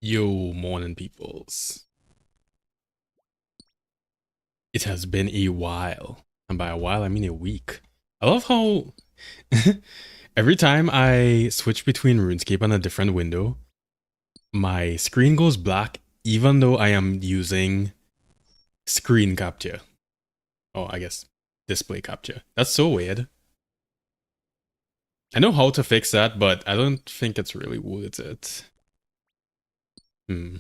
Yo, morning peoples. It has been a while. And by a while, I mean a week. I love how every time I switch between RuneScape and a different window, my screen goes black even though I am using screen capture. Oh, I guess display capture. That's so weird. I know how to fix that, but I don't think it's really worth it. I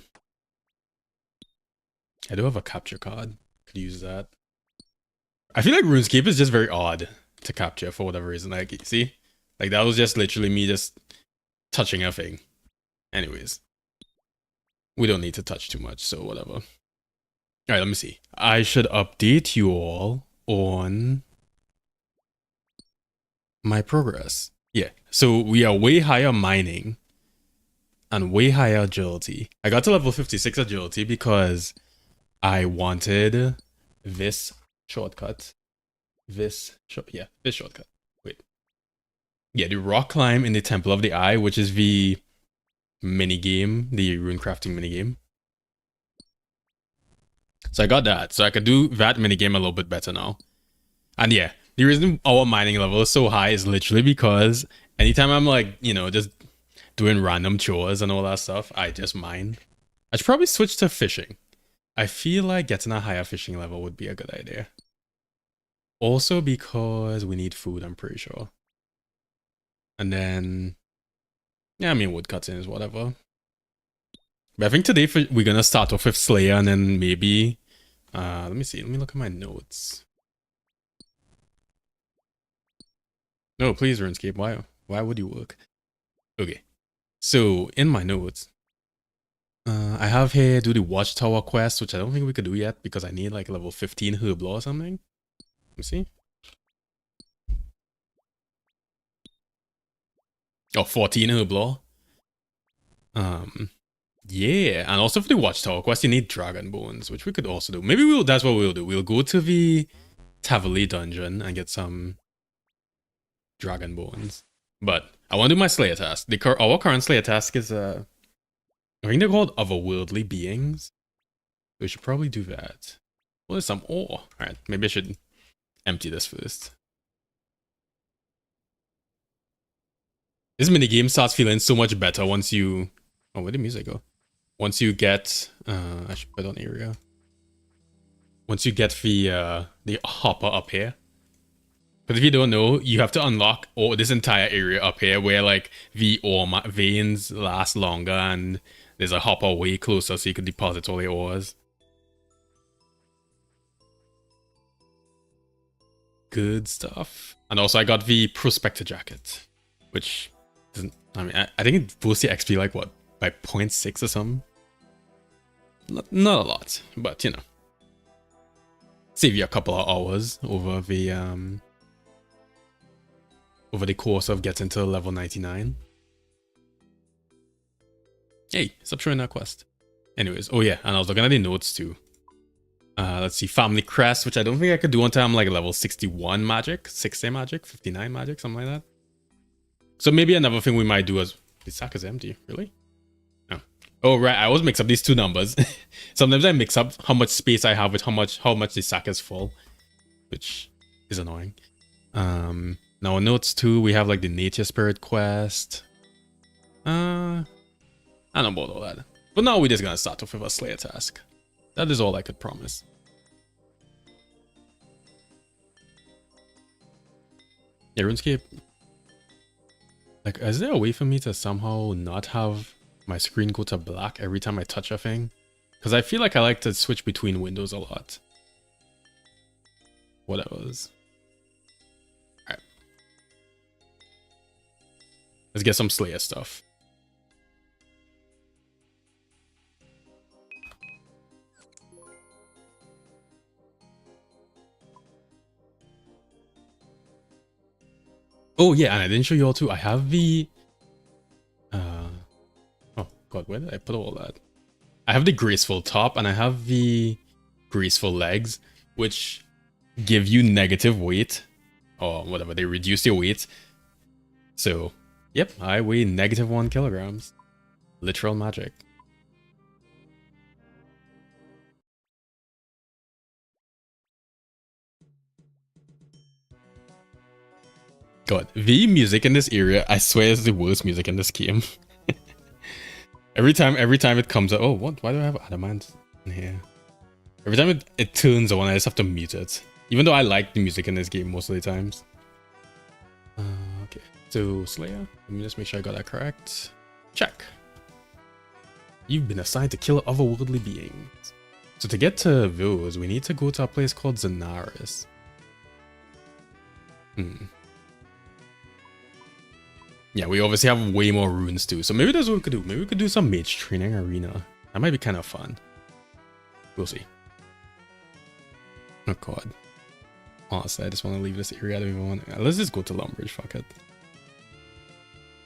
do have a capture card. Could use that. I feel like RuneScape is just very odd to capture for whatever reason. Like, see? Like, that was just literally me just touching a thing. Anyways. We don't need to touch too much, so whatever. Alright, let me see. I should update you all on my progress. Yeah, so we are way higher mining and way higher agility. I got to level 56 agility because I wanted this shortcut. This shortcut. Wait. Yeah, the rock climb in the Temple of the Eye, which is the minigame, the rune crafting minigame. So I got that. So I could do that minigame a little bit better now. And yeah, the reason our mining level is so high is literally because anytime I'm like, you know, just doing random chores and all that stuff, I just mine. I should probably switch to fishing. I feel like getting a higher fishing level would be a good idea. Also because we need food, I'm pretty sure. And then, yeah, I mean, woodcutting is whatever. But I think today we're gonna start off with Slayer and then maybe, let me see, let me look at my notes. No, please, Runescape, why would you work? Okay, so in my notes, I have here do the Watchtower quest, which I don't think we could do yet because I need like level 15 Herblaw or something. Let me see. Oh, 14 Herblaw. Yeah, and also for the Watchtower quest, you need Dragon Bones, which we could also do. Maybe that's what we'll do. We'll go to the Tavali dungeon and get some Dragon Bones. But I want to do my Slayer task. Our current Slayer task is, I think they're called Otherworldly beings. We should probably do that. Well, there's some ore. Alright, maybe I should empty this first. This minigame starts feeling so much better once you... Oh, where did music go? Once you get... I should put on area. Once you get the hopper up here. Because if you don't know, you have to unlock this entire area up here where like the ore veins last longer and there's a hopper way closer so you can deposit all the ores. Good stuff. And also I got the Prospector Jacket, which doesn't... I mean, I think it boosts the XP like what? By 0.6 or something? Not a lot, but you know. Save you a couple of hours over the course of getting to level 99. Hey, stop showing that quest. Anyways, oh yeah, and I was looking at the notes too. Let's see, Family Crest, which I don't think I could do until I'm like level 61 magic, 60 magic, 59 magic, something like that. So maybe another thing we might do is... The sack is empty, really? No. Oh right, I always mix up these two numbers. Sometimes I mix up how much space I have with how much the sack is full, which is annoying. Now in notes 2, we have like the Nature Spirit quest. I don't know about all that. But now we're just gonna start off with a Slayer task. That is all I could promise. Yeah, RuneScape. Like, is there a way for me to somehow not have my screen go to black every time I touch a thing? Because I feel like I like to switch between windows a lot. Whatever. Alright. Let's get some Slayer stuff. Oh yeah, and I didn't show you all too. I have the... Oh god, where did I put all that? I have the graceful top and I have the graceful legs, which give you negative weight. Or whatever, they reduce your weight. So, yep, I weigh -1 kilograms. Literal magic. God, the music in this area, I swear, is the worst music in this game. every time it comes up, oh, what? Why do I have adamant in here? Every time it turns on, I just have to mute it. Even though I like the music in this game most of the times. Okay, so Slayer, let me just make sure I got that correct. Check. You've been assigned to kill otherworldly beings. So to get to those, we need to go to a place called Zenaris. Yeah, we obviously have way more runes too. So maybe that's what we could do. Maybe we could do some mage training arena. That might be kind of fun. We'll see. Oh god. Honestly, I just want to leave this area. I don't even want. Let's just go to Lumbridge. Fuck it.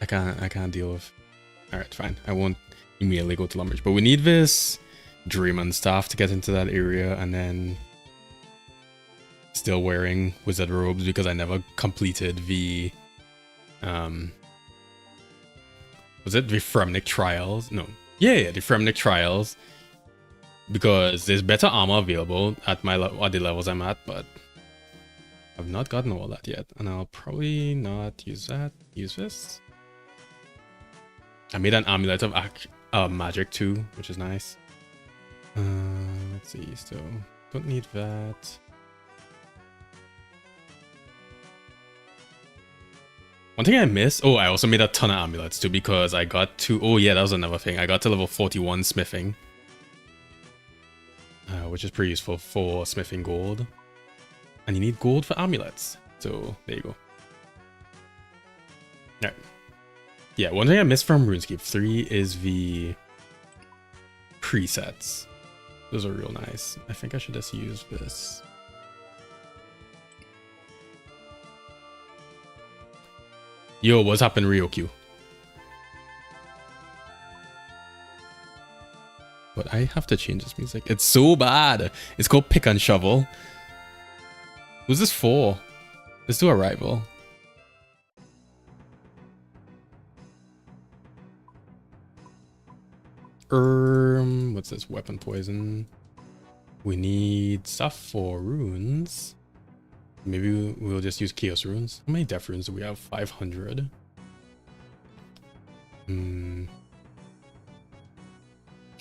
I can't deal with. All right, fine. I won't immediately go to Lumbridge, but we need this Dreamland staff to get into that area, and then still wearing wizard robes because I never completed the was it the Fremnik trials? No. Yeah, the Fremnik trials. Because there's better armor available at the levels I'm at, but I've not gotten all that yet, and I'll probably not use that. Use this. I made an amulet of magic too, which is nice. Let's see. So don't need that. One thing I missed. Oh, I also made a ton of amulets too because I got to. Oh yeah, that was another thing. I got to level 41 smithing. Which is pretty useful for smithing gold. And you need gold for amulets. So, there you go. Alright. Yeah, one thing I missed from RuneScape 3 is the presets. Those are real nice. I think I should just use this. Yo, what's happened, Ryokyu? But I have to change this music. It's so bad. It's called Pick and Shovel. Who's this for? Let's do a rival. What's this? Weapon poison. We need stuff for runes. Maybe we'll just use Chaos runes. How many death runes do we have? 500.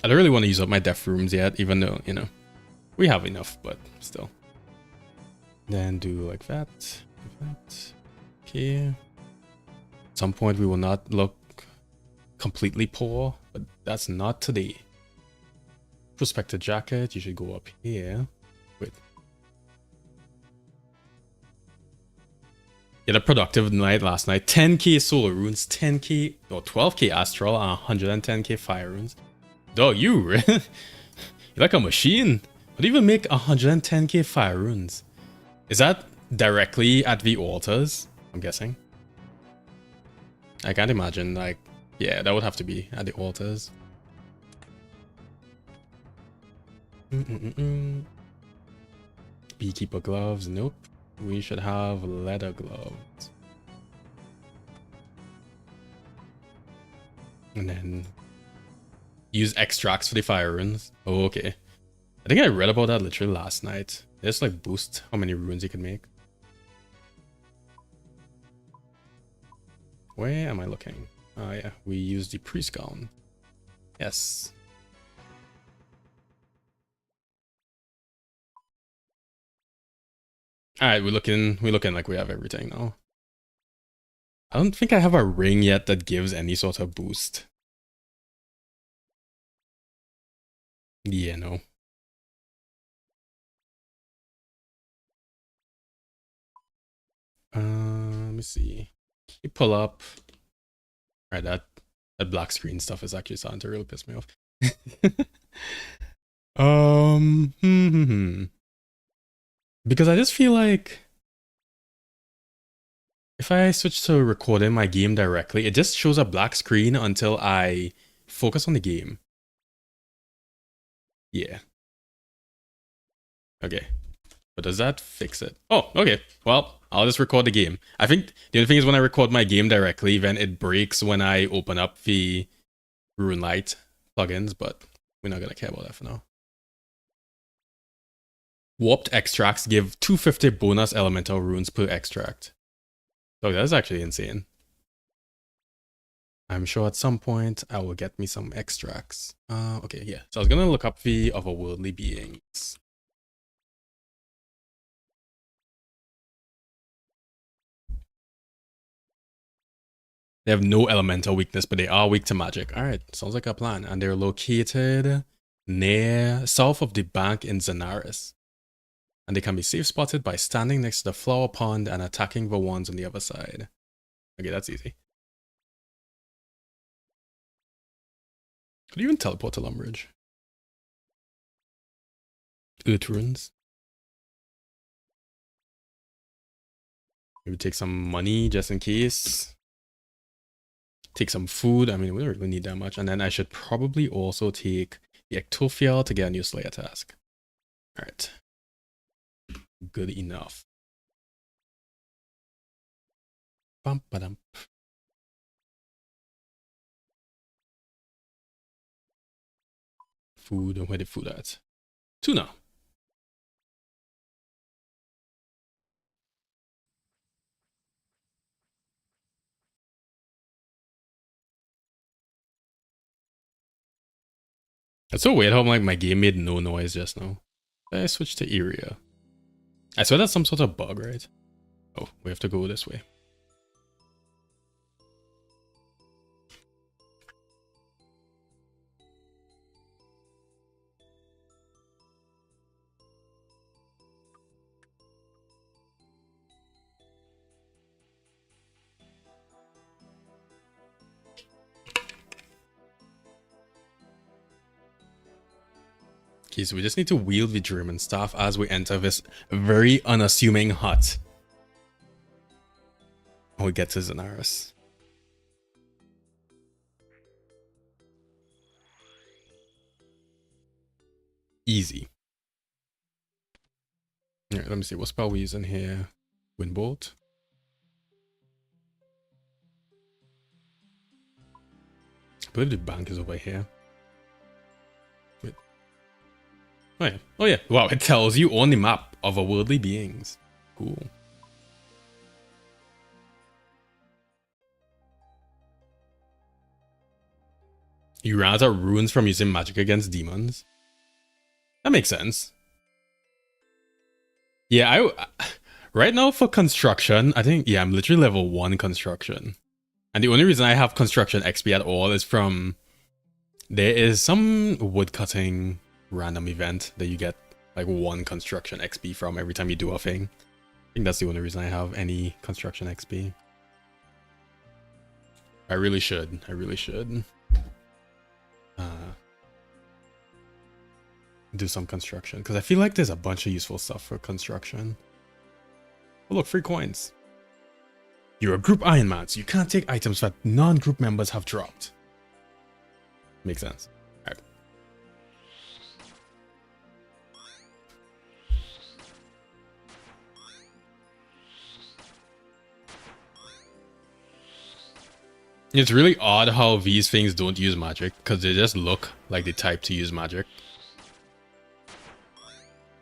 I don't really want to use up my death rooms yet, even though, you know, we have enough, but still. Then do like that. Okay. At some point we will not look completely poor, but that's not today. Prospector jacket, you should go up here. Wait. Get a productive night last night. 10k solar runes, 10k or 12k astral, and 110k fire runes. Dog, you're like a machine. What do you even make 110k fire runes? Is that directly at the altars? I'm guessing. I can't imagine, like, yeah, that would have to be at the altars. Beekeeper gloves, nope. We should have leather gloves. And then use extracts for the fire runes. Oh, okay. I think I read about that literally last night. They just like boost how many runes you can make. Where am I looking? Oh yeah, we use the priest gown. Yes. Alright, we're looking like we have everything now. I don't think I have a ring yet that gives any sort of boost. Yeah, no. Let me see. Can you pull up? Alright, that black screen stuff is actually starting to really piss me off. Because I just feel like if I switch to recording my game directly, it just shows a black screen until I focus on the game. Yeah. Okay. But does that fix it? Oh, okay. Well, I'll just record the game. I think the only thing is when I record my game directly, then it breaks when I open up the RuneLite plugins, but we're not gonna care about that for now. Warped extracts give 250 bonus elemental runes per extract. So that's actually insane. I'm sure at some point I will get me some extracts. Okay, yeah. So I was gonna look up the otherworldly beings. They have no elemental weakness, but they are weak to magic. All right, sounds like a plan. And they're located near south of the bank in Zenaris. And they can be safe spotted by standing next to the flower pond and attacking the ones on the other side. Okay, that's easy. Could you even teleport to Lumbridge? Earth runes. Maybe take some money just in case. Take some food. I mean, we don't really need that much. And then I should probably also take the Ectophial to get a new Slayer task. All right. Good enough. Bum, ba-dum. Food. Where the food at? Tuna. That's so weird how like my game made no noise just now. I switched to area. I swear that's some sort of bug, right? Oh, we have to go this way. Okay, so we just need to wield the German staff as we enter this very unassuming hut. When we get to Zenaris. Easy. Alright, let me see. What spell we using here? Windbolt. I believe the bank is over here. Wait. Oh yeah. Oh yeah. Wow, it tells you on the map of otherworldly beings. Cool. You ran out of runes from using magic against demons. That makes sense. Yeah, right now for construction, I think, yeah, I'm literally level 1 construction. And the only reason I have construction XP at all is from, there is some woodcutting random event that you get like 1 construction XP from every time you do a thing. I think that's the only reason I have any construction XP. I really should. Do some construction, because I feel like there's a bunch of useful stuff for construction. Oh look, free coins. You're a group Ironman, so you can't take items that non-group members have dropped. Makes sense. All right. It's really odd how these things don't use magic, because they just look like the type to use magic.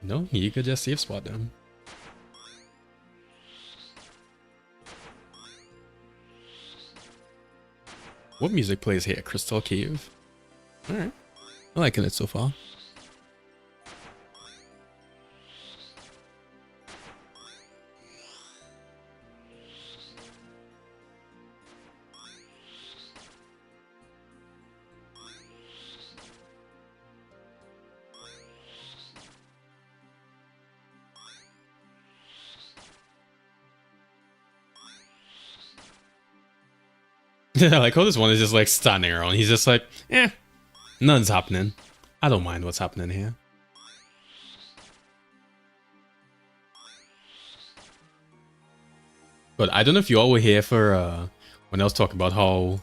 No, you could just safe spot them. What music plays here? Crystal Cave? Alright. I'm liking it so far. I like how this one is just like standing around. He's just like, nothing's happening. I don't mind what's happening here. But I don't know if you all were here for when I was talking about how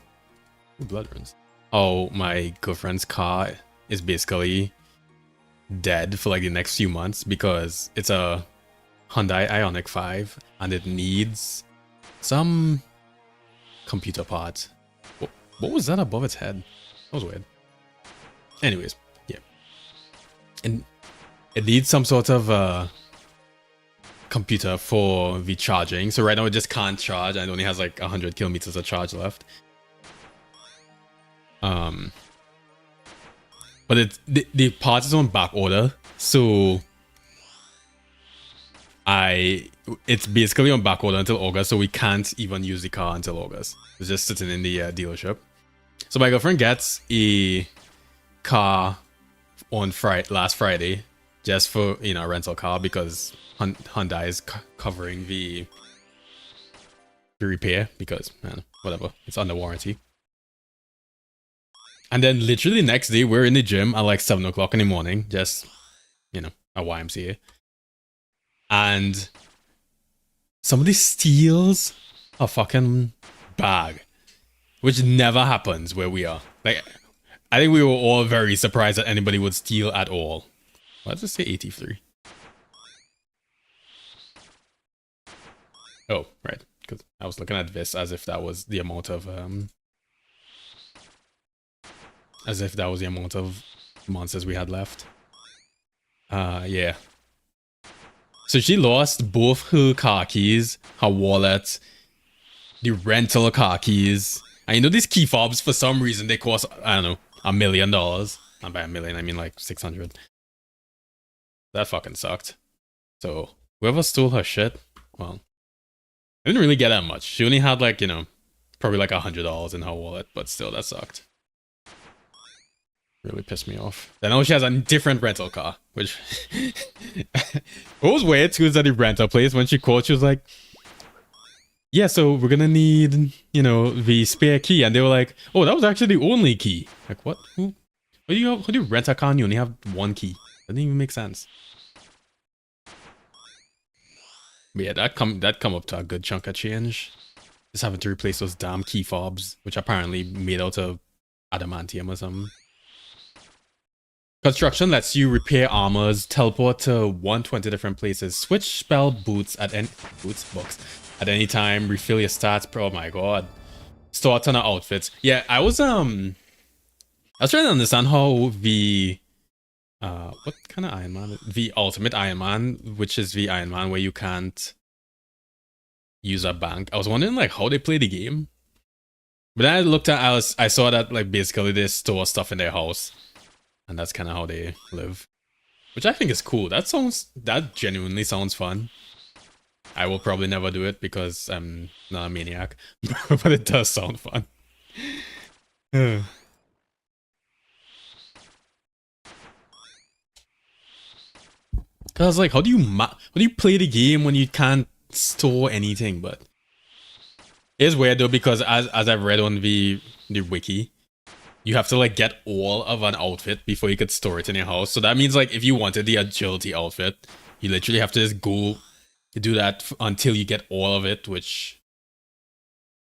blood runs. How my girlfriend's car is basically dead for like the next few months because it's a Hyundai Ioniq 5 and it needs some computer part. What was that above its head? That was weird. Anyways, yeah. And it needs some sort of computer for the charging. So right now it just can't charge and it only has like 100 kilometers of charge left. But the part is on back order, so it's basically on back order until August, so we can't even use the car until August. It's just sitting in the dealership. So my girlfriend gets a car on last Friday, just for, you know, a rental car, because Hyundai is covering the repair, because, man, whatever, it's under warranty. And then literally the next day, we're in the gym at like 7 o'clock in the morning, just, you know, a YMCA. And somebody steals a fucking bag, which never happens where we are. Like, I think we were all very surprised that anybody would steal at all. Why does it say 83? Oh, right. Because I was looking at this as if that was the amount of monsters we had left. Yeah. So she lost both her car keys, her wallet, the rental car keys. And you know these key fobs, for some reason, they cost, I don't know, $1 million. Not by $1 million, I mean like 600. That fucking sucked. So whoever stole her shit, well, I didn't really get that much. She only had like, you know, probably like $100 in her wallet, but still, that sucked. Really pissed me off. Then I know she has a different rental car, which what was weird too is that the rental place, when she called, she was like, yeah, so we're gonna need, you know, the spare key. And they were like, oh, that was actually the only key. Like, what? How do you rent a car and you only have one key? Doesn't even make sense. But yeah, that come up to a good chunk of change. Just having to replace those damn key fobs, which apparently made out of adamantium or something. Construction lets you repair armors, teleport to 120 different places, switch spell books at any time, refill your stats. Oh my god. Store a ton of outfits. Yeah, I was trying to understand how the what kind of Iron Man? The ultimate Iron Man, which is the Iron Man where you can't use a bank. I was wondering like how they play the game. But then I looked at, I saw that like basically they store stuff in their house. And that's kind of how they live. Which I think is cool. That genuinely sounds fun. I will probably never do it because I'm not a maniac. But it does sound fun. Cause like, how do you play the game when you can't store anything? But it's weird though, because as I've read on the wiki, you have to like get all of an outfit before you could store it in your house. So that means like if you wanted the agility outfit, you literally have to just go do that until you get all of it, which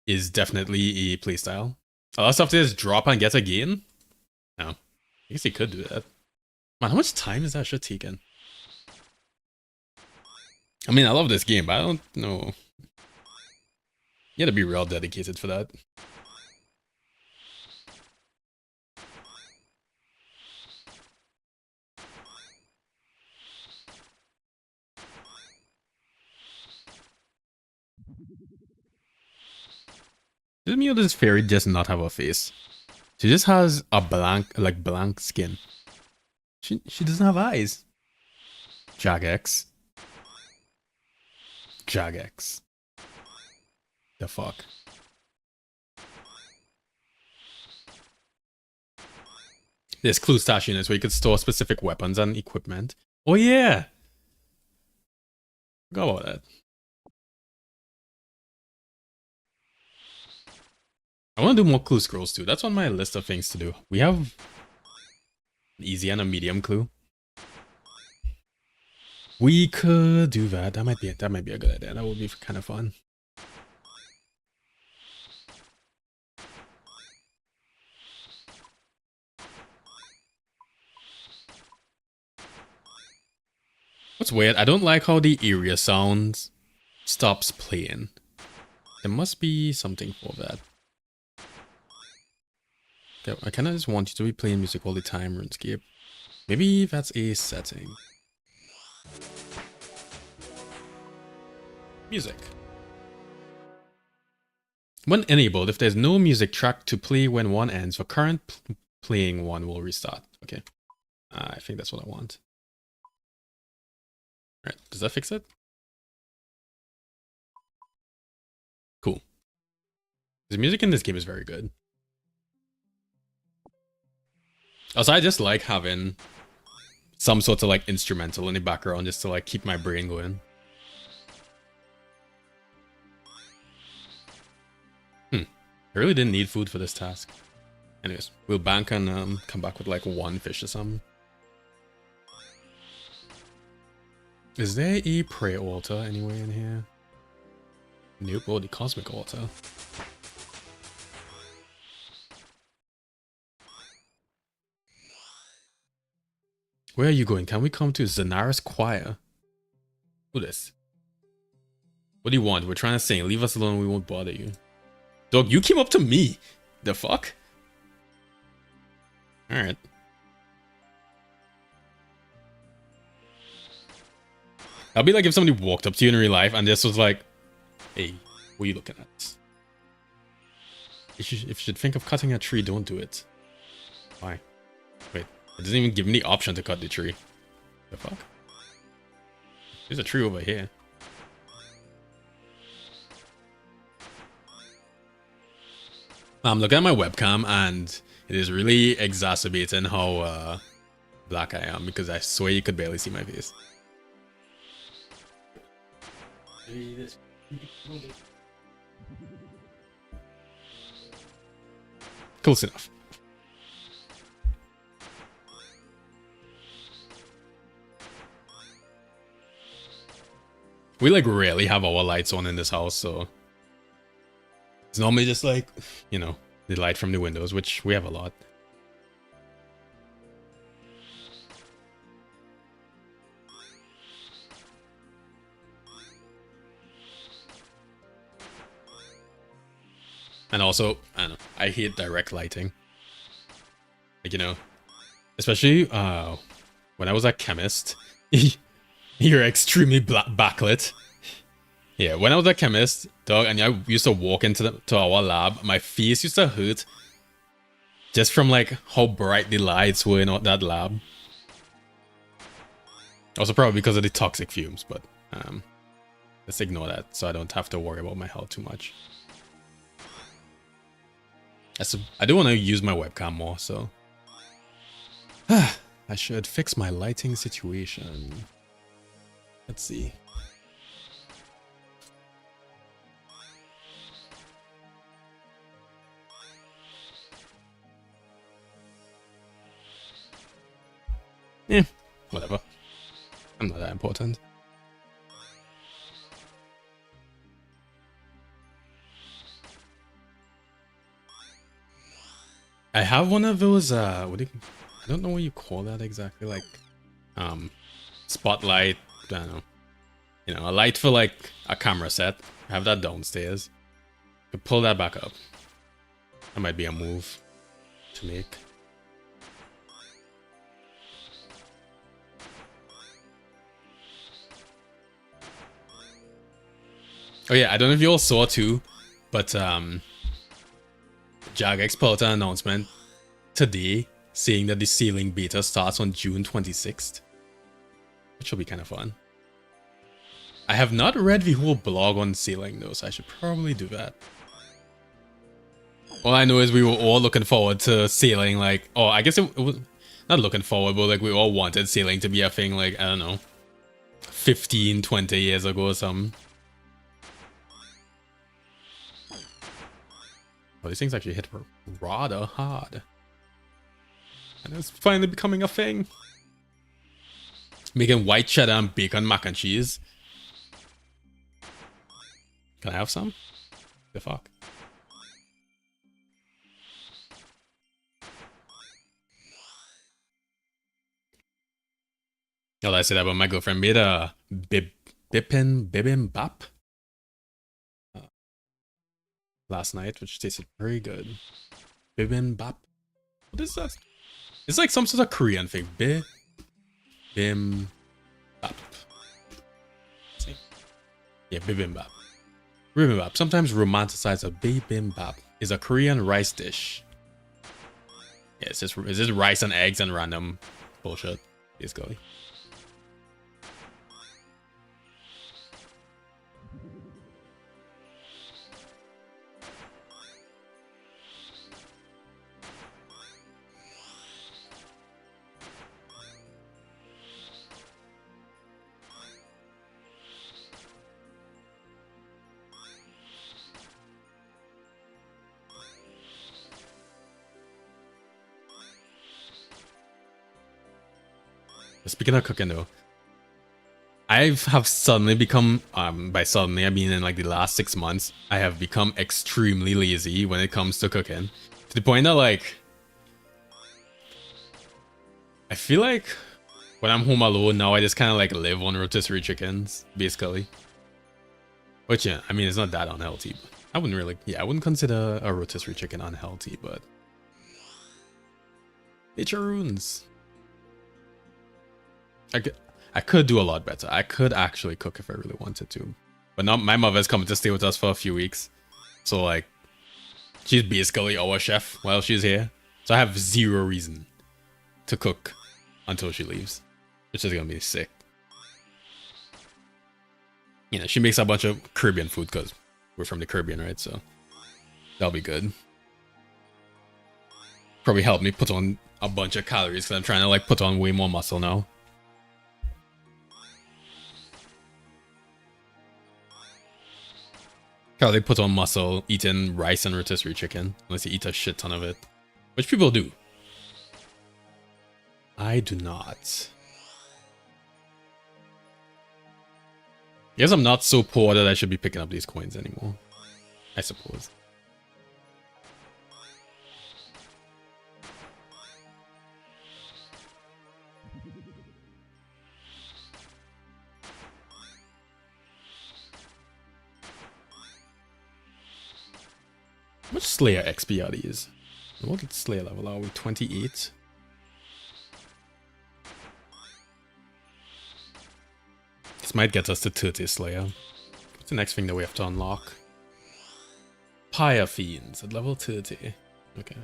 is definitely a playstyle. A lot of stuff to just drop and get again. No, I guess you could do that. Man, how much time is that shit taking? I mean, I love this game, but I don't know. You gotta be real dedicated for that. Does me or does fairy just not have a face? She just has a blank skin. She doesn't have eyes. Jagex. The fuck? There's clue stash units where you could store specific weapons and equipment. Oh yeah! Forgot about that. I want to do more clue scrolls too. That's on my list of things to do. We have an easy and a medium clue. We could do that. That might be a good idea. That would be kind of fun. What's weird, I don't like how the area sound stops playing. There must be something for that. Okay, I kind of just want you to be playing music all the time, Runescape. Maybe that's a setting. Music. When enabled, if there's no music track to play when one ends, the current playing one will restart. Okay. I think that's what I want. Alright, does that fix it? Cool. The music in this game is very good. Also, I just like having some sort of like instrumental in the background just to like keep my brain going. I really didn't need food for this task. Anyways, we'll bank and come back with like one fish or something. Is there a prayer altar anywhere in here? Nope, oh, the cosmic altar. Where are you going? Can we come to Zanara's choir? Who this? What do you want? We're trying to sing. Leave us alone, we won't bother you. Dog, you came up to me. The fuck? Alright. That'd be like if somebody walked up to you in real life and this was like, hey, what are you looking at? If you should think of cutting a tree, don't do it. Why? Wait, it doesn't even give me the option to cut the tree. The fuck? There's a tree over here. I'm looking at my webcam and it is really exacerbating how black I am because I swear you could barely see my face. Close enough. We like rarely have our lights on in this house, so it's normally just like, you know, the light from the windows, which we have a lot. And also, I don't know, I hate direct lighting. Like, you know, especially when I was a chemist, you're extremely backlit. Yeah, when I was a chemist, dog, and I used to walk into our lab, my face used to hurt just from like how bright the lights were in that lab. Also probably because of the toxic fumes, but let's ignore that so I don't have to worry about my health too much. I do want to use my webcam more, so I should fix my lighting situation. Let's see. Yeah, whatever. I'm not that important. I have one of those, I don't know what you call that exactly, like, spotlight, I don't know. You know, a light for like a camera set. I have that downstairs. Could pull that back up. That might be a move to make. Oh yeah, I don't know if you all saw too, but Jagex put out an announcement today saying that the sailing beta starts on June 26th, which will be kind of fun. I have not read the whole blog on sailing though, so I should probably do that. All I know is we were all looking forward to sailing, like, oh, I guess it was not looking forward, but like we all wanted sailing to be a thing, like, I don't know, 15, 20 years ago or something. Oh, these things actually hit rather hard. And it's finally becoming a thing. Making white cheddar and bacon mac and cheese. Can I have some? The fuck? Oh, I said that, but my girlfriend made a bibimbap last night, which tasted very good. Bibimbap. What is that? It's like some sort of Korean thing. Bibimbap. See? Yeah, bibimbap. Bibimbap, sometimes romanticized as bibimbap, is a Korean rice dish. Yeah, it's just rice and eggs and random bullshit, basically. Speaking of cooking though, I have suddenly become, by suddenly I mean in like the last 6 months, I have become extremely lazy when it comes to cooking. To the point that like, I feel like when I'm home alone now, I just kind of like live on rotisserie chickens, basically. Which yeah, I mean, it's not that unhealthy. But I wouldn't really, yeah, I wouldn't consider a rotisserie chicken unhealthy, but nature runes. I could do a lot better. I could actually cook if I really wanted to. But now my mother's coming to stay with us for a few weeks. So like, she's basically our chef while she's here. So I have zero reason to cook until she leaves. Which is gonna be sick. You know, she makes a bunch of Caribbean food because we're from the Caribbean, right? So that'll be good. Probably help me put on a bunch of calories because I'm trying to like put on way more muscle now. How they put on muscle eating rice and rotisserie chicken, unless you eat a shit ton of it. Which people do. I do not. Guess I'm not so poor that I should be picking up these coins anymore. I suppose. How much Slayer XP are these? What Slayer level are we? 28? This might get us to 30 Slayer. What's the next thing that we have to unlock? Pyre Fiends at level 30. Okay.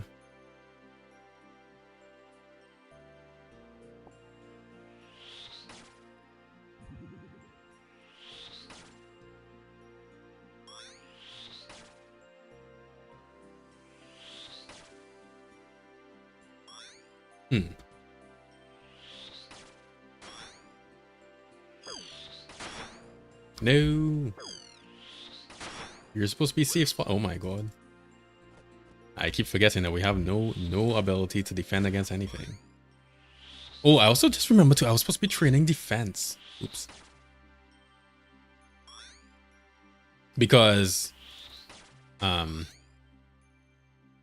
No. You're supposed to be safe spot. Oh my god. I keep forgetting that we have no ability to defend against anything. Oh, I also just remembered too, I was supposed to be training defense. Oops. Because when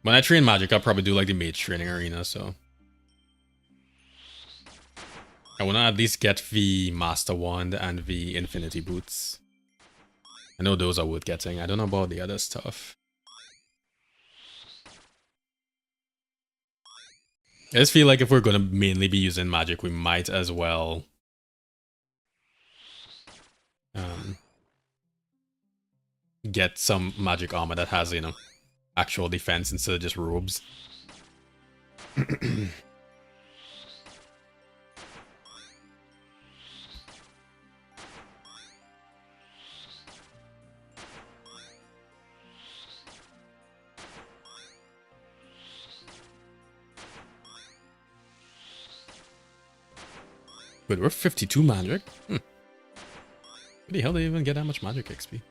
I train magic, I'll probably do like the mage training arena, so I want to at least get the Master Wand and the Infinity Boots. I know those are worth getting. I don't know about the other stuff. I just feel like if we're going to mainly be using magic, we might as well get some magic armor that has, you know, actual defense instead of just robes. But we're 52 magic? Where the hell did they even get that much magic XP?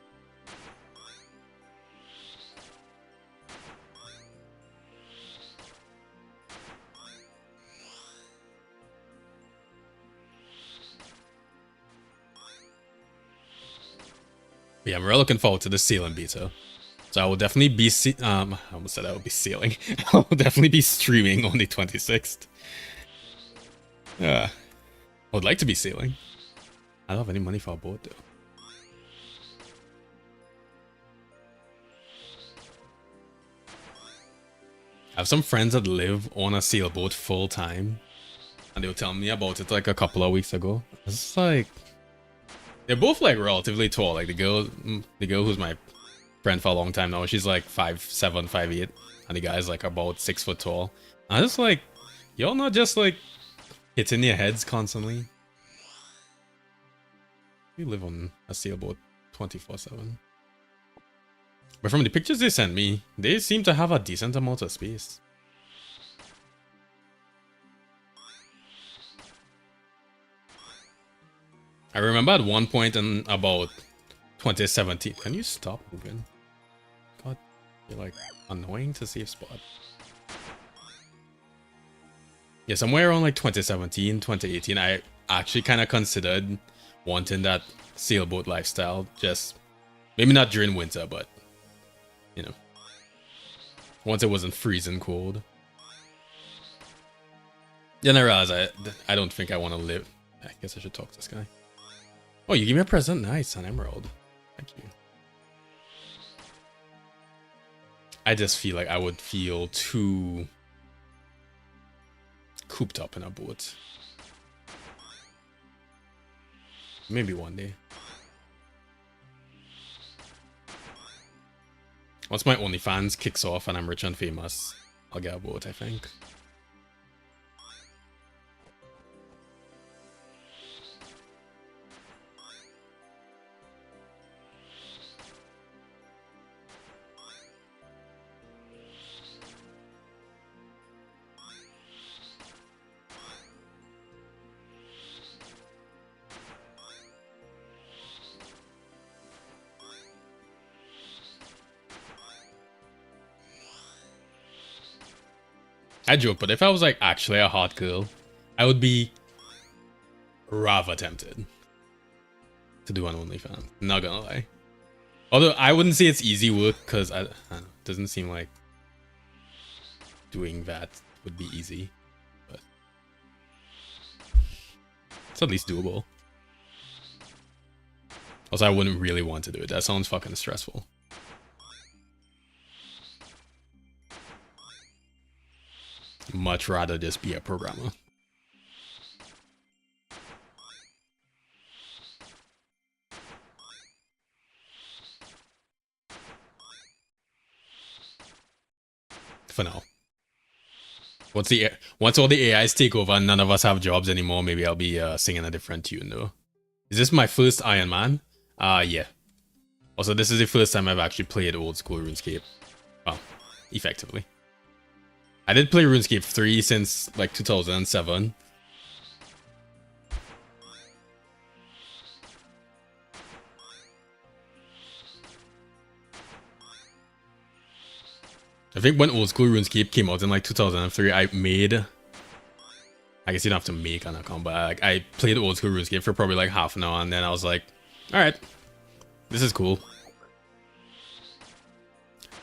Yeah, I'm really looking forward to the sealing beta. So I will definitely be I almost said I will be sealing. I will definitely be streaming on the 26th. I would like to be sailing. I don't have any money for a boat though. I have some friends that live on a sailboat full time, and they were telling me about it like a couple of weeks ago. It's like, They're both like relatively tall. Like the girl who's my friend for a long time now, she's like 5'7", 5'8", and the guy's like about 6 foot tall. I'm just like, y'all not just like hitting your heads constantly. We live on a sailboat 24/7. But from the pictures they sent me, they seem to have a decent amount of space. I remember at one point in about 2017. Can you stop moving? God, you're like annoying to save spot. Yeah, somewhere around like 2017, 2018, I actually kind of considered wanting that sailboat lifestyle. Just maybe not during winter, but you know, once it wasn't freezing cold. Then I realized I don't think I want to live. I guess I should talk to this guy. Oh, you gave me a present? Nice, an emerald. Thank you. I just feel like I would feel too cooped up in a boat. Maybe one day. Once my OnlyFans kicks off and I'm rich and famous, I'll get a boat, I think. I joke, but if I was like actually a hot girl, I would be rather tempted to do an OnlyFans. Not gonna lie. Although I wouldn't say it's easy work, because I don't know, it doesn't seem like doing that would be easy. But it's at least doable. Also, I wouldn't really want to do it. That sounds fucking stressful. Much rather just be a programmer. For now. Once all the AIs take over and none of us have jobs anymore, maybe I'll be singing a different tune though. Is this my first Ironman? Yeah. Also, this is the first time I've actually played old school RuneScape. Well, effectively. I did play RuneScape 3 since like 2007. I think when old school RuneScape came out in like 2003, I guess you don't have to make an account, but I played old school RuneScape for probably like half an hour, and then I was like, alright, this is cool.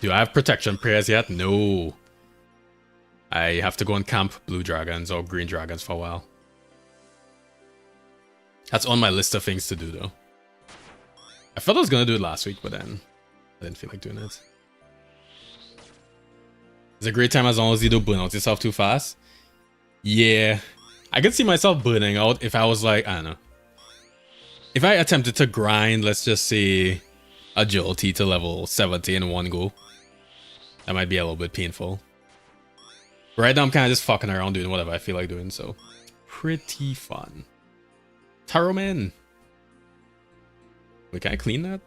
Do I have protection prayers yet? No. I have to go and camp blue dragons or green dragons for a while. That's on my list of things to do though. I thought I was gonna do it last week, but then I didn't feel like doing it. It's a great time as long as you don't burn out yourself too fast. Yeah, I could see myself burning out if I was like, I don't know. If I attempted to grind, let's just say, agility to level 70 in one go. That might be a little bit painful. Right now I'm kind of just fucking around doing whatever I feel like doing, so pretty fun. Tarot Man. Wait, can I clean that?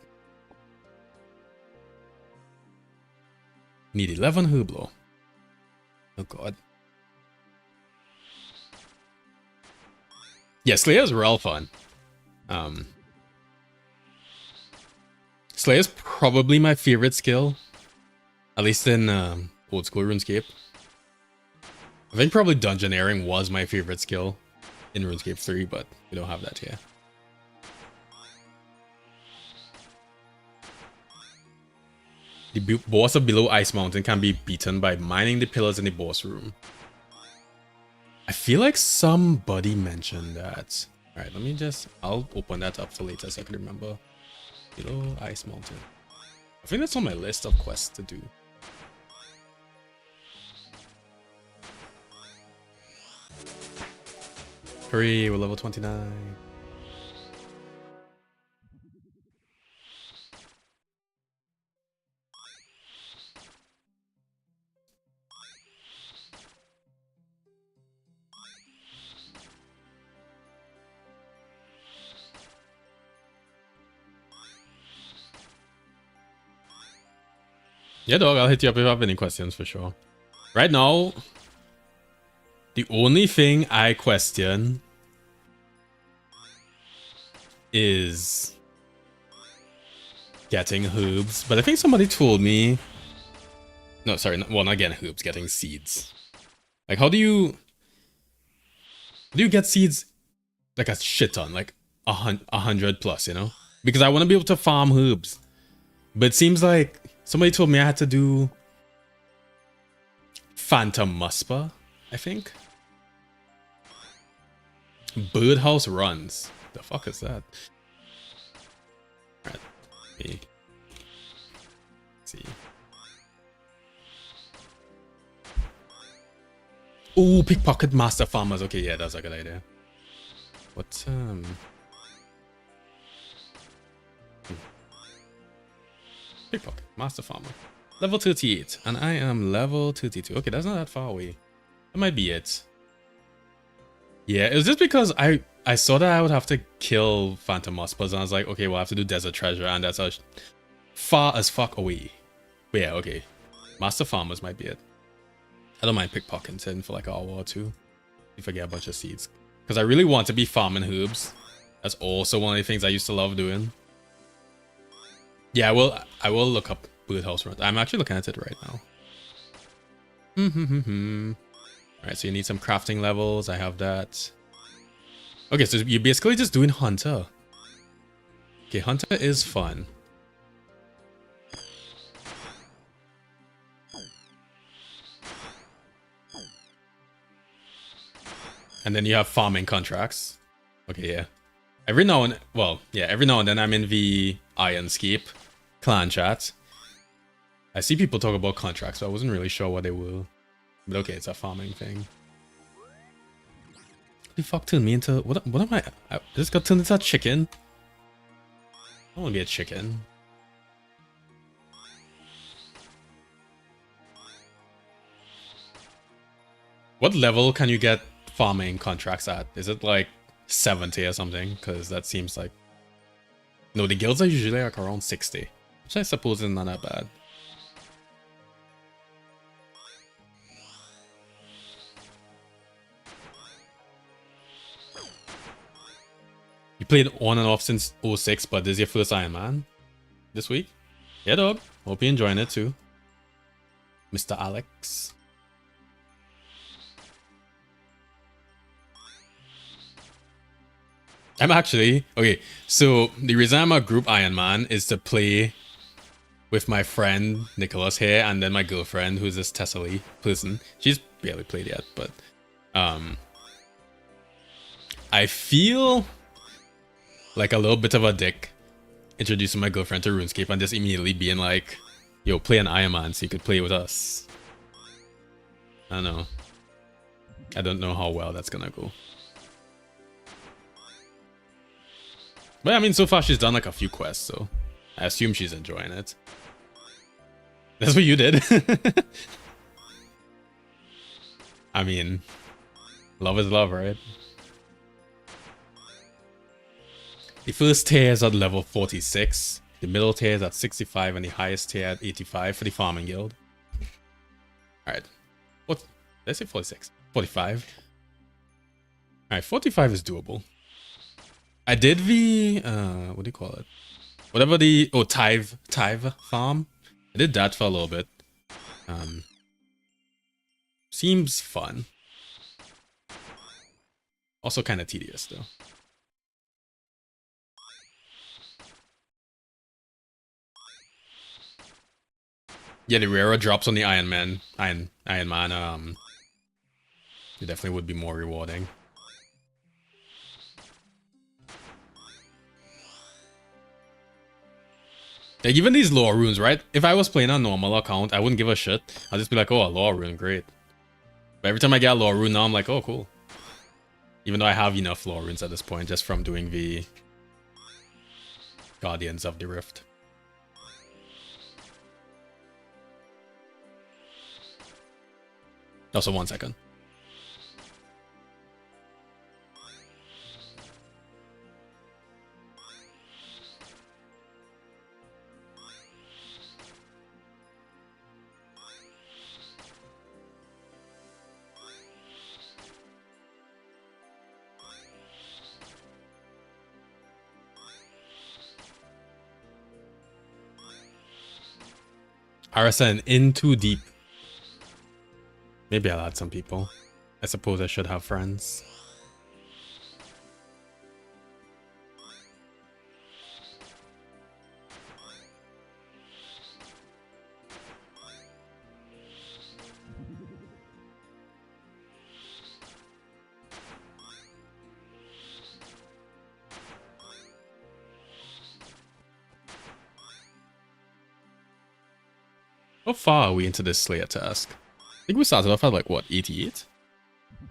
Need 11 Hublot. Oh god. Yeah, Slayer's real fun. Slayer's probably my favorite skill. At least in old school RuneScape. I think probably Dungeoneering was my favorite skill in RuneScape 3, but we don't have that here. The boss of below Ice Mountain can be beaten by mining the pillars in the boss room. I feel like somebody mentioned that. Alright, let me just... I'll open that up for later so I can remember. Below Ice Mountain. I think that's on my list of quests to do. Hurry, we're level 29. Yeah, dog, I'll hit you up if I have any questions for sure. Right now, the only thing I question is getting hoops, but I think somebody told me... No, sorry, well, not getting hoops, getting seeds. Like, how do you get seeds like a shit ton, like 100 plus, you know? Because I want to be able to farm hoops. But it seems like somebody told me I had to do Phantom Muspa, I think. Birdhouse runs. The fuck is that? Alright, let me see. Oh, pickpocket master farmers. Okay, yeah, that's a good idea. What pickpocket master farmer. Level 38, and I am level 32. Okay, that's not that far away. That might be it. Yeah, it was just because I saw that I would have to kill Phantom Muspas, and I was like, okay, well, I have to do Desert Treasure, and that's as far as fuck away. But yeah, okay. Master Farmers might be it. I don't mind pickpocketing for like an hour or two if I get a bunch of seeds. Because I really want to be farming herbs. That's also one of the things I used to love doing. Yeah, I will look up Birdhouse Run. I'm actually looking at it right now. Alright, so you need some crafting levels. I have that. Okay, so you're basically just doing Hunter. Okay, Hunter is fun. And then you have farming contracts. Okay, yeah. Every now and then I'm in the Ironscape clan chat. I see people talk about contracts, so I wasn't really sure what they were. But okay, it's a farming thing. What the fuck turned me into... What am I just got turned into a chicken? I don't want to be a chicken. What level can you get farming contracts at? Is it like 70 or something? Because that seems like... No, the guilds are usually like around 60. Which I suppose is not that bad. You played on and off since 06, but this is your first Ironman this week? Yeah, dog. Hope you're enjoying it too. Mr. Alex. I'm actually... Okay, so the reason I'm a group Ironman is to play with my friend Nicholas here, and then my girlfriend, who's this Tessely person. She's barely played yet, but... I feel like a little bit of a dick introducing my girlfriend to RuneScape and just immediately being like, yo, play an Ironman so you could play with us. I don't know. I don't know how well that's gonna go. But I mean, so far she's done like a few quests, so I assume she's enjoying it. That's what you did? I mean, love is love, right? The first tier is at level 46, the middle tier is at 65, and the highest tier at 85 for the farming guild. Alright. What? Did I say 46? 45. Alright, 45 is doable. I did the... what do you call it? Whatever the... Oh, Tithe farm. I did that for a little bit. Seems fun. Also kind of tedious, though. Yeah, the rarer drops on the Ironman. Ironman, it definitely would be more rewarding. Like, even these lore runes, right? If I was playing on a normal account, I wouldn't give a shit. I'll just be like, oh, a lore rune, great. But every time I get a lore rune now, I'm like, oh, cool. Even though I have enough lore runes at this point, just from doing the Guardians of the Rift. Also, 1 second. RSN in too deep. Maybe I'll add some people. I suppose I should have friends. How far are we into this Slayer task? I think we started off at like, what, 88? I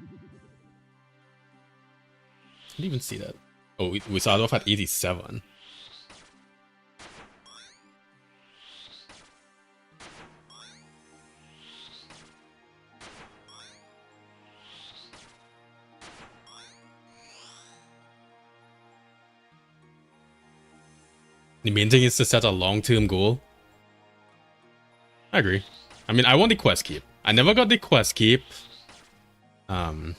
didn't even see that. Oh, we started off at 87. The main thing is to set a long-term goal. I agree. I mean, I want the quest keep. I never got the quest keep when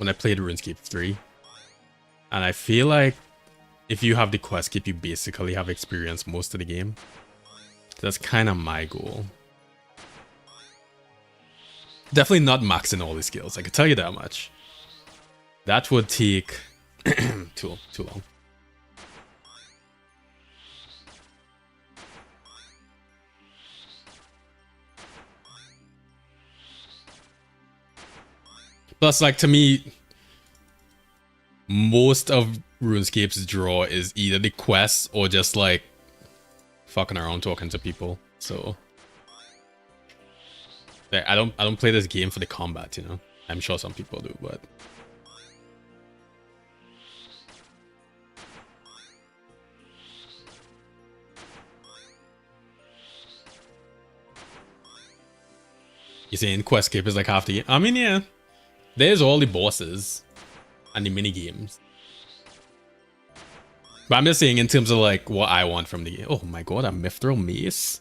I played RuneScape 3. And I feel like if you have the quest keep, you basically have experienced most of the game. That's kind of my goal. Definitely not maxing all the skills, I can tell you that much. That would take too long. Plus, like, to me, most of RuneScape's draw is either the quests or just, like, fucking around talking to people. So, like, I don't play this game for the combat, you know? I'm sure some people do, but... You saying Questcape is like half the game? I mean, yeah. There's all the bosses and the mini games. But I'm just saying in terms of like what I want from the game. Oh my god, a mithril mace.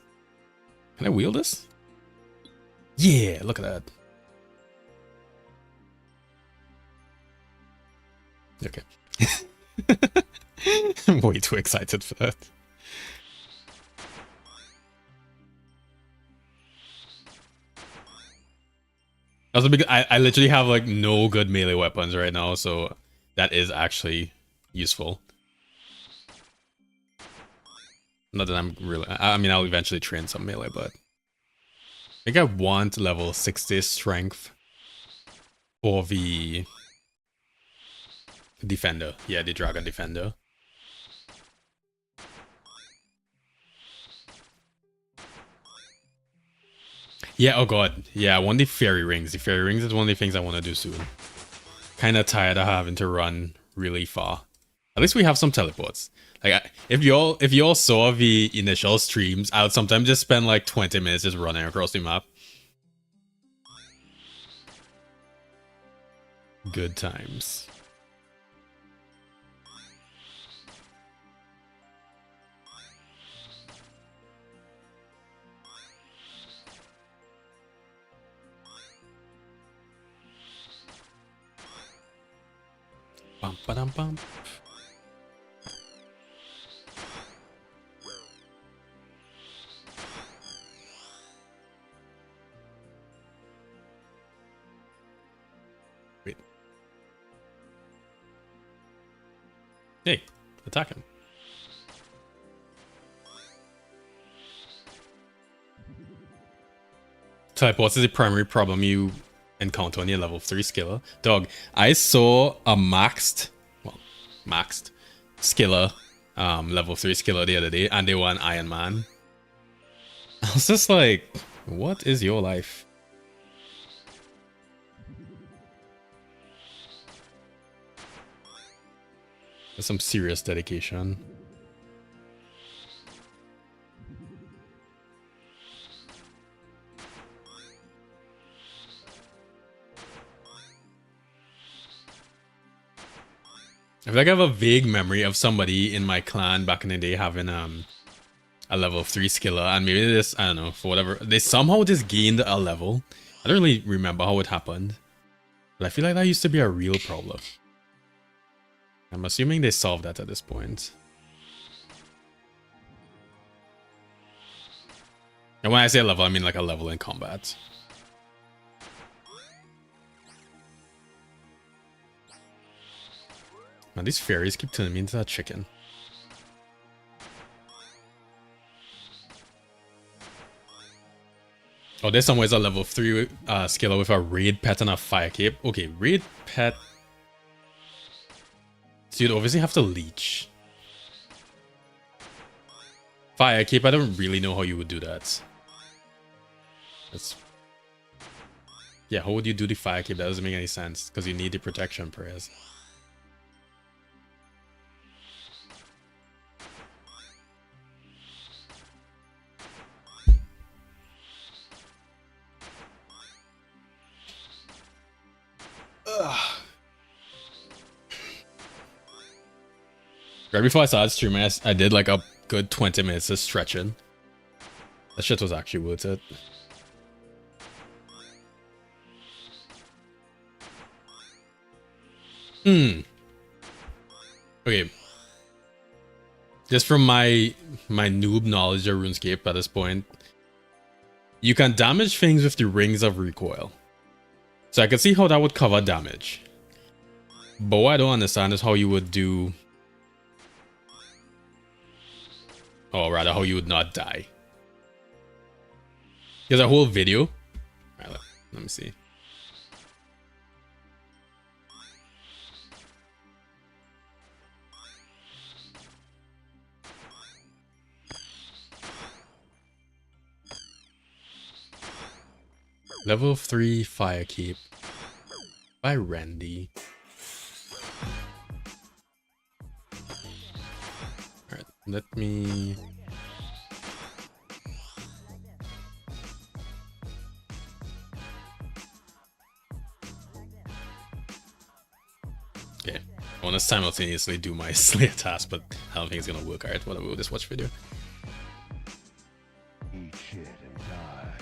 Can I wield this? Yeah, look at that. Okay. I'm way too excited for that. Also, because I literally have like no good melee weapons right now, so that is actually useful. Not that I'm really... I mean, I'll eventually train some melee, but... I think I want level 60 strength for the... Defender. Yeah, the Dragon Defender. Yeah, oh god. Yeah, I want the Fairy Rings. The Fairy Rings is one of the things I want to do soon. Kind of tired of having to run really far. At least we have some teleports. Like, if y'all saw the initial streams, I would sometimes just spend like 20 minutes just running across the map. Good times. Bum ba dum bum. Wait. Hey, attack him. Teleports is the primary problem you encounter on your level 3 skiller. Dog, I saw a maxed skiller, level 3 skiller the other day, and they were an Ironman. I was just like, what is your life? There's some serious dedication. I feel like I have a vague memory of somebody in my clan back in the day having a level 3 skiller, and maybe this, I don't know, for whatever, they somehow just gained a level. I don't really remember how it happened, but I feel like that used to be a real problem. I'm assuming they solved that at this point. And when I say level, I mean like a level in combat. Man, these fairies keep turning me into that chicken. Oh, there's some ways a level 3 scaler with a raid pet and a fire cape. Okay, raid pet. So you'd obviously have to leech. Fire cape, I don't really know how you would do that. Yeah, how would you do the fire cape? That doesn't make any sense because you need the protection prayers. Right before I started streaming, I did like a good 20 minutes of stretching. That shit was actually worth it. Okay. Just from my noob knowledge of RuneScape at this point, you can damage things with the rings of recoil. So I can see how that would cover damage. But what I don't understand is how you would do... Or rather, how you would not die. There's a whole video. Alright, let me see. Level 3 Fire Cape by Randy. Alright, let me... Okay, I want to simultaneously do my Slayer task, but I don't think it's gonna work. Alright, whatever, we'll just watch video. Eat shit and die.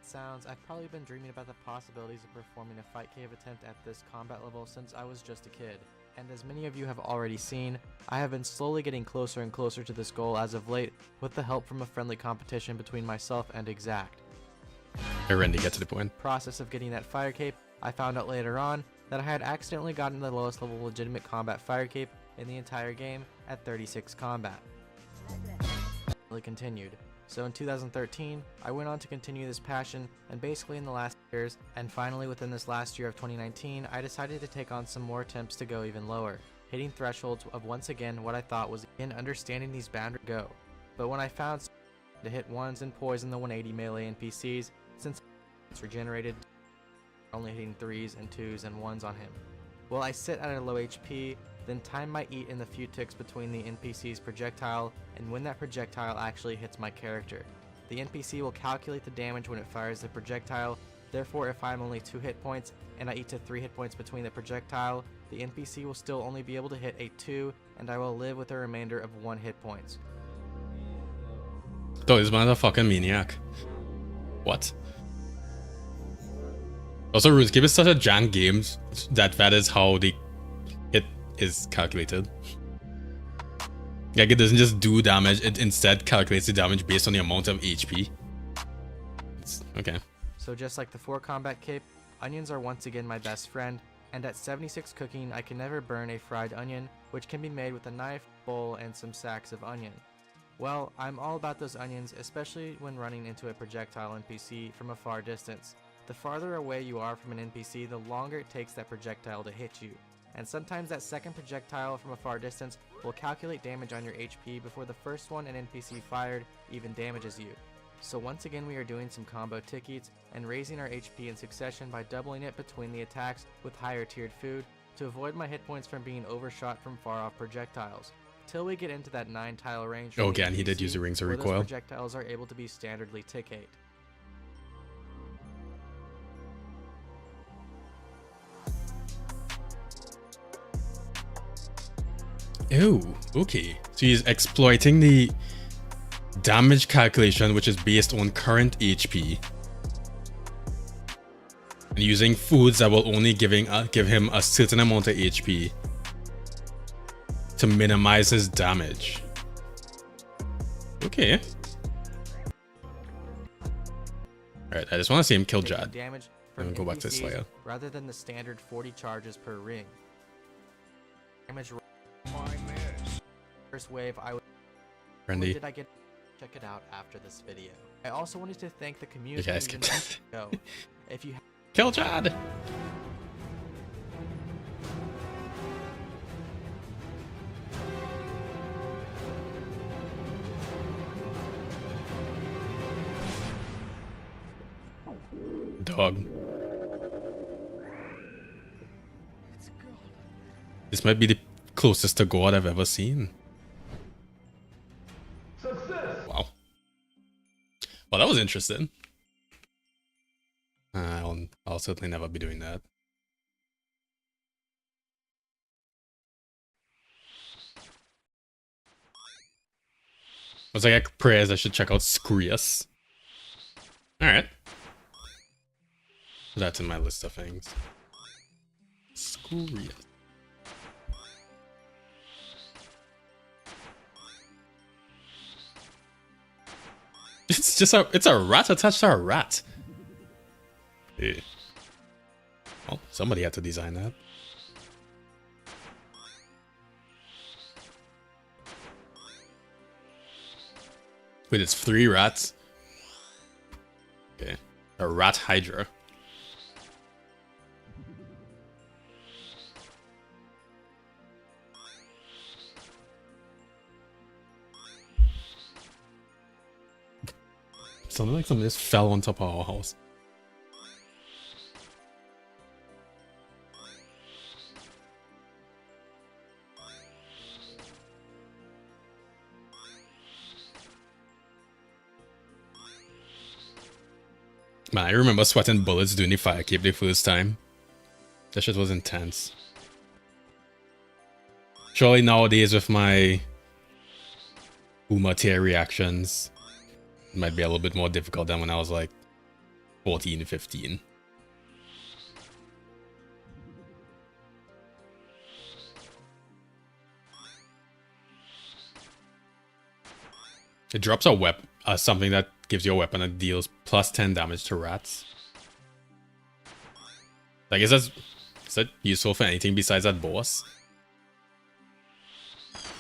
Sounds, I've probably been dreaming about the possibilities of performing a fight cave attempt at this combat level since I was just a kid. And as many of you have already seen, I have been slowly getting closer and closer to this goal as of late, with the help from a friendly competition between myself and Exact. Hey Randy, get to the point. Process of getting that fire cape, I found out later on that I had accidentally gotten the lowest level legitimate combat fire cape in the entire game at 36 combat. Continued. So in 2013, I went on to continue this passion, and basically in the last years, and finally within this last year of 2019, I decided to take on some more attempts to go even lower, hitting thresholds of once again what I thought was in understanding these boundaries go. But when I found to hit ones and poison the 180 melee NPCs, since it's regenerated, only hitting 3s and 2s and 1s on him. Well, I sit at a low HP, then time might eat in the few ticks between the NPC's projectile and when that projectile actually hits my character. The NPC will calculate the damage when it fires the projectile, therefore if I'm only 2 hit points and I eat to 3 hit points between the projectile, the NPC will still only be able to hit a 2 and I will live with a remainder of 1 hit points. Oh, this man's a fucking maniac. What? Also, RuneScape is such a jank game that is how the hit is calculated. Like, it doesn't just do damage, it instead calculates the damage based on the amount of HP. Okay. So just like the 4 combat cape, onions are once again my best friend, and at 76 cooking I can never burn a fried onion, which can be made with a knife, bowl, and some sacks of onion. Well, I'm all about those onions, especially when running into a projectile NPC from a far distance. The farther away you are from an NPC, the longer it takes that projectile to hit you. And sometimes that second projectile from a far distance will calculate damage on your HP before the first one an NPC fired even damages you. So once again we are doing some combo tickets and raising our HP in succession by doubling it between the attacks with higher tiered food to avoid my hit points from being overshot from far off projectiles. Till we get into that 9 tile range. Oh, again, he did use the rings of recoil. Those projectiles are able to be standardly tick 8. Oh, okay. So he's exploiting the damage calculation, which is based on current HP, and using foods that will only give him a certain amount of HP to minimize his damage. Okay. Alright, I just want to see him kill taking Jad. damage And from go back to NPCs Slayer. rather than the standard 40 charges per ring. Damage first wave I would Brandy. did I get check it out after this video. I also wanted to thank the community guys even can- go. If you Kill Jad! Dog. This might be the closest to God I've ever seen. Wow. Well, that was interesting. I'll certainly never be doing that. I was like, prayers I should check out Screus. Alright. That's in my list of things. Screus. It's just it's a rat attached to a rat. Yeah. Well, somebody had to design that. Wait, it's 3 rats. Okay. A rat hydra. Sounded like something just fell on top of our house. Man, I remember sweating bullets doing the fire cape the first time. That shit was intense. Surely nowadays with my Uma tier reactions, it might be a little bit more difficult than when I was like 14, 15. It drops a weapon, something that gives you a weapon that deals plus 10 damage to rats. I guess is that useful for anything besides that boss?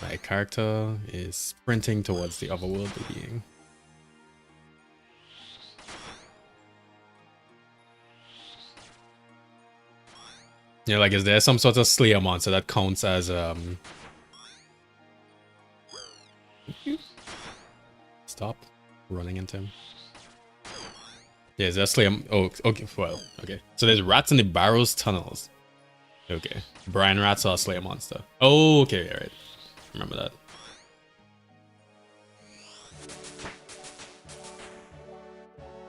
My character is sprinting towards the Otherworldly being. Yeah, like, is there some sort of Slayer monster that counts as, Stop running into him. Yeah, is there a Slayer? Oh, okay, well, okay. So there's rats in the Barrows tunnels. Okay. Brian rats are a Slayer monster. Oh, okay, alright. Remember that.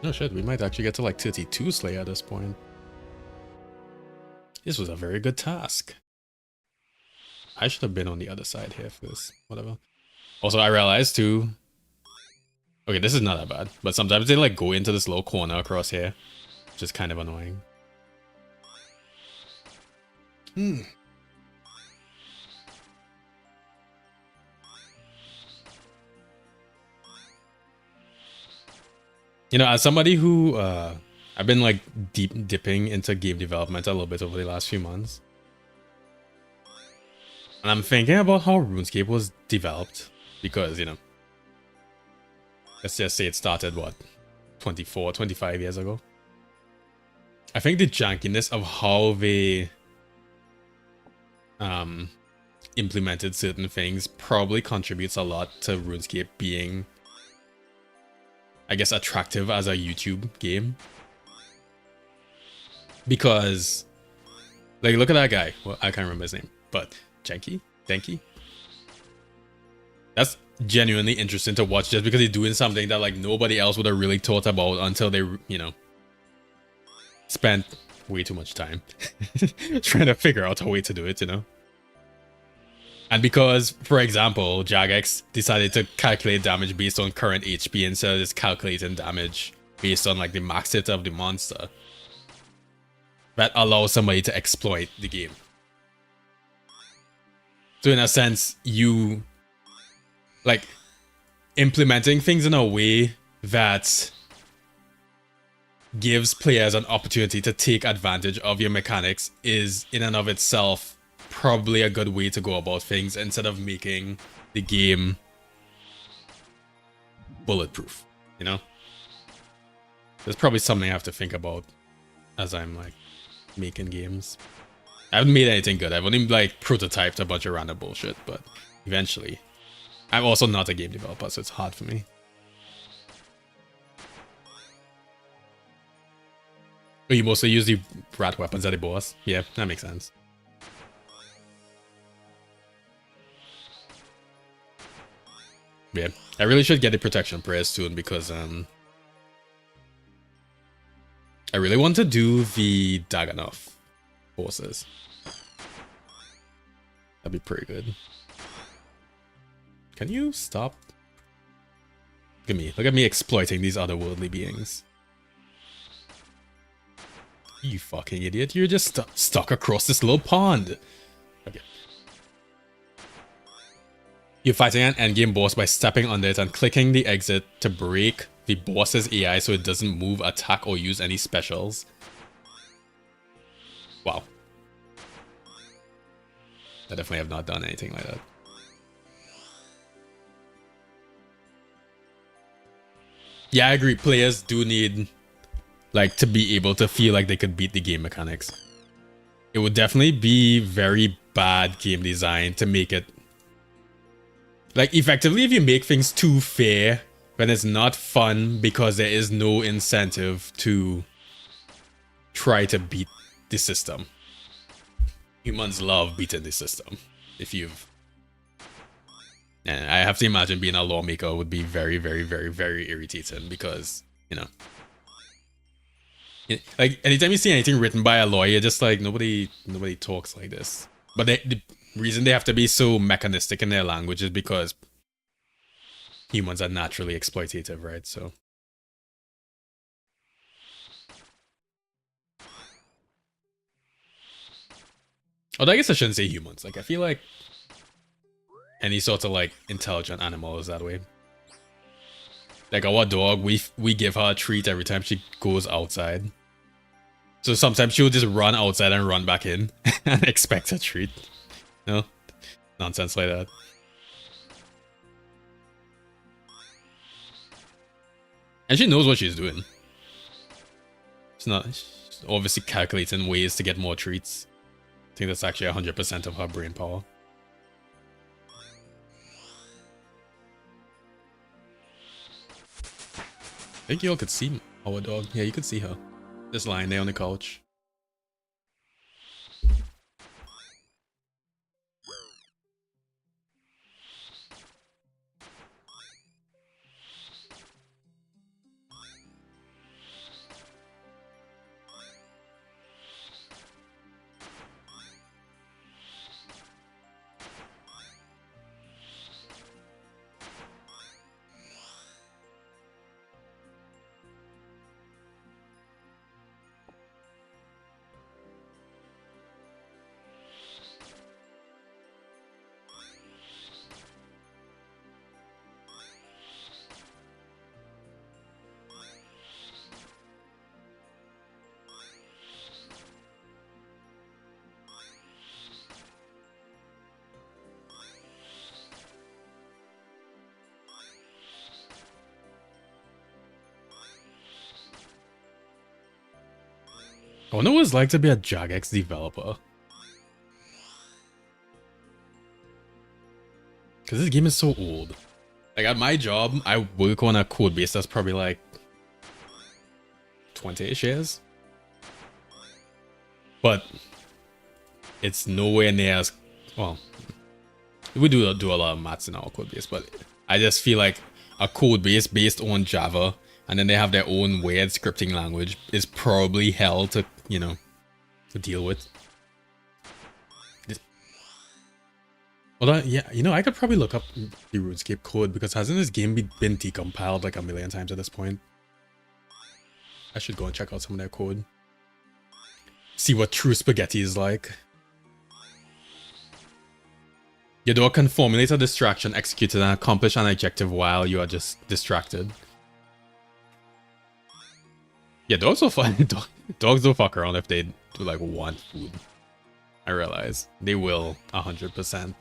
Oh shit, we might actually get to like 32 Slayer at this point. This was a very good task. I should have been on the other side here first. Whatever. Also, I realized too... Okay, this is not that bad. But sometimes they like go into this little corner across here. Which is kind of annoying. You know, as somebody who... I've been like deep dipping into game development a little bit over the last few months. And I'm thinking about how RuneScape was developed. Because, you know, let's just say it started, what, 24, 25 years ago? I think the jankiness of how they implemented certain things probably contributes a lot to RuneScape being, I guess, attractive as a YouTube game. Because, like, look at that guy. Well, I can't remember his name, but Janky? Denki? That's genuinely interesting to watch just because he's doing something that, like, nobody else would have really thought about until they, you know, spent way too much time trying to figure out a way to do it, you know? And because, for example, Jagex decided to calculate damage based on current HP instead of just calculating damage based on, like, the max hit of the monster. That allows somebody to exploit the game. So in a sense, you like implementing things in a way that gives players an opportunity to take advantage of your mechanics is in and of itself probably a good way to go about things instead of making the game bulletproof, you know? There's probably something I have to think about as I'm like making games. I haven't made anything good. I've only like prototyped a bunch of random bullshit, but eventually. I'm also not a game developer, so it's hard for me. You mostly use the rat weapons at the boss. Yeah, that makes sense. Yeah, I really should get the protection prayers soon because I really want to do the Daganov bosses. That'd be pretty good. Can you stop? Look at me exploiting these otherworldly beings. You fucking idiot, you're just stuck across this little pond. Okay. You're fighting an endgame boss by stepping under it and clicking the exit to break the boss's AI so it doesn't move, attack, or use any specials. Wow. I definitely have not done anything like that. Yeah, I agree. Players do need, like, to be able to feel like they could beat the game mechanics. It would definitely be very bad game design to make it... Like, effectively, if you make things too fair, when it's not fun because there is no incentive to try to beat the system. Humans love beating the system. If you've... And I have to imagine being a lawmaker would be very, very, very, very irritating because, you know... Like, anytime you see anything written by a lawyer, just like, nobody talks like this. But the reason they have to be so mechanistic in their language is because humans are naturally exploitative, right? So... Although I guess I shouldn't say humans. Like, I feel like any sort of, like, intelligent animal is that way. Like, our dog, we give her a treat every time she goes outside. So sometimes she'll just run outside and run back in and expect a treat. No? Nonsense like that. And she knows what she's doing. She's obviously calculating ways to get more treats. I think that's actually 100% of her brain power. I think you all could see our dog. Yeah, you could see her. Just lying there on the couch. I wonder what it's like to be a Jagex developer. Because this game is so old. Like, at my job, I work on a code base that's probably like 20-ish years. But it's nowhere near as... Well, we do a lot of maths in our code base, but I just feel like a code base based on Java, and then they have their own weird scripting language, is probably hell to, you know, to deal with. Although, yeah, you know, I could probably look up the Runescape code, because hasn't this game been decompiled like a million times at this point? I should go and check out some of their code. See what true spaghetti is like. Your dog can formulate a distraction, execute it, and accomplish an objective while you are just distracted. Yeah, dogs will fun. Dogs don't fuck around if they do like want food. I realize they will 100%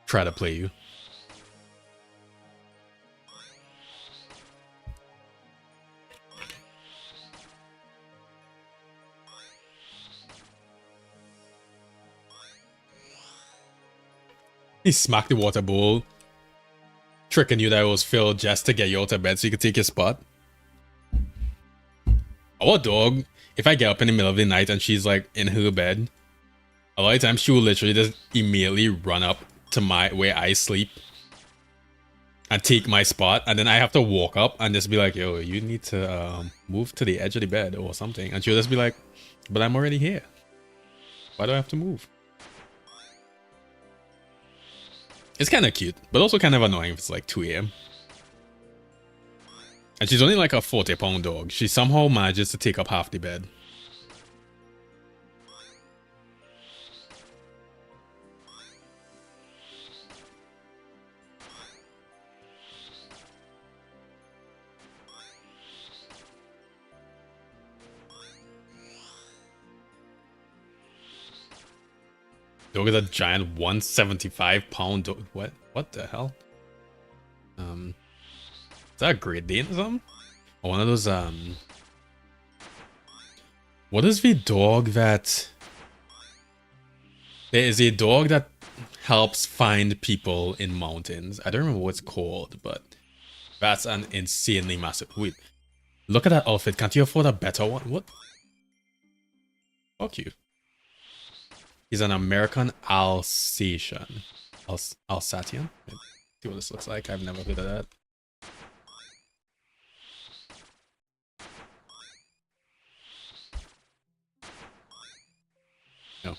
try to play you. He smacked the water bowl, tricking you that it was filled just to get you out of bed so you could take your spot. Our dog, if I get up in the middle of the night and she's like in her bed, a lot of times she will literally just immediately run up to my where I sleep and take my spot, and then I have to walk up and just be like, yo, you need to move to the edge of the bed or something. And she'll just be like, but I'm already here. Why do I have to move? It's kind of cute, but also kind of annoying if it's like 2 a.m. And she's only like a 40-pound dog. She somehow manages to take up half the bed. Dog is a giant 175-pound dog. What the hell? Is that a Great Dane or something? Or one of those what is the dog that there is a dog that helps find people in mountains? I don't remember what it's called, but that's an insanely massive. Wait, look at that outfit. Can't you afford a better one? What? Fuck you. He's an American Alsatian. Alsatian? Let's see what this looks like. I've never heard of that. No.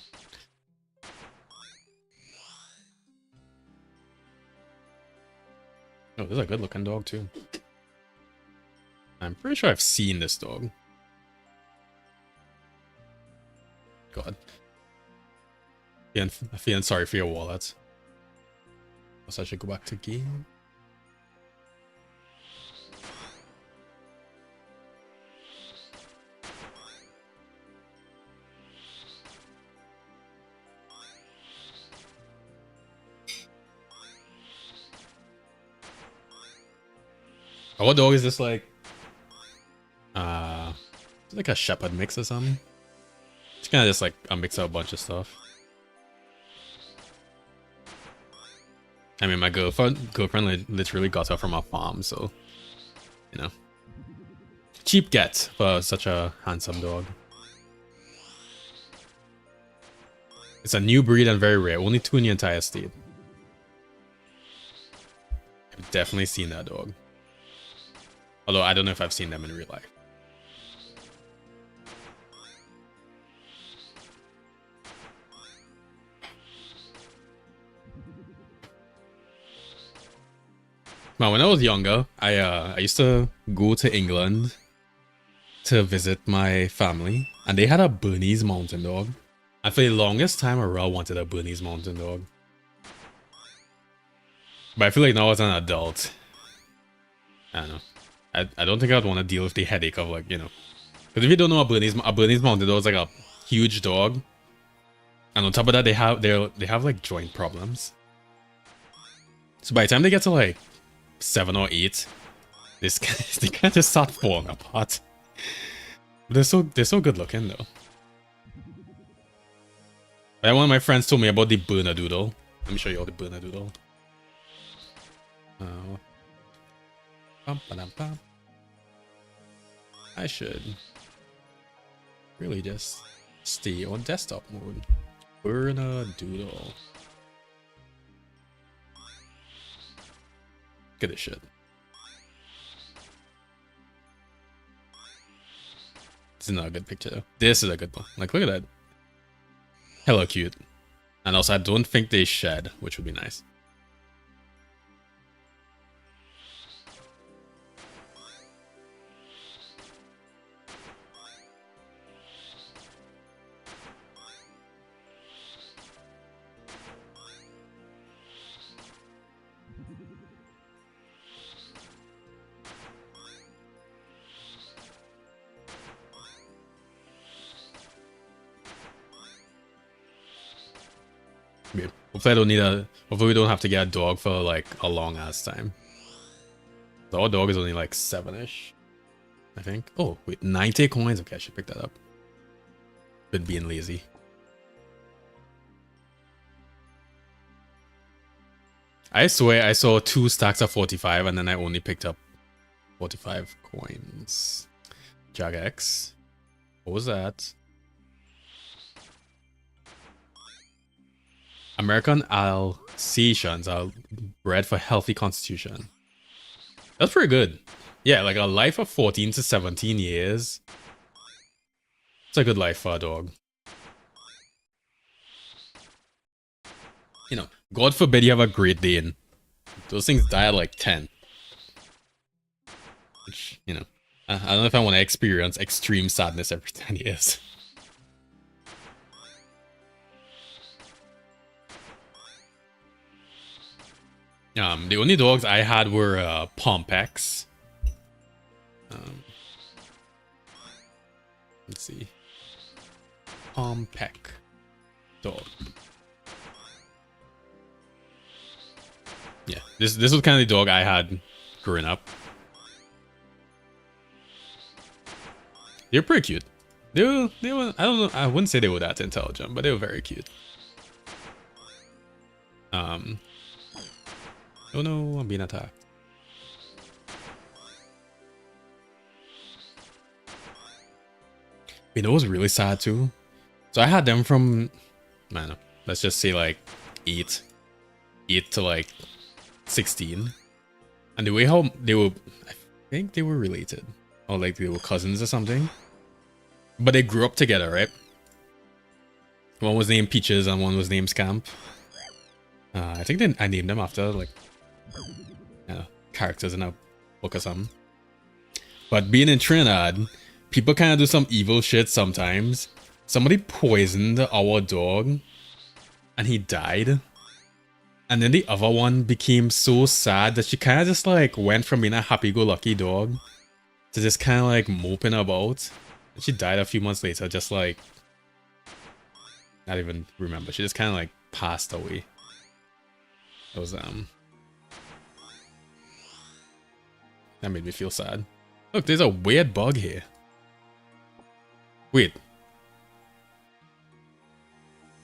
Oh, this is a good looking dog too. I'm pretty sure I've seen this dog. God. I'm feeling sorry for your wallet. Guess I should go back to game. Oh, what dog is this like? It's like a shepherd mix or something. It's kind of just like a mix of a bunch of stuff. I mean, my girlfriend literally got her from a farm, so, you know. Cheap get for such a handsome dog. It's a new breed and very rare. Only 2 in the entire state. I've definitely seen that dog. Although I don't know if I've seen them in real life. Well, when I was younger, I used to go to England to visit my family, and they had a Bernese Mountain Dog. And for the longest time, I really wanted a Bernese Mountain Dog. But I feel like now as an adult, I don't know. I don't think I'd want to deal with the headache of, like, you know. Because if you don't know, a Bernese Mountain Dog is like a huge dog. And on top of that, they have like joint problems. So by the time they get to like 7 or 8, they kind of just start falling apart. But they're so good looking though. But one of my friends told me about the Bernedoodle. Let me show you all the Bernedoodle. I should really just stay on desktop mode. Bernedoodle. Look at this shit. This is not a good picture though. This is a good one. Like, look at that. Hello cute. And also I don't think they shed, which would be nice. Yeah. Hopefully I don't need a. Hopefully we don't have to get a dog for like a long ass time. So our dog is only like 7-ish, I think. Oh wait, 90 coins. Okay, I should pick that up. Been being lazy. I swear I saw 2 stacks of 45 and then I only picked up 45 coins. Jagex. What was that? American Alsatians are bred for healthy constitution. That's pretty good. Yeah, like a life of 14 to 17 years. It's a good life for a dog. You know, God forbid you have a Great Dane. Those things die at like 10. Which, you know, I don't know if I want to experience extreme sadness every 10 years. The only dogs I had were Pompex. Let's see. Pompec dog. Yeah, this was kind of the dog I had growing up. They're pretty cute. They were I don't know, I wouldn't say they were that intelligent, but they were very cute. Oh no, I'm being attacked. You know what's really sad too? So I had them from, man, let's just say like 8 to like 16. And the way how they were, I think they were related. Or like they were cousins or something. But they grew up together, right? One was named Peaches and one was named Scamp. I think I named them after like characters in a book or something. But being in Trinidad, people kind of do some evil shit sometimes. Somebody poisoned our dog and he died. And then the other one became so sad that she kind of just like went from being a happy-go-lucky dog to just kind of like moping about. And she died a few months later, just like, not even remember. She just kind of like passed away. It was that made me feel sad. Look, there's a weird bug here. Wait.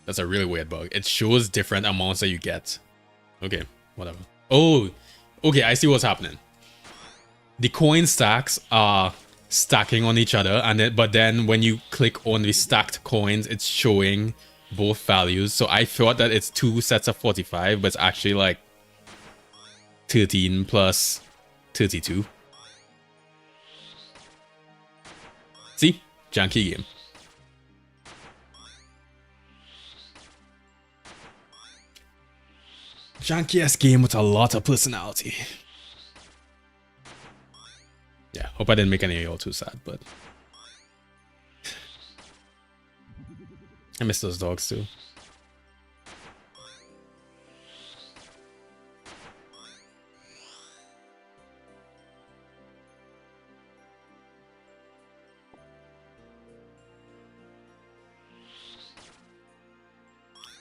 That's a really weird bug. It shows different amounts that you get. Okay, whatever. Oh, okay, I see what's happening. The coin stacks are stacking on each other, and but then when you click on the stacked coins, it's showing both values. So I thought that it's 2 sets of 45, but it's actually like 13 plus 32. See? Janky game. Janky ass game with a lot of personality. Yeah, hope I didn't make any of y'all too sad, but I miss those dogs too.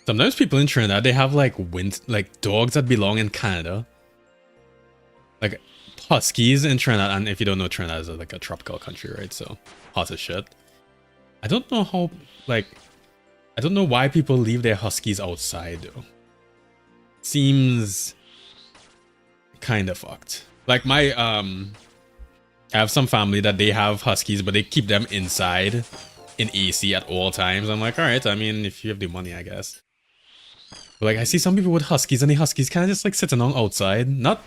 Sometimes people in Trinidad, they have like dogs that belong in Canada. Like huskies in Trinidad, and if you don't know, Trinidad is like a tropical country, right? So hot as shit. I don't know how, like, I don't know why people leave their huskies outside though. Seems kind of fucked. Like my I have some family that they have huskies, but they keep them inside in AC at all times. I'm like, all right, I mean, if you have the money, I guess. But like I see some people with huskies, and the huskies kind of just like sitting on outside, not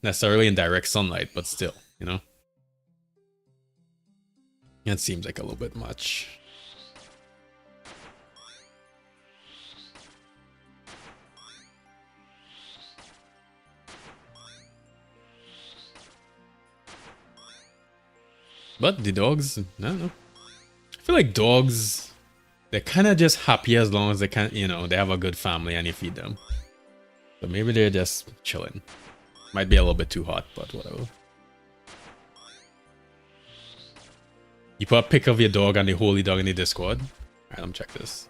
necessarily in direct sunlight, but still, you know. It seems like a little bit much. But the dogs, I don't know. I feel like dogs, they're kind of just happy as long as they can, you know, they have a good family and you feed them. So maybe they're just chilling. Might be a little bit too hot, but whatever. You put a pic of your dog and the holy dog in the Discord. Alright, let me check this.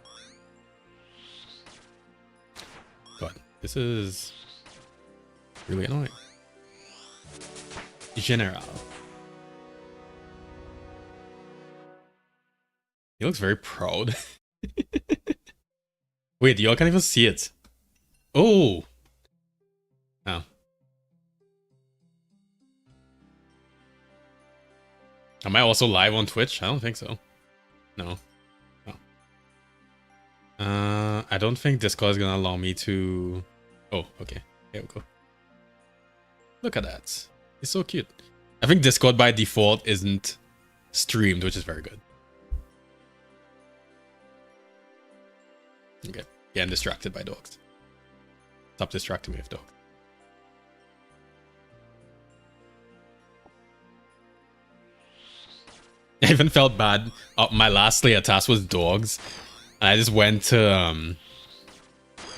This is really annoying. General. He looks very proud. Wait, y'all can't even see it. Oh. Oh. Am I also live on Twitch? I don't think so. No. Oh. I don't think Discord is gonna allow me to... Oh, okay. Here we go. Look at that. It's so cute. I think Discord by default isn't streamed, which is very good. Okay. Yeah, I'm distracted by dogs. Stop distracting me with dogs. I even felt bad. My last Slayer task was dogs. And I just went to,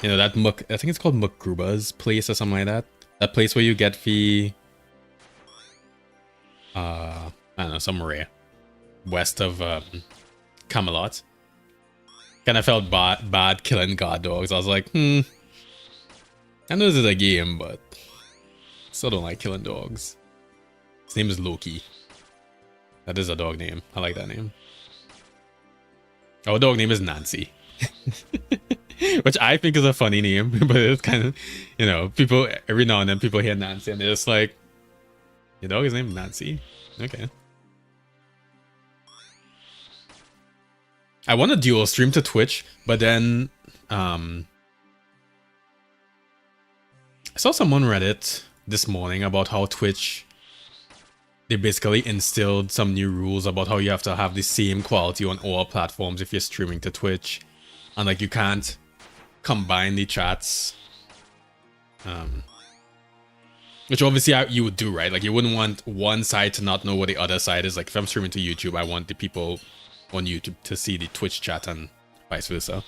you know, that I think it's called Mukruba's place or something like that. That place where you get the, I don't know, some rare. West of Camelot. Kind of felt bad killing guard dogs. I was like, I know this is a game, but still don't like killing dogs. His name is Loki. That is a dog name. I like that name. Our dog name is Nancy. Which I think is a funny name, but it's kind of, you know, people, every now and then people hear Nancy and they're just like, your dog is named Nancy? Okay. I want to dual stream to Twitch, but then I saw someone Reddit this morning about how Twitch, they basically instilled some new rules about how you have to have the same quality on all platforms if you're streaming to Twitch, and like you can't combine the chats, which obviously you would do, right? Like you wouldn't want one side to not know what the other side is. Like if I'm streaming to YouTube, I want the people on YouTube to see the Twitch chat and vice versa.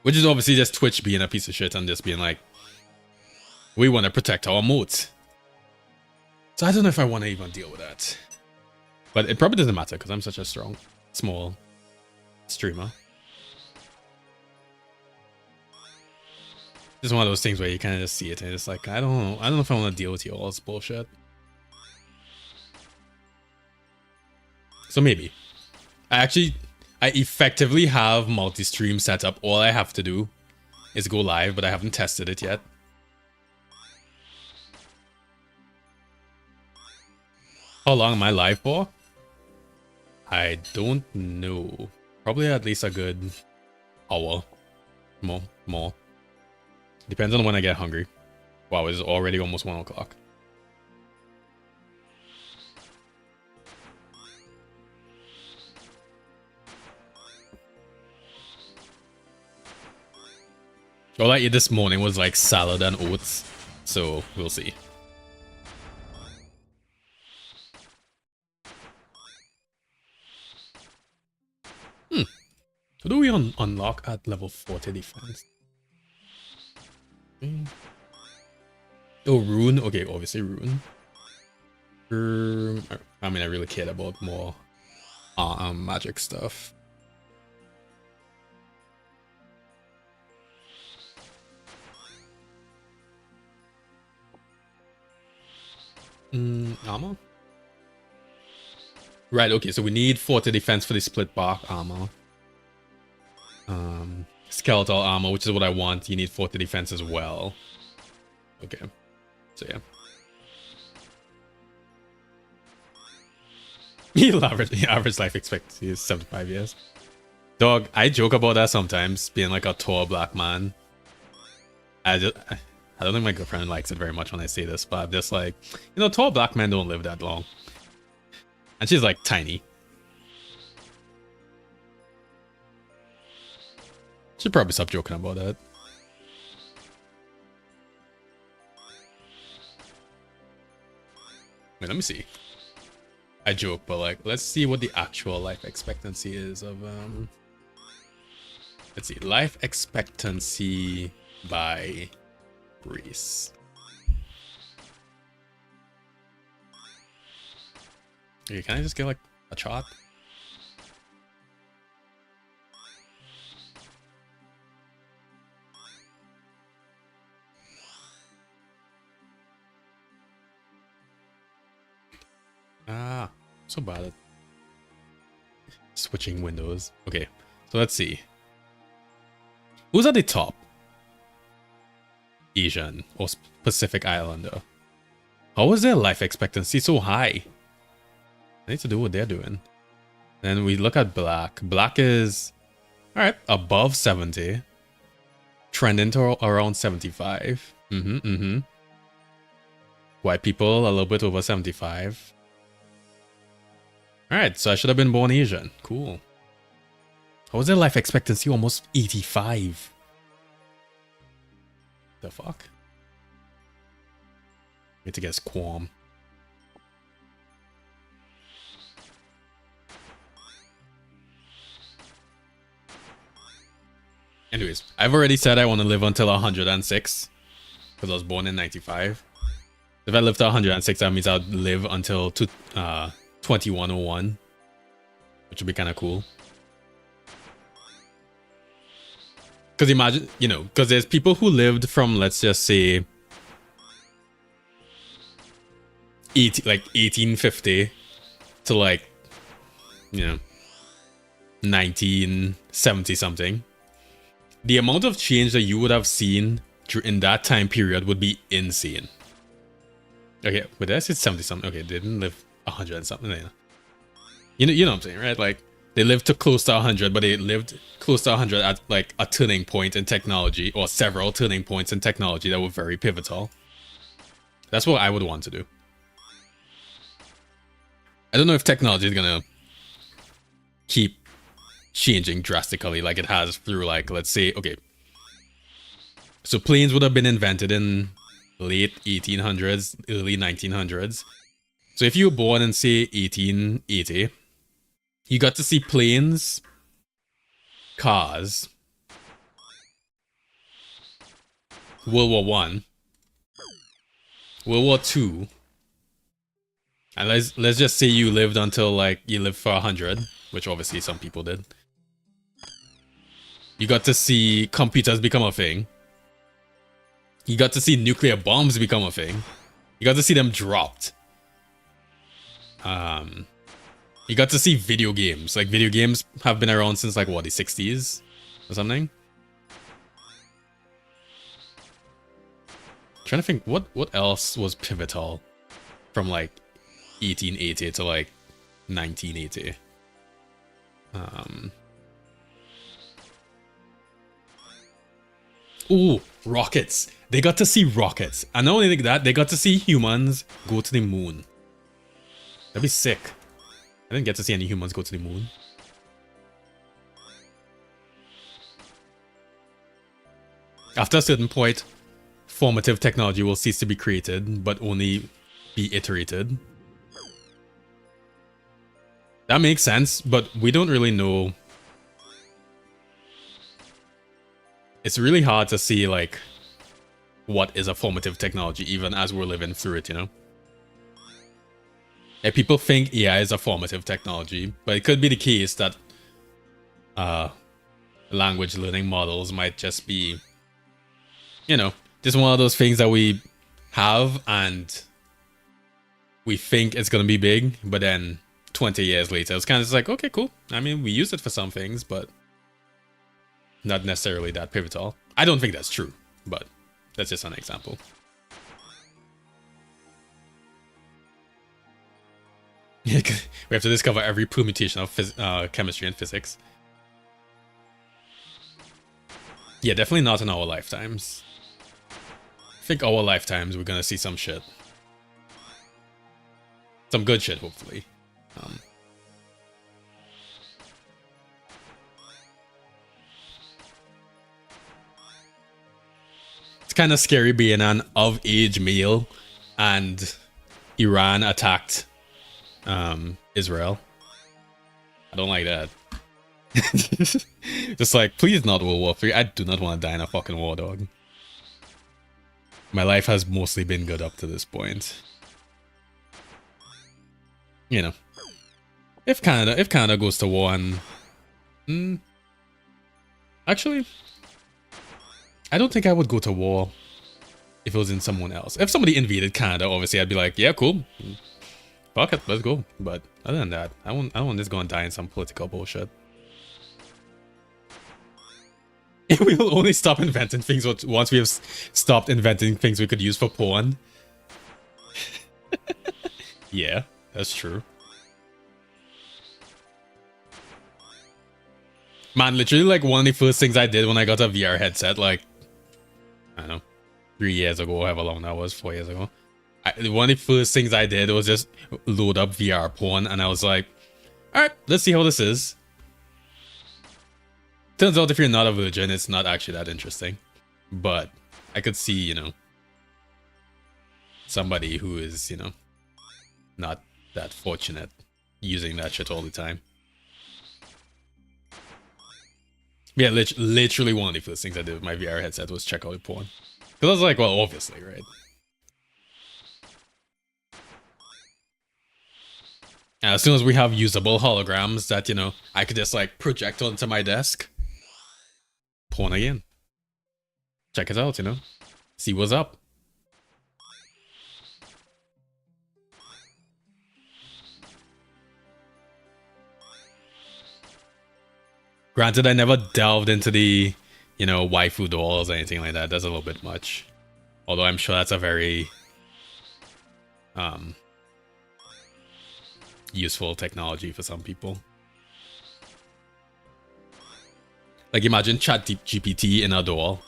Which is obviously just Twitch being a piece of shit and just being like, we want to protect our moat. So I don't know if I want to even deal with that. But it probably doesn't matter because I'm such a strong, small streamer. It's one of those things where you kind of just see it and it's like, I don't know if I want to deal with you all this bullshit. So maybe. I effectively have multi-stream set up. All I have to do is go live, but I haven't tested it yet. How long am I live for? I don't know. Probably at least a good hour. More. Depends on when I get hungry. Wow, it's already almost 1 o'clock. All I ate this morning was like salad and oats, so we'll see. How do we unlock at level 40 defense? Oh, rune. Okay, obviously rune. I mean, I really cared about more magic stuff. Armor? Right, okay, so we need 40 defense for the split bark armor. Skeletal armor, which is what I want. You need 40 defense as well. Okay. So yeah. The average life expectancy is 75 years. Dog, I joke about that sometimes, being like a tall black man. I don't think my girlfriend likes it very much when I say this, but I'm just like, you know, tall black men don't live that long. And she's like tiny. Should probably stop joking about that. Wait, let me see. I joke, but like, let's see what the actual life expectancy is of let's see, life expectancy by race. Okay, can I just get like a chart? Ah, so bad at switching windows. Okay, so let's see. Who's at the top? Asian or Pacific Islander. How is their life expectancy so high? I need to do what they're doing. Then we look at black. Black is, all right, above 70. Trending to around 75. White people a little bit over 75. All right, so I should have been born Asian. Cool. How is their life expectancy almost 85? The fuck? Need to guess Quam. Anyways, I've already said I want to live until 106 because I was born in 95. If I live to 106, that means I'd live until 2101, which would be kind of cool. Because imagine, you know, because there's people who lived from, let's just say, 1850 to like, you know, 1970 something. The amount of change that you would have seen in that time period would be insane. Okay, but that's it 70 something. Okay, they didn't live 100 and something. You know what I'm saying, right? Like they lived to close to 100, but they lived close to 100 at like a turning point in technology, or several turning points in technology that were very pivotal. That's what I would want to do. I don't know if technology is gonna keep changing drastically like it has through, like, let's say, okay, so planes would have been invented in late 1800s, early 1900s. So if you were born in, say, 1880, you got to see planes, cars, World War One, World War Two, and let's just say you lived until, like, you lived for 100, which obviously some people did. You got to see computers become a thing. You got to see nuclear bombs become a thing. You got to see them dropped. You got to see video games. Like, video games have been around since, like, what, the 60s or something? Trying to think, what else was pivotal from, like, 1880 to, like, 1980? Ooh, rockets. They got to see rockets. And not only that, they got to see humans go to the moon. That'd be sick. I didn't get to see any humans go to the moon. After a certain point, formative technology will cease to be created, but only be iterated. That makes sense, but we don't really know. It's really hard to see, like, what is a formative technology, even as we're living through it, you know? Yeah, people think AI is a formative technology, but it could be the case that language learning models might just be, you know, just one of those things that we have and we think it's going to be big, but then 20 years later, it's kind of just like, okay, cool. I mean, we use it for some things, but not necessarily that pivotal. I don't think that's true, but that's just an example. We have to discover every permutation of chemistry and physics. Yeah, definitely not in our lifetimes. I think our lifetimes we're gonna see some shit. Some good shit, hopefully. It's kind of scary being an of-age male and Iran attacked Israel. I don't like that. Just like, please not World War III. I do not want to die in a fucking war, dog. My life has mostly been good up to this point. You know, if Canada goes to war and actually, I don't think I would go to war if it was in someone else. If somebody invaded Canada, obviously I'd be like, yeah, cool. fuck it, let's go. But other than that, I don't want this going to die in some political bullshit. We'll only stop inventing things once we have stopped inventing things we could use for porn. Yeah, that's true. Man, literally like one of the first things I did when I got a VR headset, like, I don't know, 3 years ago, however long that was, 4 years ago. One of the first things I did was just load up VR porn, and I was like, alright, let's see how this is. Turns out if you're not a virgin, it's not actually that interesting. But I could see, you know, somebody who is, you know, not that fortunate using that shit all the time. Yeah, literally one of the first things I did with my VR headset was check out porn. Because I was like, well, obviously, right? And as soon as we have usable holograms that, you know, I could just like project onto my desk, porn again. Check it out, you know? See what's up. Granted, I never delved into the, you know, waifu dolls or anything like that. That's a little bit much. Although I'm sure that's a very useful technology for some people. Like imagine ChatGPT in a doll.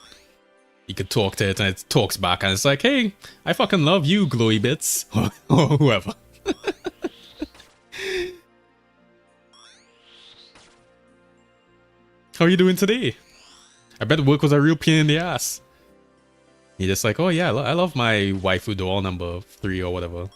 You could talk to it and it talks back and it's like, hey, I fucking love you, glowy bits. Or whoever. How are you doing today? I bet work was a real pain in the ass. You're just like, oh yeah, I love my waifu doll number 3 or whatever.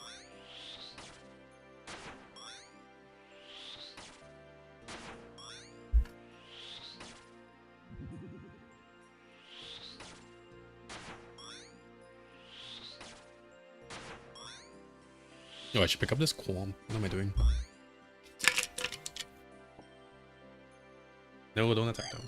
Oh, I should pick up this qualm. What am I doing? No, don't attack them.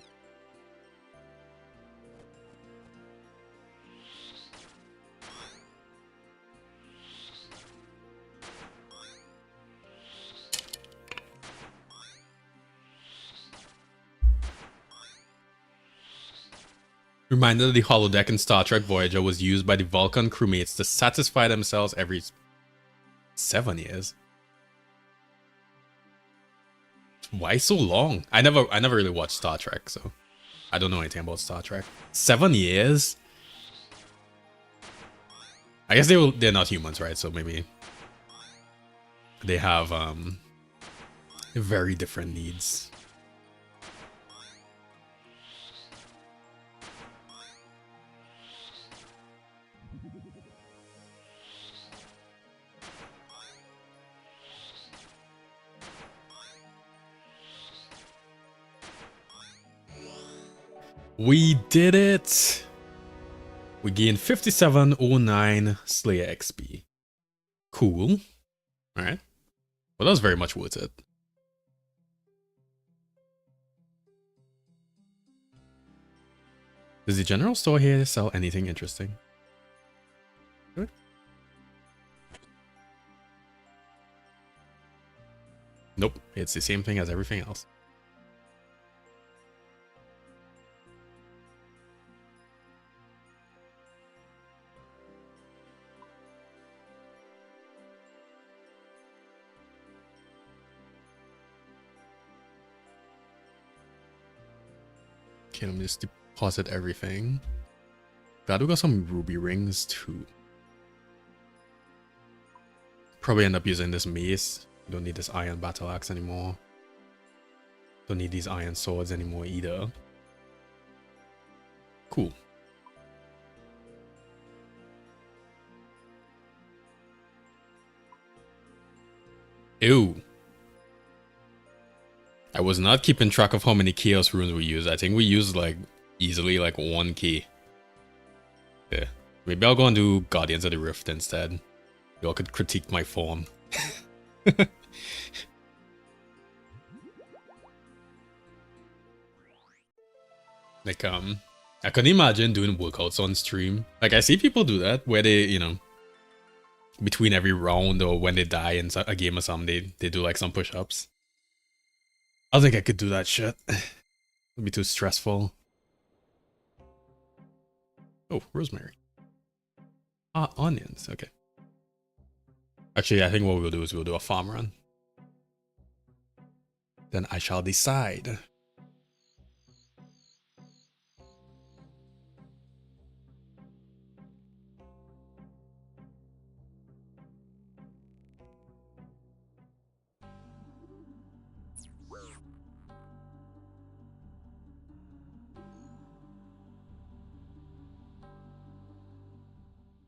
Reminder that the holodeck in Star Trek Voyager was used by the Vulcan crewmates to satisfy themselves every 7 years. Why so long? I never really watched Star Trek, so I don't know anything about Star Trek. 7 years? I guess they're not humans, right? So maybe they have very different needs. We did it! We gained 5709 Slayer XP. Cool. Alright. Well, that was very much worth it. Does the general store here sell anything interesting? Good. Nope, it's the same thing as everything else. Okay, let me just deposit everything. Glad we got some ruby rings too. Probably end up using this mace. Don't need this iron battle axe anymore. Don't need these iron swords anymore either. Cool. Ew. I was not keeping track of how many chaos runes we used. I think we used like easily like 1 key. Yeah. Maybe I'll go and do Guardians of the Rift instead. Y'all could critique my form. Like I couldn't imagine doing workouts on stream. Like I see people do that where they, you know, between every round or when they die in a game or something, they do like some push-ups. I don't think I could do that shit. It'd be too stressful. Oh, rosemary. Ah, onions. Okay. Actually, I think what we'll do is we'll do a farm run. Then I shall decide.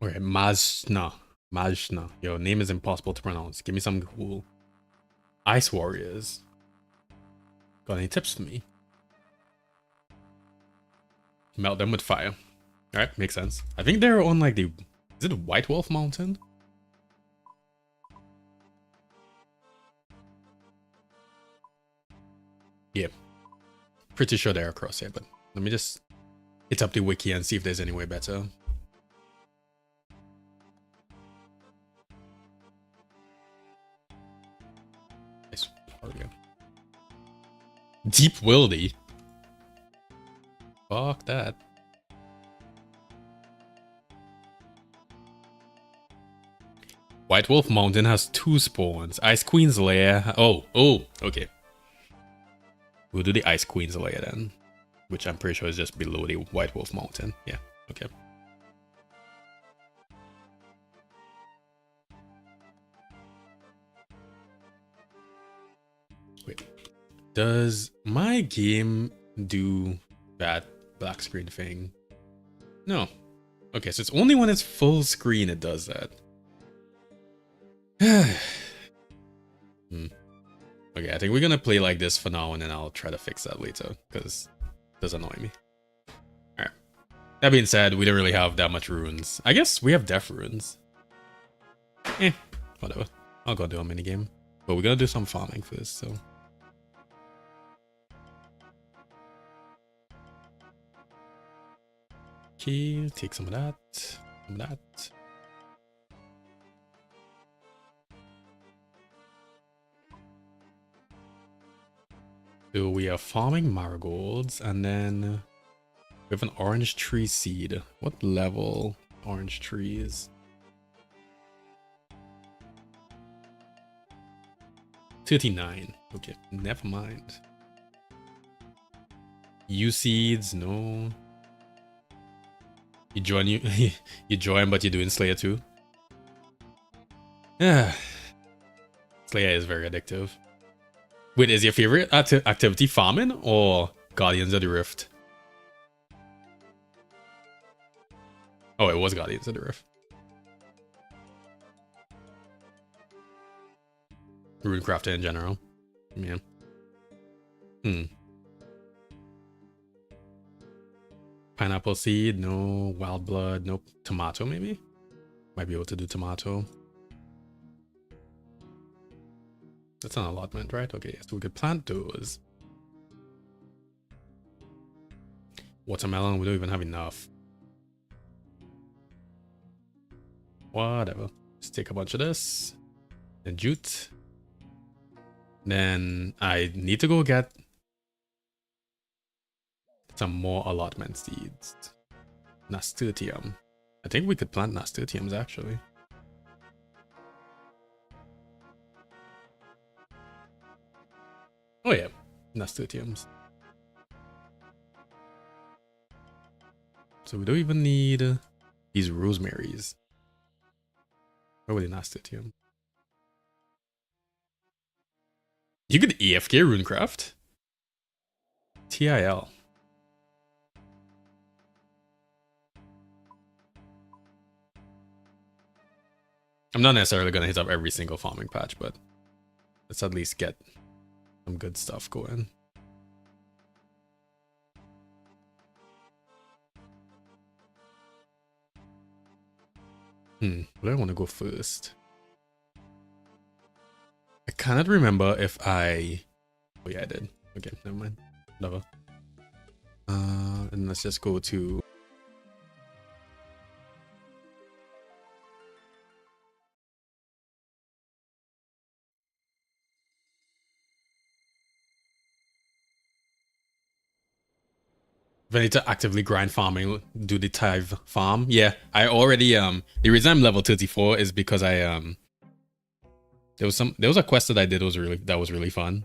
Okay, Majna. Majna. Your name is impossible to pronounce. Give me some cool. Ice warriors. Got any tips for me? Melt them with fire. Alright, makes sense. I think they're on like the... Is it White Wolf Mountain? Yeah. Pretty sure they're across here, but let me just hit up the wiki and see if there's any way better. Nice. Deep Wildy. Fuck that. White Wolf Mountain has 2 spawns. Ice Queen's Lair. Oh, okay. We'll do the Ice Queen's Lair then. Which I'm pretty sure is just below the White Wolf Mountain. Yeah, okay. Wait. Does my game do that black screen thing? No. Okay, so it's only when it's full screen it does that. Okay, I think we're gonna play like this for now and then I'll try to fix that later because it does annoy me. Alright. That being said, we don't really have that much runes. I guess we have death runes. Whatever. I'll go do a minigame. But we're gonna do some farming first, so. Okay, take some of that. Some of that. So we are farming marigolds, and then we have an orange tree seed. What level orange trees? 39. Okay, never mind. U seeds, no. You join you join, but you're doing Slayer too. Yeah, Slayer is very addictive. Wait, is your favorite activity farming or Guardians of the Rift? Oh, it was Guardians of the Rift. Runecrafter in general. Yeah. Pineapple seed, no. Wild blood, nope. Tomato, maybe? Might be able to do tomato. That's an allotment, right? Okay, so we could plant those. Watermelon, we don't even have enough. Whatever. Just take a bunch of this. And jute. Then I need to go get some more allotment seeds. Nasturtium. I think we could plant nasturtiums actually. Oh yeah, nasturtiums. So we don't even need these rosemaries. Where were the nasturtium? You could AFK Runecraft. TIL. I'm not necessarily gonna hit up every single farming patch, but let's at least get some good stuff going. Where do I want to go first? I cannot remember if I... Oh yeah, I did. Okay, never mind. Whatever. And let's just go to I need to actively grind farming, do the tithe farm. Yeah, I already the reason I'm level 34 is because I there was a quest that I did that was really fun.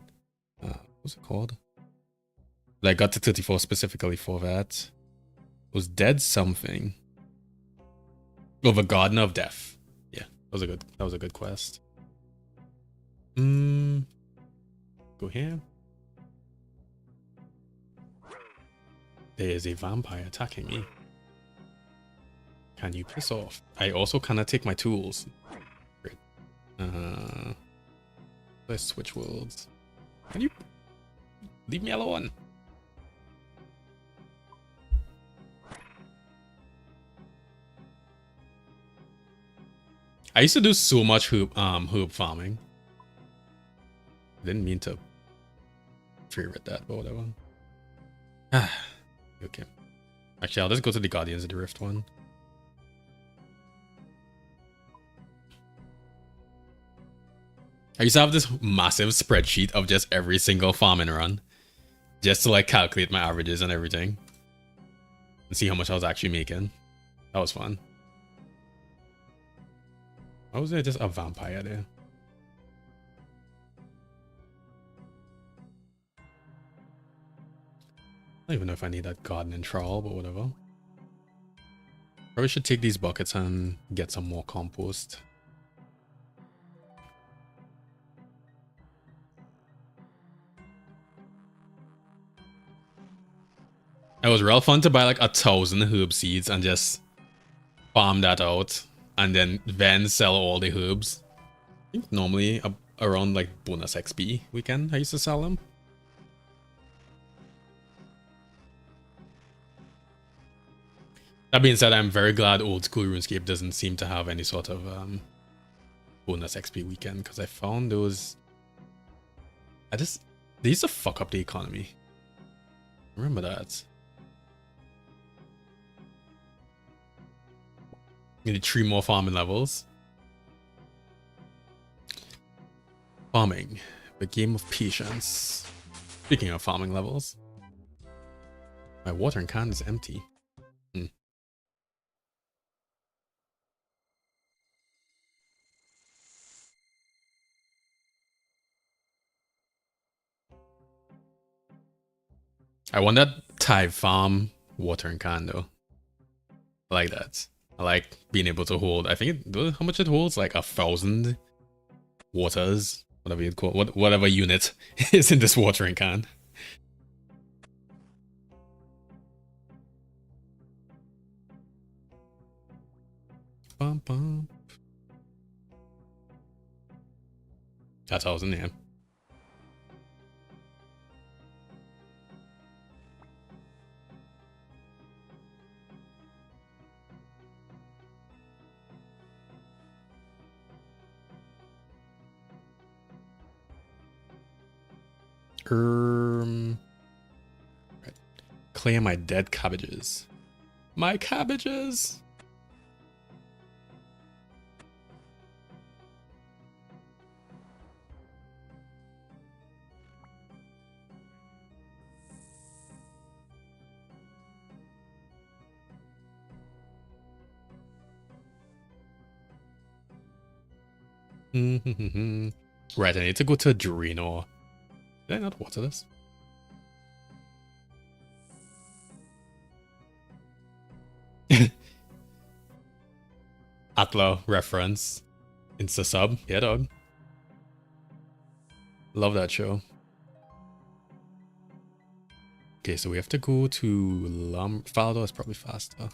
What's it called? I got to 34 specifically for that. It was Dead Something. Oh, the Garden of Death. Yeah, that was a good quest. Go here. There is a vampire attacking me. Can you piss off? I also cannot take my tools. Great. Let's switch worlds. Can you leave me alone? I used to do so much hoop farming. Didn't mean to favorite that, but whatever. Okay. Actually, I'll just go to the Guardians of the Rift one. I used to have this massive spreadsheet of just every single farming run, just to like calculate my averages and everything, and see how much I was actually making. That was fun. Why was there just a vampire there? I don't even know if I need that gardening trowel, but whatever. Probably should take these buckets and get some more compost. It was real fun to buy like 1,000 herb seeds and just farm that out and then sell all the herbs. I think normally around like bonus XP weekend I used to sell them. That being said, I'm very glad old school RuneScape doesn't seem to have any sort of bonus XP weekend, because I found those... they used to fuck up the economy. Remember that. Needed 3 more farming levels. Farming, the game of patience. Speaking of farming levels, my watering can is empty. I want that Thai farm watering can though. I like that. I like being able to hold, I think, how much it holds? Like 1,000 waters, whatever you'd call it, whatever unit is in this watering can. Bum, bum. 1,000, yeah. Right. Clear my dead cabbages. My cabbages! Right, I need to go to Dreno. Did I not water this? Atla reference. Insta sub. Yeah, dog. Love that show. Okay, so we have to go to Faldo is probably faster.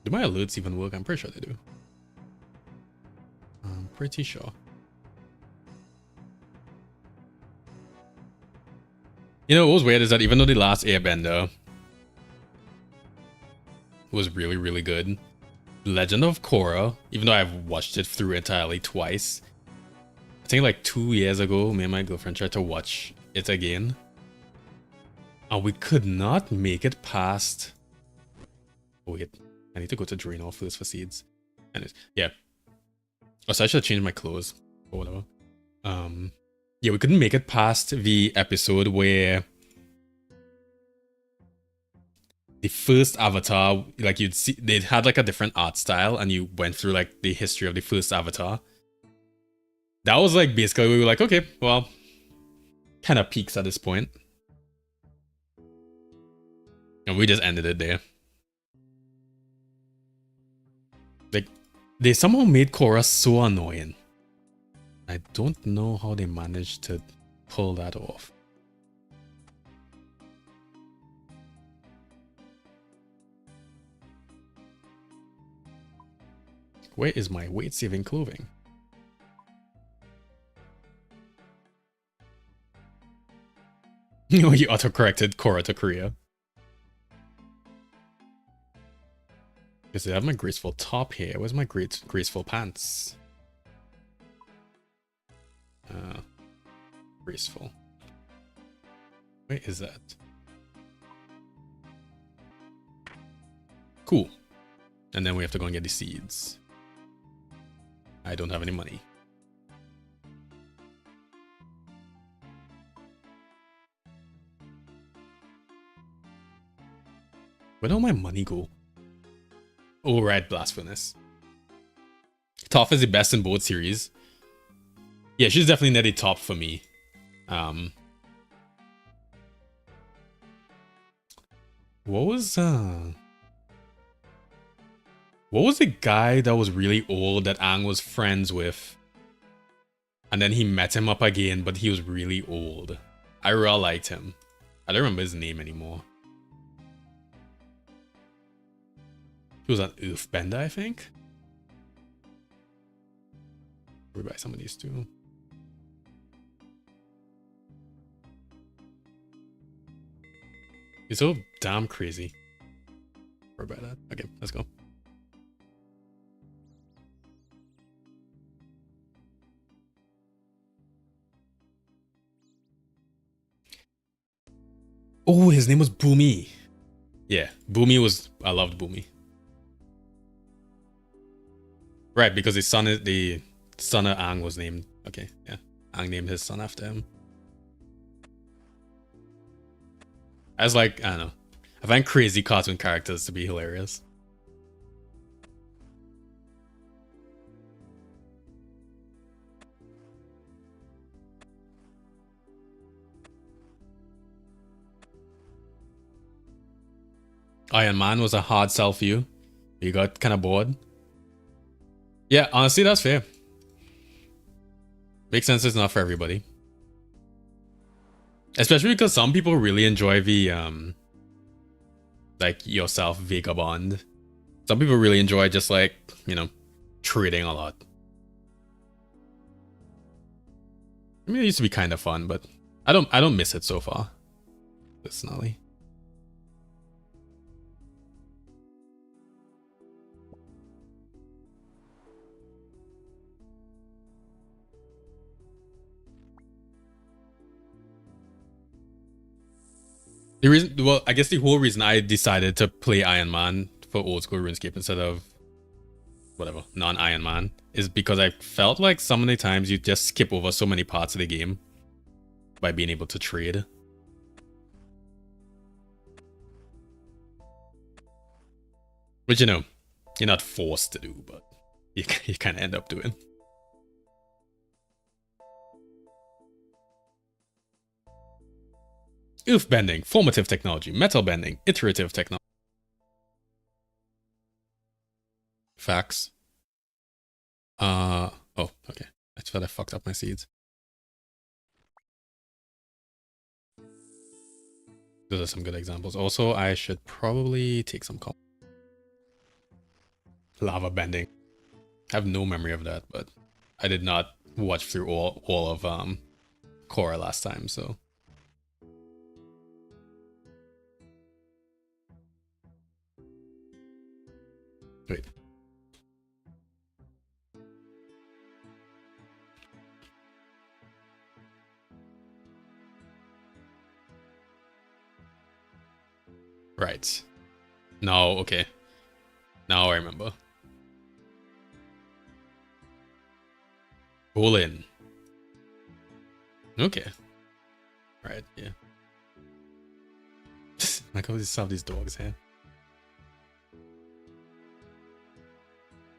Do my alerts even work? I'm pretty sure they do. I'm pretty sure. You know, what was weird is that even though the last Airbender was really, really good, Legend of Korra, even though I've watched it through entirely twice, I think like 2 years ago, me and my girlfriend tried to watch it again, and we could not make it past... Oh, wait, I need to go to Dreno first for seeds. Anyways, yeah. Oh, so I should change my clothes. or whatever. Yeah, we couldn't make it past the episode where the first avatar, like you'd see, they had like a different art style, and you went through like the history of the first avatar. That was like basically we were like, okay, well, kind of peaks at this point, and we just ended it there. Like they somehow made Korra so annoying. I don't know how they managed to pull that off. Where is my weight-saving clothing? You auto-corrected Korra to Korea. Because I have my graceful top here. Where's my graceful pants? Graceful. Where is that? Cool. And then we have to go and get the seeds. I don't have any money. Where did all my money go? Oh, right, Blast Furnace. Toph is the best in both series. Yeah, she's definitely near the top for me. What was the guy that was really old that Aang was friends with? And then he met him up again, but he was really old. I really liked him. I don't remember his name anymore. He was an Earthbender, I think. We buy some of these too. He's so damn crazy. Sorry about that. Okay, let's go. Oh, his name was Boomy. Yeah, Boomy was... I loved Boomy. Right, because the son of Aang was named... Okay, yeah. Aang named his son after him. I was like, I don't know. I find crazy cartoon characters to be hilarious. Iron Man was a hard sell for you. You got kind of bored. Yeah, honestly, that's fair. Makes sense it's not for everybody. Especially because some people really enjoy the, like yourself, Vagabond. Some people really enjoy just like, you know, trading a lot. I mean, it used to be kind of fun, but I don't miss it so far, personally. The reason, well, I guess the whole reason I decided to play Iron Man for old school RuneScape instead of whatever, non-Iron Man, is because I felt like so many times you just skip over so many parts of the game by being able to trade. Which, you know, you're not forced to do, but you kind of end up doing. Earth bending, formative technology, metal bending, iterative technology. Facts. Oh, okay. I thought I fucked up my seeds. Those are some good examples. Also, I should probably take some lava bending. I have no memory of that, but I did not watch through all of Korra last time, so. Wait. Right. No, okay. Now I remember. Bolin. Okay. Right, yeah. Like how they have these dogs here.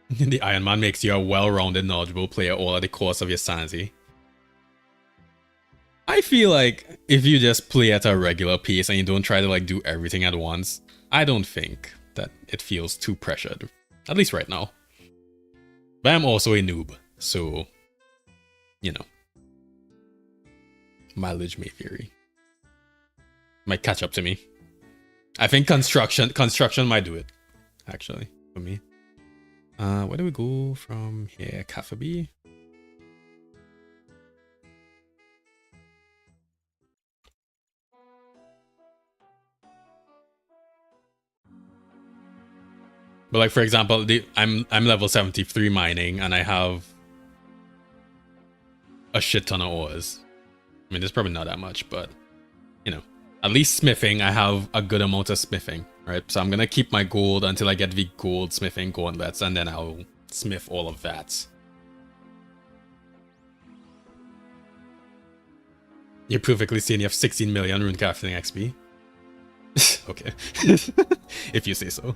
The Ironman makes you a well-rounded, knowledgeable player all at the cost of your sanity. I feel like if you just play at a regular pace and you don't try to like do everything at once, I don't think that it feels too pressured. At least right now. But I'm also a noob, so you know. Mileage may vary. Might catch up to me. I think construction might do it, actually, for me. Where do we go from here? Cafe B? But like for example, I'm level 73 mining and I have a shit ton of ores. I mean, there's probably not that much, but you know, at least smithing, I have a good amount of smithing, right? So I'm gonna keep my gold until I get the gold smithing gauntlets, and then I'll smith all of that. You're perfectly sane. You have 16 million rune crafting XP. Okay, if you say so.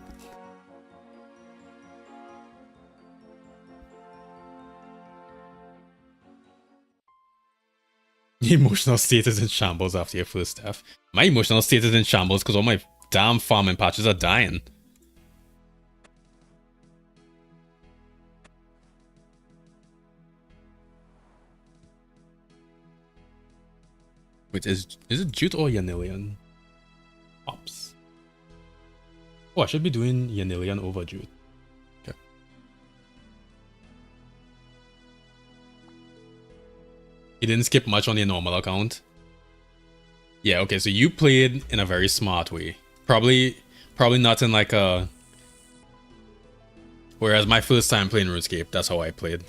Your emotional state is in shambles after your first death. My emotional state is in shambles because all my damn farming patches are dying. Wait, is it Jute or Yanillion? Ops. Oh, I should be doing Yanillion over Jute. Okay. You didn't skip much on your normal account. Yeah, okay, so you played in a very smart way. Probably not in like a... Whereas my first time playing RuneScape, that's how I played.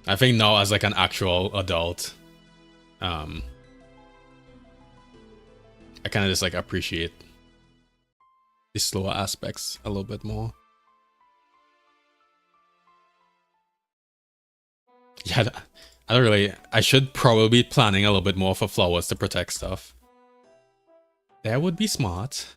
I think now as like an actual adult, I kind of just like appreciate the slower aspects a little bit more. Yeah, I don't really... I should probably be planning a little bit more for flowers to protect stuff. That would be smart.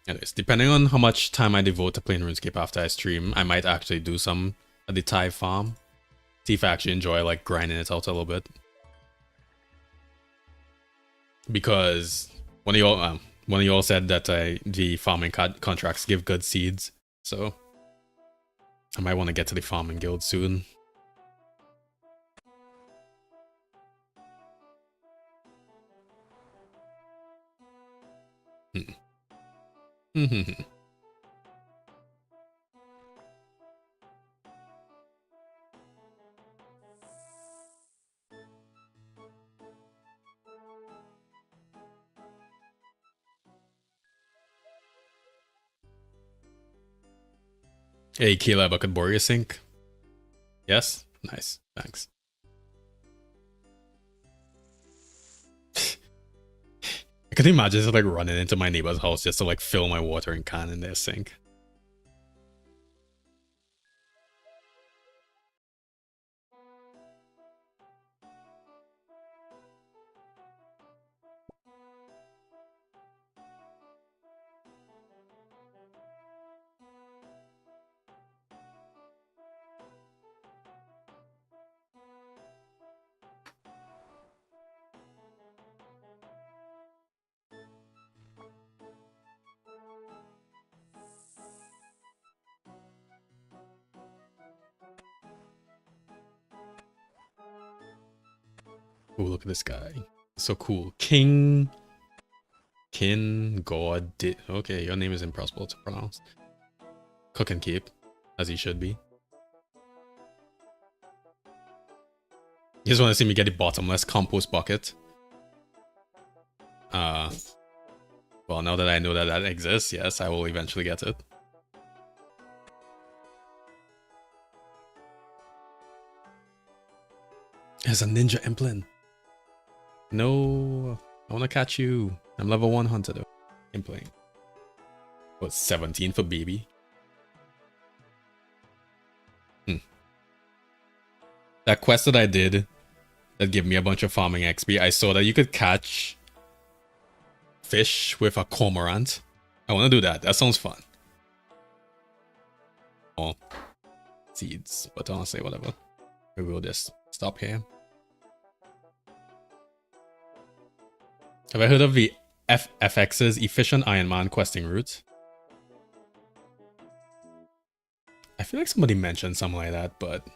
Anyways, depending on how much time I devote to playing RuneScape after I stream, I might actually do some at the Thai farm. See if I actually enjoy like grinding it out a little bit. Because one of y'all said that the farming contracts give good seeds, so I might want to get to the farming guild soon. Hey Caleb, I could borrow your sink. Yes? Nice, thanks. I could imagine just like running into my neighbor's house just to like fill my watering can in their sink. Oh, look at this guy. So cool. King God. Okay, your name is impossible to pronounce. Cook and keep, as he should be. You just want to see me get the bottomless compost bucket. Well, now that I know that that exists, yes, I will eventually get it. There's a ninja emblem. No, I want to catch you. I'm level 1 hunter though. I'm playing. What, 17 for baby? That quest that I did that gave me a bunch of farming XP, I saw that you could catch fish with a cormorant. I want to do that. That sounds fun. Oh, seeds. But I'll say whatever. We will just stop here. Have I heard of the FX's efficient Ironman questing route? I feel like somebody mentioned something like that, but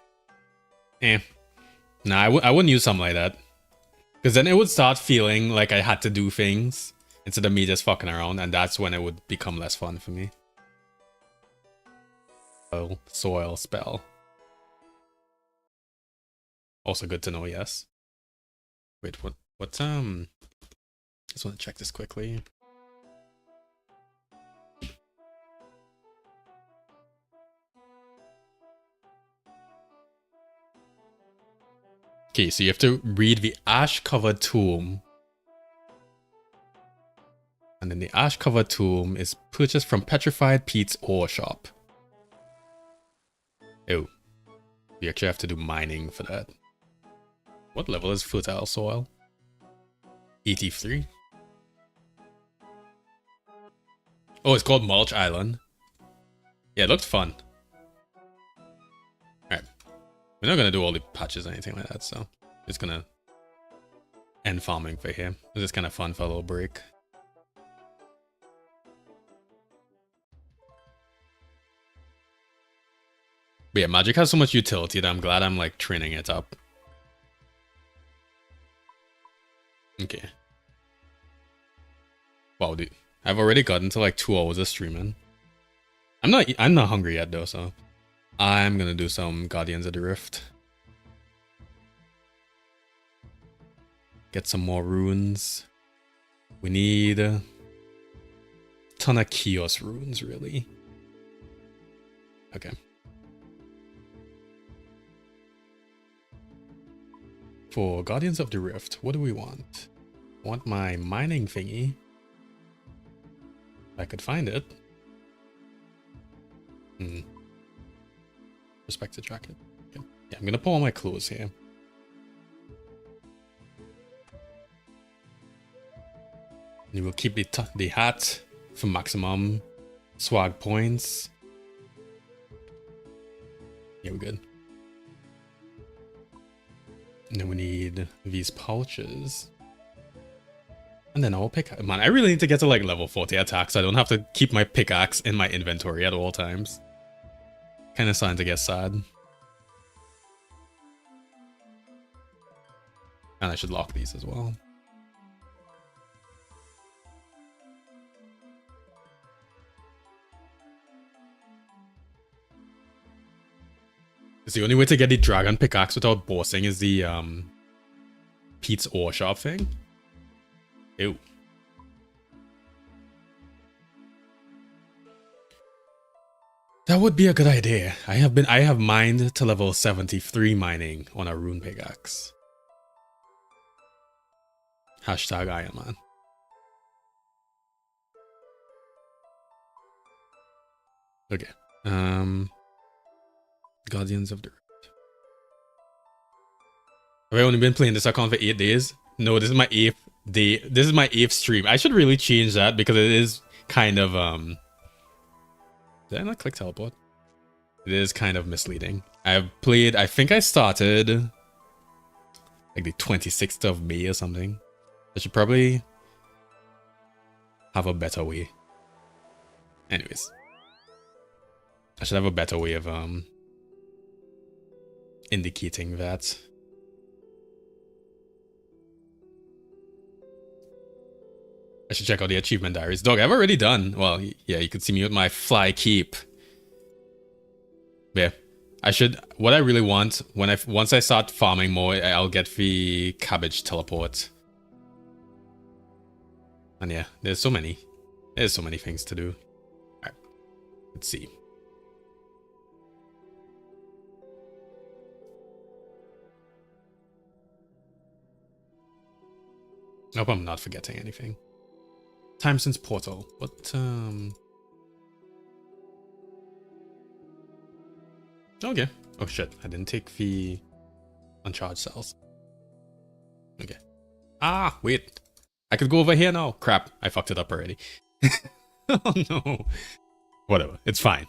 nah, I wouldn't use something like that, because then it would start feeling like I had to do things instead of me just fucking around, and that's when it would become less fun for me. Oh, soil spell. Also good to know, yes. Wait, what just want to check this quickly. Okay, so you have to read the ash-covered tomb. And then the ash-covered tomb is purchased from Petrified Pete's ore shop. Oh. We actually have to do mining for that. What level is fertile soil? 83. Oh, it's called Mulch Island. Yeah, it looked fun. Alright. We're not gonna do all the patches or anything like that, so just gonna end farming for here. This is kind of fun for a little break. But yeah, magic has so much utility that I'm glad I'm like training it up. Okay. Wow, dude. I've already gotten to like 2 hours of streaming. I'm not hungry yet though, so I'm gonna do some Guardians of the Rift. Get some more runes. We need a ton of Chaos runes, really. Okay. For Guardians of the Rift, what do we want? I want my mining thingy. If I could find it. Perspective jacket. Okay. Yeah, I'm gonna pull on my clothes here. And we'll keep the hat for maximum swag points. Yeah, we're good. And then we need these pouches. And then I'll pick. Man, I really need to get to like level 40 attack so I don't have to keep my pickaxe in my inventory at all times. Kind of starting to get sad. And I should lock these as well. It's the only way to get the dragon pickaxe without bossing is the Pete's ore shop thing. Ew. That would be a good idea. I have mined to level 73 mining on a rune pickaxe. Hashtag Ironman. Okay. Guardians of the Rift. Have I only been playing this account for 8 days? No, this is my 8th day. This is my 8th stream. I should really change that because it is kind of did I not click teleport? It is kind of misleading. I've played, I think I started like the 26th of May or something. I should probably have a better way. Anyways. I should have a better way of indicating that. I should check out the achievement diaries. Dog, I've already done. Well, yeah, you could see me with my fly keep. Yeah, I should. What I really want once I start farming more, I'll get the cabbage teleport. And yeah, there's so many things to do. All right, let's see. I hope I'm not forgetting anything. Time since Portal. What Okay. Oh shit, I didn't take the uncharged cells. Okay. Ah, wait. I could go over here now. Crap, I fucked it up already. Oh no. Whatever, it's fine.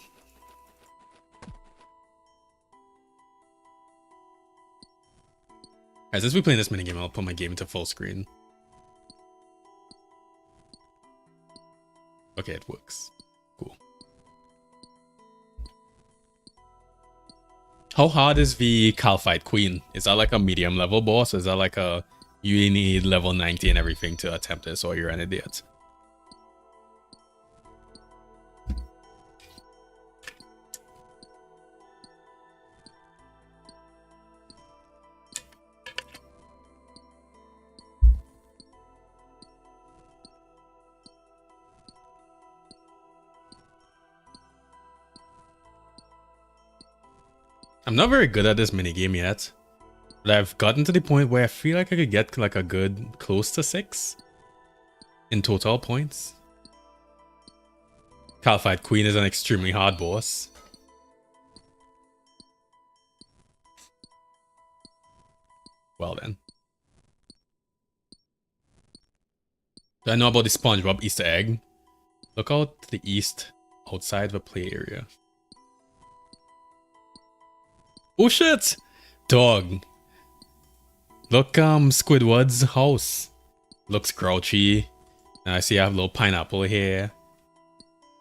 Alright, since we're playing this minigame, I'll put my game into full screen. Okay, it works. Cool. How hard is the Calphite Queen? Is that like a medium level boss? Is that like a you need level 90 and everything to attempt this, or you're an idiot? I'm not very good at this minigame yet, but I've gotten to the point where I feel like I could get like a good close to 6 in total points. Calphite Queen is an extremely hard boss. Well then. Do I know about the SpongeBob Easter egg? Look out to the east, outside the play area. Oh shit! Dog. Look, Squidward's house. Looks grouchy. And I see I have a little pineapple here.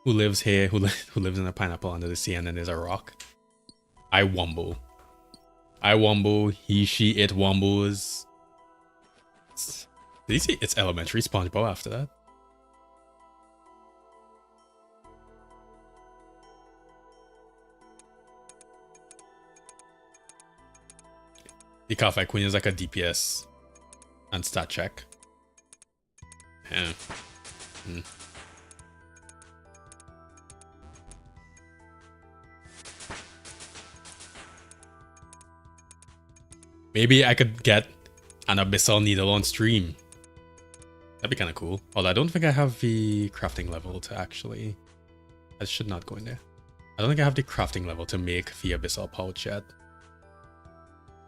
Who lives here? Who lives in a pineapple under the sea, and then there's a rock. I wumble. I wumble. He, she, it wumbles. Did you see it's elementary SpongeBob after that? The Calphite Queen is like a DPS and stat check. Yeah. Maybe I could get an Abyssal Needle on stream. That'd be kind of cool. Although I don't think I have the crafting level to actually... I should not go in there. I don't think I have the crafting level to make the Abyssal pouch yet.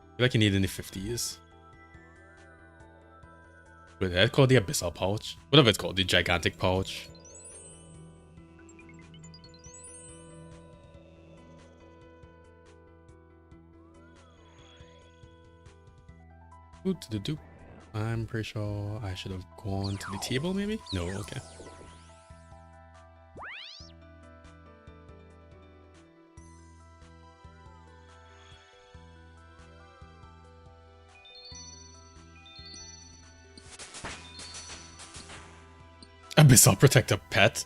I feel like you need in the 50s. Wait, that's called the Abyssal pouch? Whatever it's called, the gigantic pouch. Ooh, I'm pretty sure I should have gone to the table, maybe? No, okay. Abyssal Protector pet.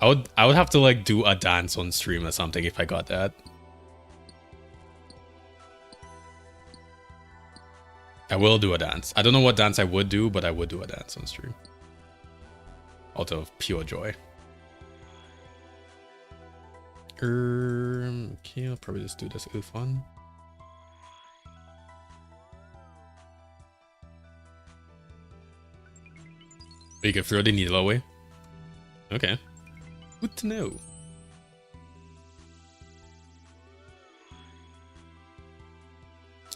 I would have to like do a dance on stream or something if I got that. I will do a dance. I don't know what dance I would do, but I would do a dance on stream. Out of pure joy. Okay, I'll probably just do this for fun. You can throw the needle away. Okay. Good to know.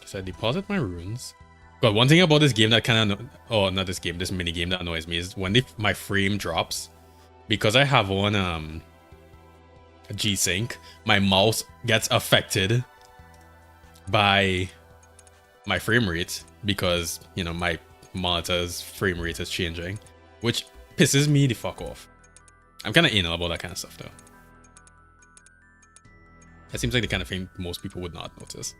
So I deposit my runes. God, one thing about this game that kind of... Oh, not this game. This mini game that annoys me is when my frame drops. Because I have on a G-Sync, my mouse gets affected by my frame rate. Because, you know, my monitor's frame rate is changing. Which pisses me the fuck off. I'm kind of anal about that kind of stuff, though. That seems like the kind of thing most people would not notice.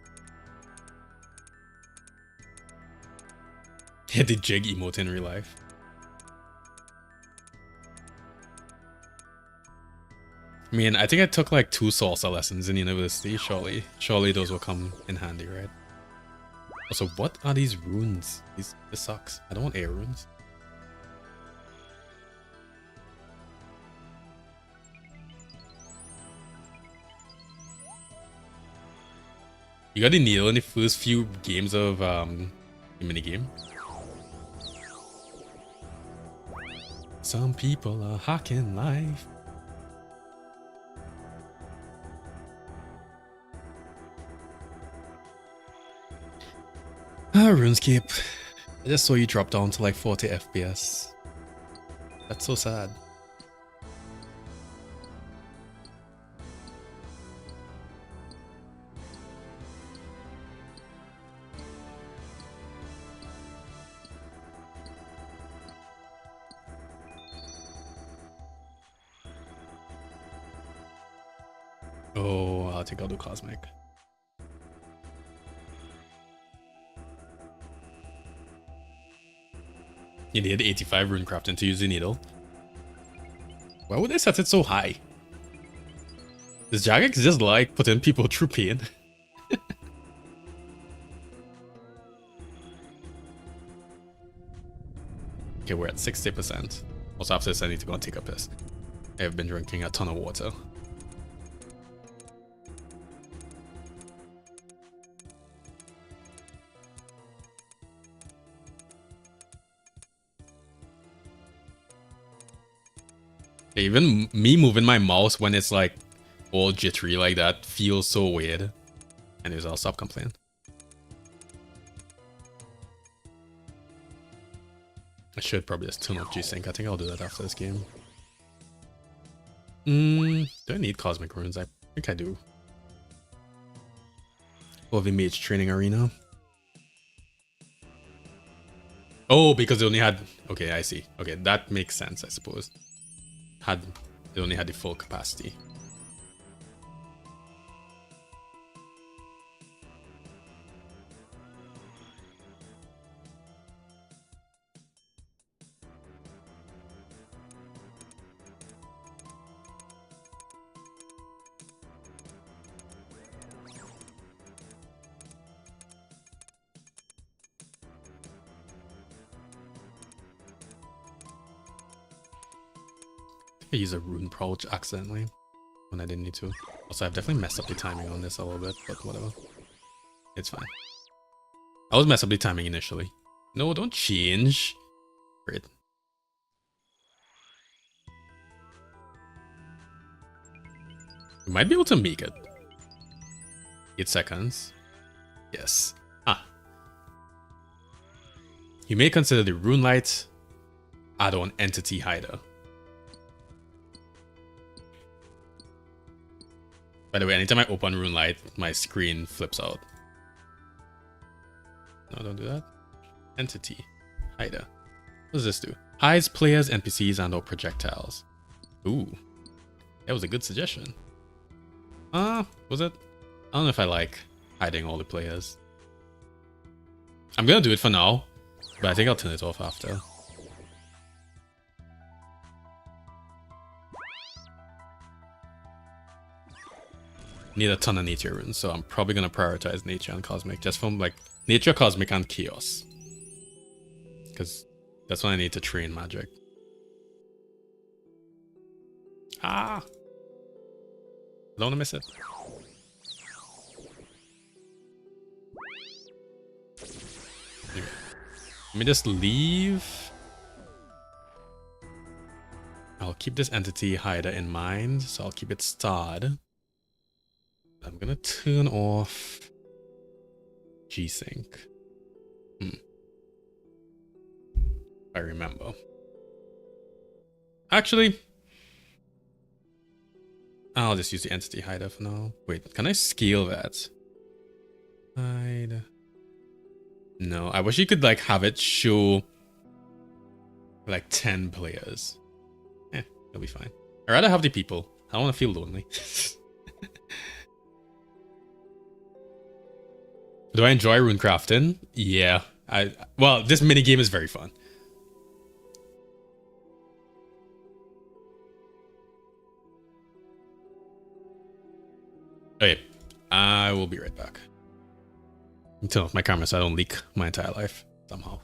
Hit the jig emote in real life. I mean, I think I took like 2 salsa lessons in university. Surely those will come in handy, right? Also, what are these runes? This sucks. I don't want air runes. You got the needle in the first few games of the minigame. Some people are hacking life. RuneScape. I just saw you drop down to like 40 FPS. That's so sad. Oh, I think I'll do Cosmic. You need 85 runecrafting to use the needle. Why would they set it so high? Does Jagex just like putting people through pain? Okay, we're at 60%. Also after this I need to go and take a piss. I have been drinking a ton of water. Even me moving my mouse when it's like all jittery like that feels so weird. Anyways, I'll stop complaining. I should probably just turn off G-Sync. I think I'll do that after this game. Do I need Cosmic Runes? I think I do. For the Mage Training Arena. Oh, because they only had... Okay, I see. Okay, that makes sense, I suppose. They only had the full capacity. I used a rune approach accidentally when I didn't need to. Also, I've definitely messed up the timing on this a little bit, but whatever. It's fine. I always mess up the timing initially. No, don't change. Great. We might be able to make it. 8 seconds. Yes. Ah. You may consider the Rune Light add-on Entity Hider. By the way, anytime I open Rune Light, my screen flips out. No, don't do that. Entity Hider. What does this do? Hides players, NPCs, and/or projectiles. Ooh, that was a good suggestion. Was it? I don't know if I like hiding all the players. I'm gonna do it for now, but I think I'll turn it off after. Need a ton of nature runes, so I'm probably gonna prioritize nature and cosmic, just from like nature, cosmic, and chaos, because that's what I need to train magic. Ah, I don't want to miss it. Okay. Let me just leave. I'll keep this entity hider in mind, so I'll keep it starred. I'm gonna turn off G-Sync. I remember. Actually, I'll just use the entity hider for now. Wait, can I scale that? Hide. No, I wish you could like have it show like 10 players. It'll be fine. I'd rather have the people. I don't want to feel lonely. Do I enjoy runecrafting? Yeah. Well, this minigame is very fun. Okay, I will be right back. Turn off my camera so I don't leak my entire life somehow.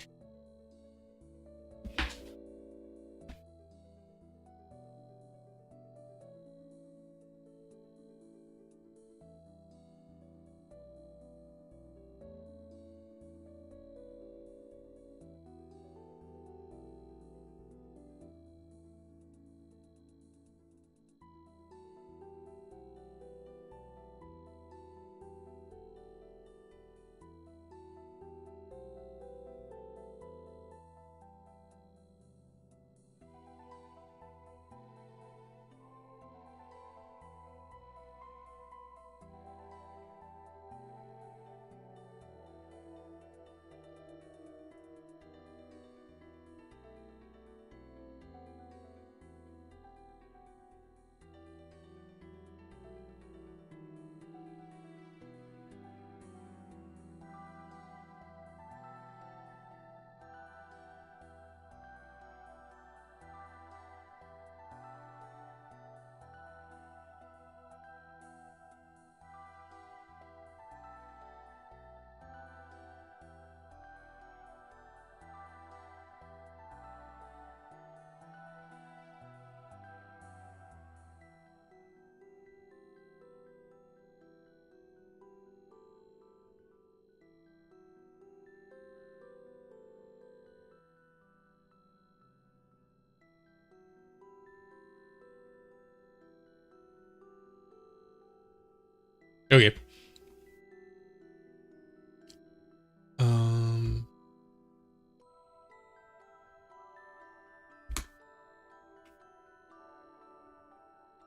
Okay.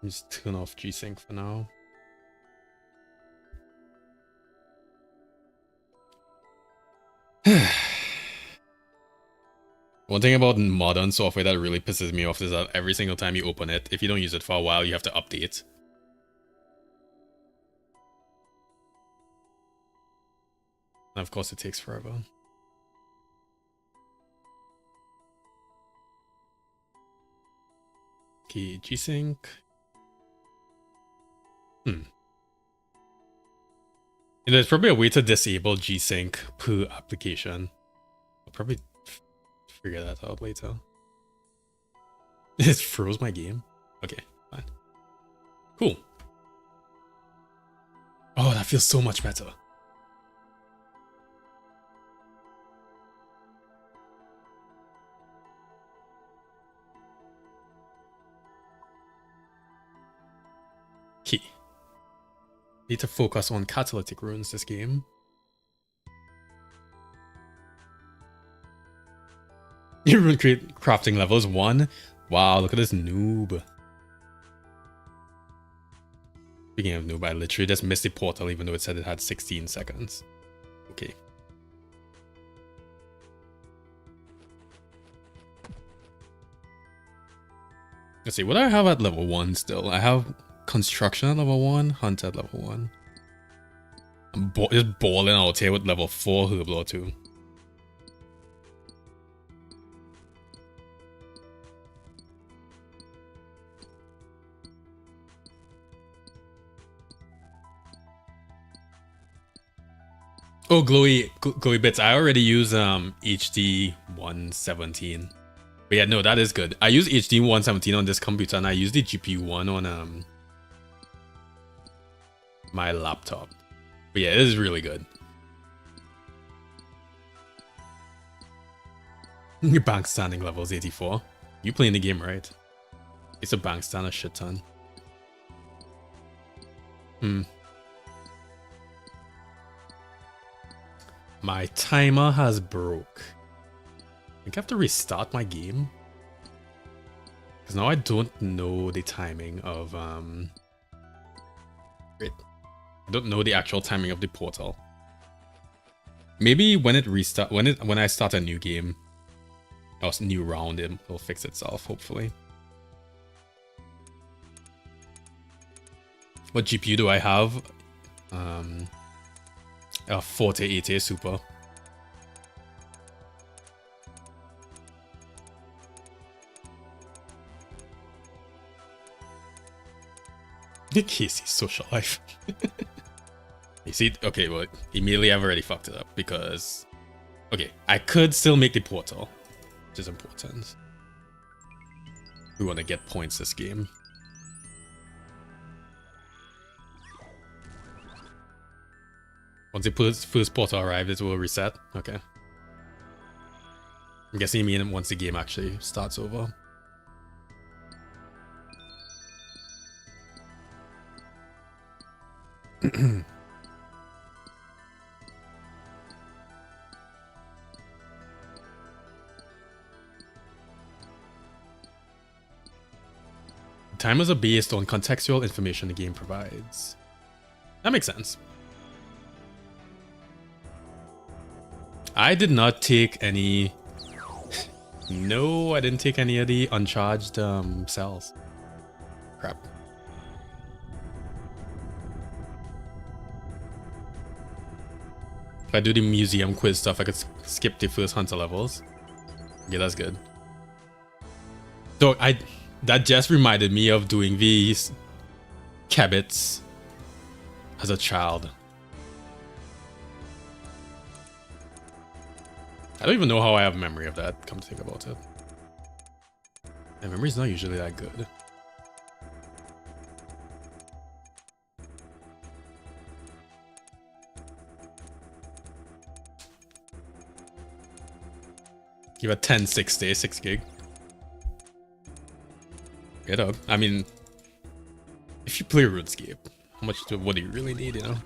Just turn off G-Sync for now. One thing about modern software that really pisses me off is that every single time you open it, if you don't use it for a while, you have to update. And of course, it takes forever. Okay, G-Sync. There's probably a way to disable G-Sync per application. I'll probably figure that out later. It froze my game. Okay, fine. Cool. Oh, that feels so much better. Key. Need to focus on catalytic runes this game. You rune crafting levels 1. Wow, look at this noob. Speaking of noob, I literally just missed the portal even though it said it had 16 seconds. Okay. Let's see, what do I have at level 1 still? I have construction at level 1, hunt at level 1. I'm just balling out here with level 4 Herblore too. Oh, glowy bits. I already use HD 117. But yeah, no, that is good. I use HD 117 on this computer and I use the GPU one on my laptop. But yeah, it is really good. Your bank standing level is 84. You playing the game right? It's a bank stand a shit ton. My timer has broke. I think I have to restart my game. Because now I don't know the timing of Wait. I don't know the actual timing of the portal. Maybe when it restart when I start a new game or new round, it'll fix itself, hopefully. What GPU do I have? A 4080 Super. Casey's social life. You see, okay, well, immediately I've already fucked it up because, okay, I could still make the portal, which is important. We want to get points this game. Once the first portal arrives, it will reset. Okay. I'm guessing you mean once the game actually starts over. Timers are based on contextual information the game provides. That makes sense. I did not take any... No, I didn't take any of the uncharged cells. Crap. If I do the museum quiz stuff, I could skip the first hunter levels. Okay, that's good. So that just reminded me of doing these cabets as a child. I don't even know how I have memory of that, come to think about it. My memory's not usually that good. Give a 1060, 6 gig. Get up. I mean, if you play RuneScape, what do you really need, you know?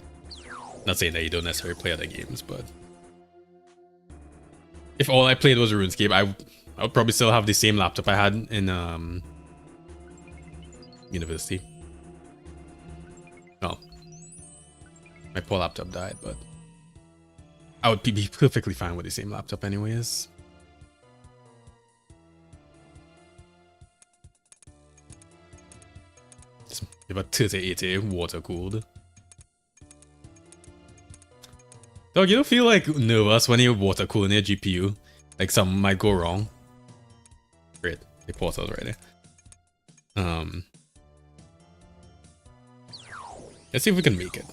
Not saying that you don't necessarily play other games, but if all I played was RuneScape, I would probably still have the same laptop I had in university. Oh, my poor laptop died, but I would be perfectly fine with the same laptop anyways. It's about 3080 water cooled. Dog, you don't feel like nervous when you're water cooling your GPU? Like something might go wrong? Great, they paused already. Let's see if we can make it.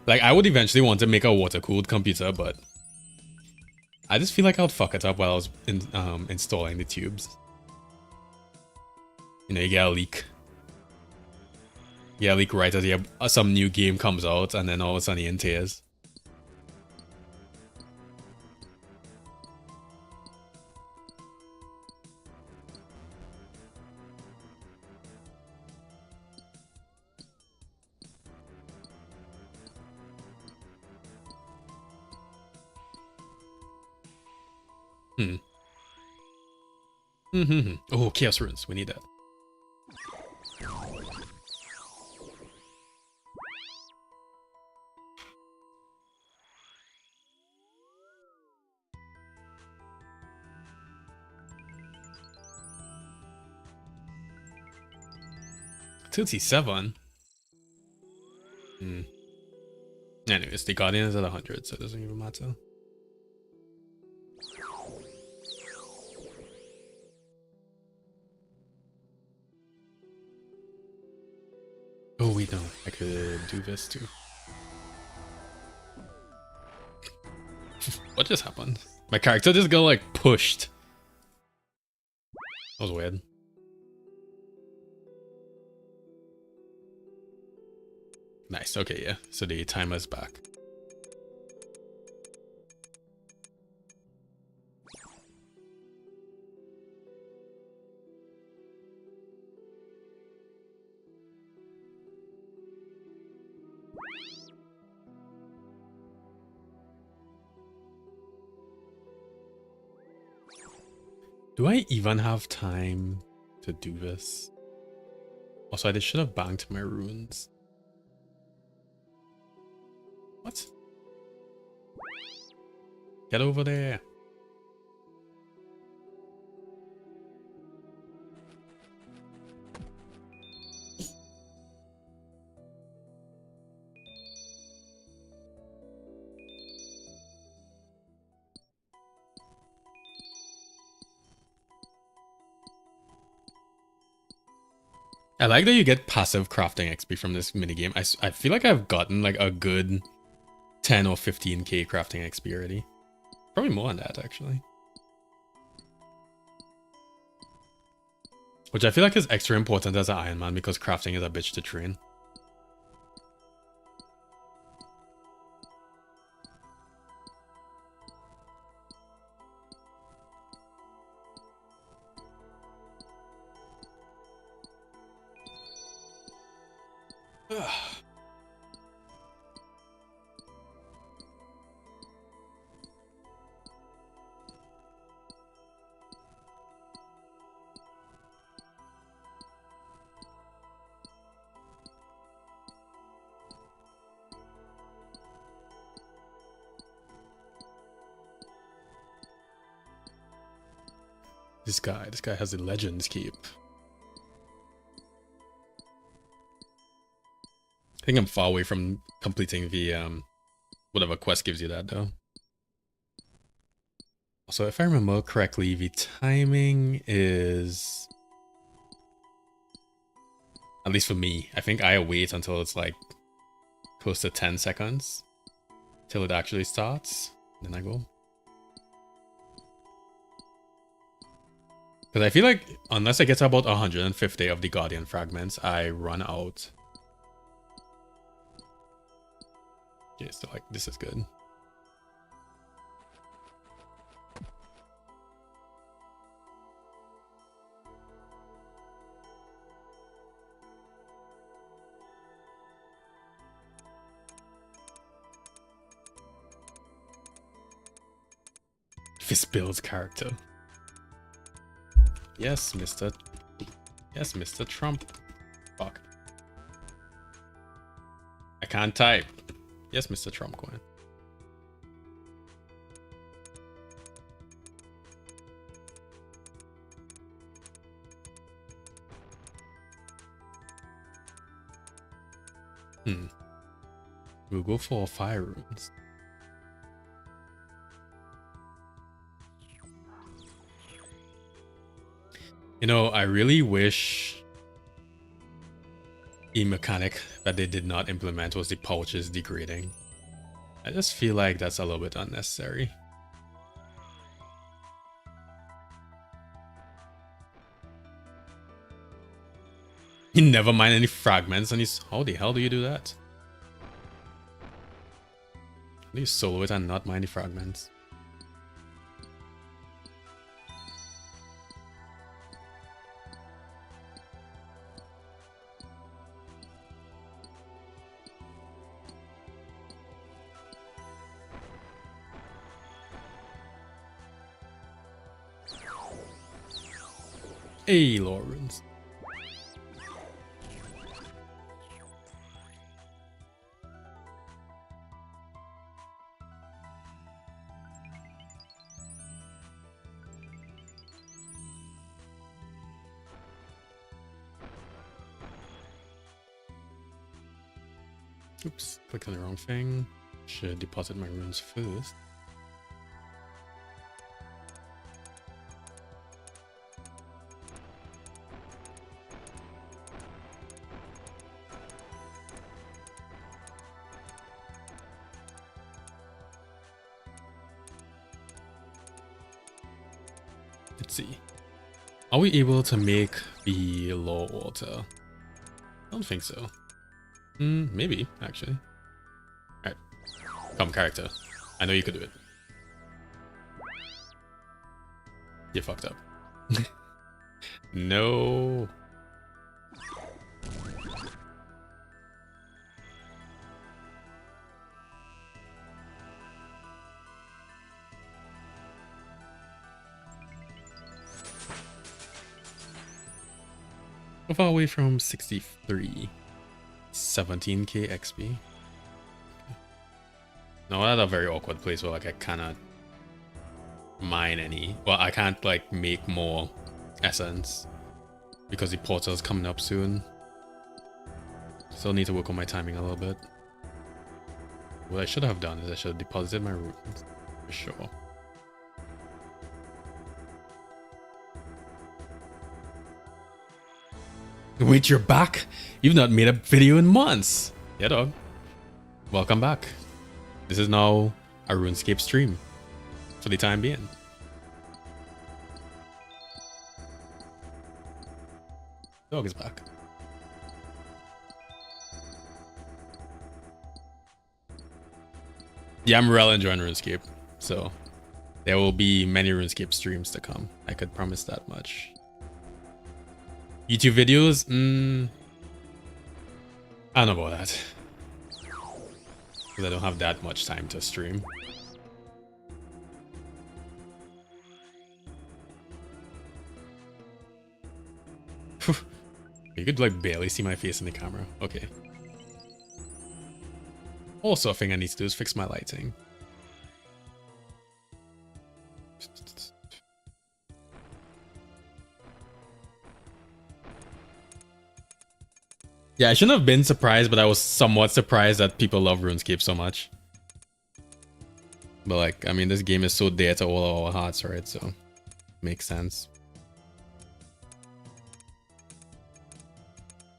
Like, I would eventually want to make a water-cooled computer, but I just feel like I would fuck it up while I was installing the tubes. You know, you get a leak. You get a leak right as some new game comes out, and then all of a sudden you're in tears. Oh, Chaos Runes. We need that. $37. Anyways, the Guardian is at 100, so it doesn't even matter. Oh wait, no, I could do this too. What just happened? My character just got like pushed. That was weird. Nice, okay, yeah. So the timer's back. Do I even have time to do this? Also, I should have banked my runes. What? Get over there. I like that you get passive crafting XP from this minigame. I feel like I've gotten like a good 10 or 15k crafting XP already. Probably more than that, actually. Which I feel like is extra important as an Ironman because crafting is a bitch to train. This guy has the Legends Keep. I think I'm far away from completing the whatever quest gives you that though. Also, if I remember correctly, the timing is, at least for me, I think I wait until it's like close to 10 seconds till it actually starts, then I go. Because I feel like unless I get to about 150 of the Guardian fragments, I run out. Okay, so like this is good. fist builds character. Yes, Mr. Yes, Mr. Trump. Fuck. I can't type. Yes, Mr. Trump coin. We'll go for fire runes. You know, I really wish a mechanic that they did not implement was the pouches degrading. I just feel like that's a little bit unnecessary. You never mind any fragments, and he's, how the hell do you do that? How do you solo it and not mind the fragments? Hey, Lawrence. Oops, clicked on the wrong thing. Should deposit my runes first. Let's see. Are we able to make the law water? I don't think so. Maybe, actually. Alright. Come, character. I know you could do it. You fucked up. No. How far away from 63? 17k XP. No, that's a very awkward place where like I cannot mine any. Well, I can't like make more essence because the portal's coming up soon. Still need to work on my timing a little bit. What I should have done is I should have deposited my runes for sure. Wait, you're back? You've not made a video in months. Yeah, dog. Welcome back. This is now a RuneScape stream for the time being. Dog is back. Yeah, I'm really enjoying RuneScape, so there will be many RuneScape streams to come. I could promise that much. YouTube videos? I don't know about that. Because I don't have that much time to stream. You could like barely see my face in the camera. Okay. Also, a thing I need to do is fix my lighting. Yeah, I shouldn't have been surprised, but I was somewhat surprised that people love RuneScape so much. But like, I mean, this game is so dear to all our hearts, right? So, makes sense.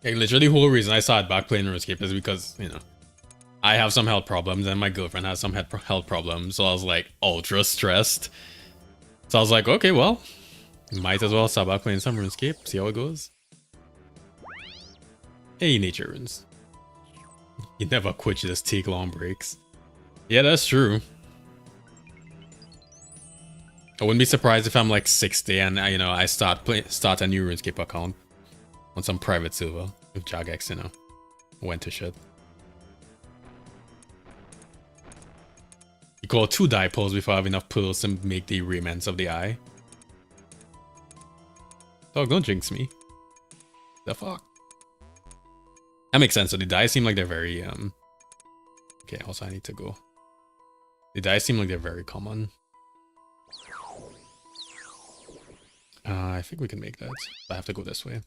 Like, literally the whole reason I started back playing RuneScape is because, you know, I have some health problems and my girlfriend has some health problems. So I was like ultra stressed. So I was like, okay, well, might as well start back playing some RuneScape, see how it goes. Hey, nature runes. You never quit, you just take long breaks. Yeah, that's true. I wouldn't be surprised if I'm like 60 and you know I start a new RuneScape account on some private server if Jagex, you know, went to shit. call 2 die pulls before I have enough pearls to make the remnants of the eye. Dog, don't jinx me. The fuck? That makes sense. So the dice seem like they're very okay, also I need to go. The dice seem like they're very common. I think we can make that. I have to go this way.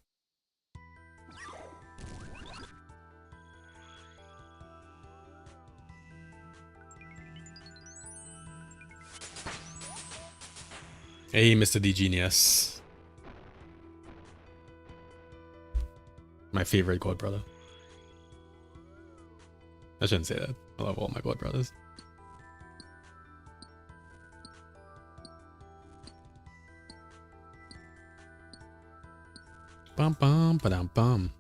Hey, Mr. D Genius. My favorite god brother. I shouldn't say that. I love all my god brothers. Bum bum ba-dum bum.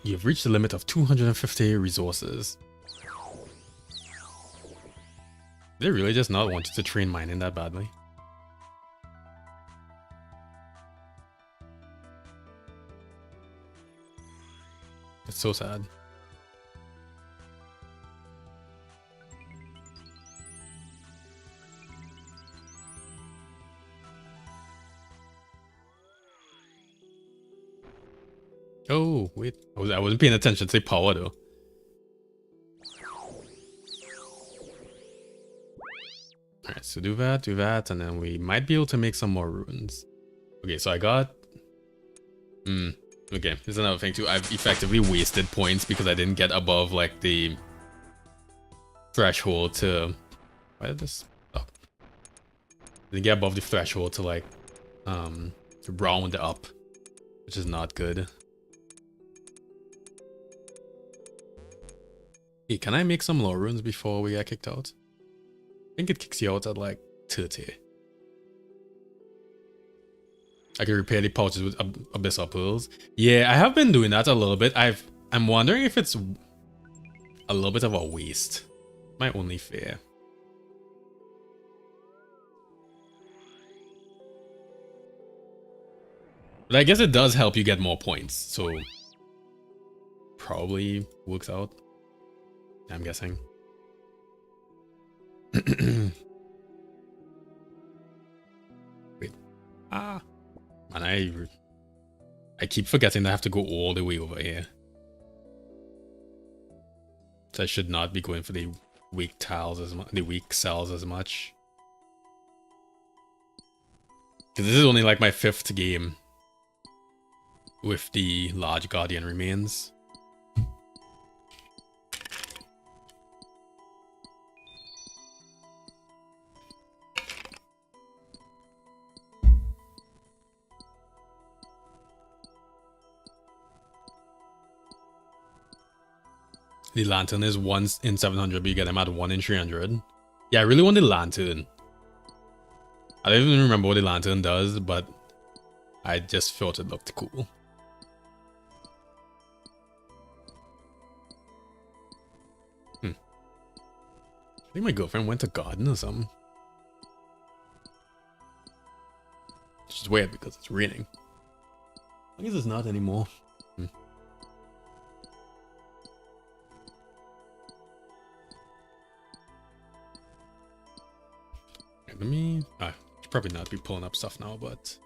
You've reached the limit of 250 resources. They really just not want you to train mining that badly. It's so sad. Oh, wait. I wasn't paying attention to power though. Alright, so do that, and then we might be able to make some more runes. Okay, so I got... okay, here's another thing too. I've effectively wasted points because I didn't get above, like, the threshold to... Why did this... Oh. Didn't get above the threshold to, like, to round up, which is not good. Hey, can I make some more runes before we get kicked out? I think it kicks you out at like 30. I can repair the pouches with abyssal pearls. Yeah, I have been doing that a little bit. I'm wondering if it's a little bit of a waste. My only fear. But I guess it does help you get more points, so probably works out. I'm guessing. Wait. Ah. Man, I keep forgetting that I have to go all the way over here. So I should not be going for the weak tiles as much, the weak cells as much. Because this is only like my 5th game with the large guardian remains. The lantern is 1 in 700, but you get them at 1 in 300. Yeah, I really want the lantern. I don't even remember what the lantern does, but I just thought it looked cool. I think my girlfriend went to garden or something. Which is weird because it's raining. I guess it's not anymore. Let me... should probably not be pulling up stuff now, but... Let's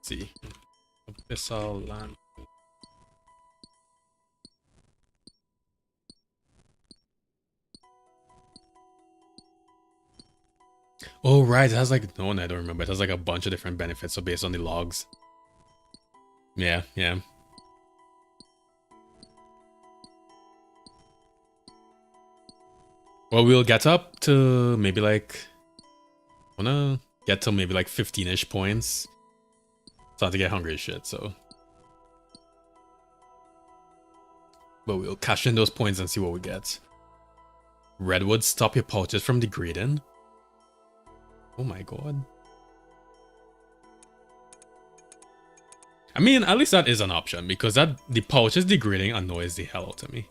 see. Abyssal land. Oh, right. It has like... No, I don't remember. It has like a bunch of different benefits, so based on the logs. Yeah, yeah. Well, we'll get up to maybe like... I wanna get to maybe like 15-ish points. Starting to get hungry as shit, so. But we'll cash in those points and see what we get. Redwood, stop your pouches from degrading. Oh my god. I mean, at least that is an option, because that the pouches degrading annoys the hell out of me.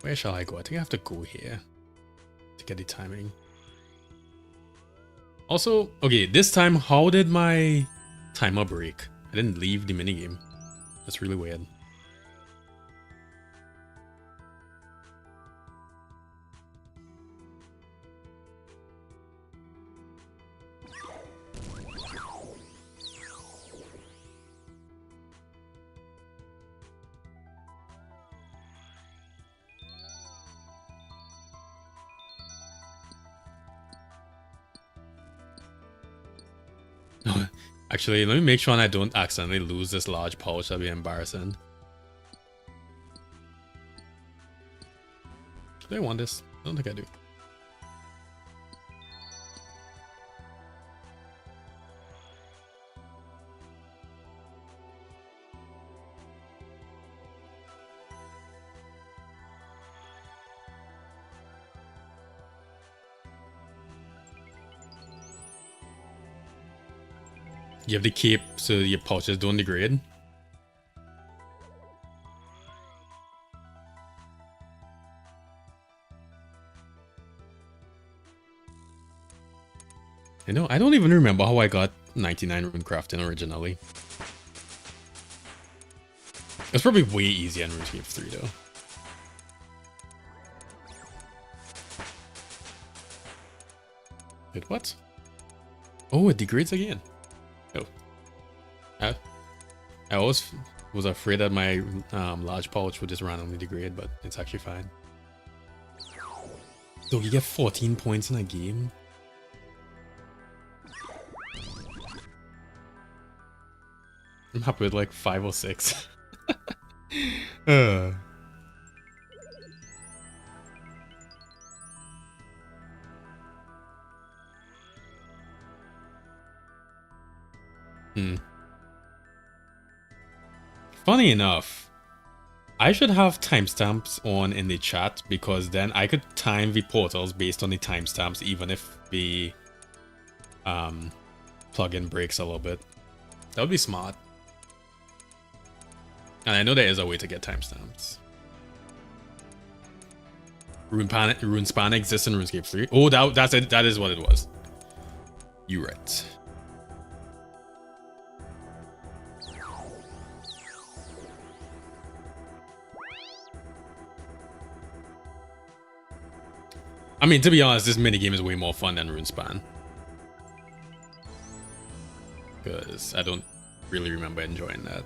Where shall I go? I think I have to go here to get the timing. Also, okay, this time, how did my timer break? I didn't leave the minigame. That's really weird. Actually, let me make sure I don't accidentally lose this large pouch. That'd be embarrassing. Do I want this? I don't think I do. You have the cape so your pouches don't degrade. You know, I don't even remember how I got 99 rune crafting originally. It's probably way easier in Runescape 3 though. Wait, what? Oh, it degrades again. Oh. I always was afraid that my large pouch would just randomly degrade, but it's actually fine. So you get 14 points in a game? I'm happy with like 5 or 6. Funny enough, I should have timestamps on in the chat because then I could time the portals based on the timestamps even if the plugin breaks a little bit. That would be smart. And I know there is a way to get timestamps. Runespan exists in RuneScape 3. Oh, that's it. That is what it was. You're right. I mean, to be honest, this minigame is way more fun than Runespan. Because I don't really remember enjoying that.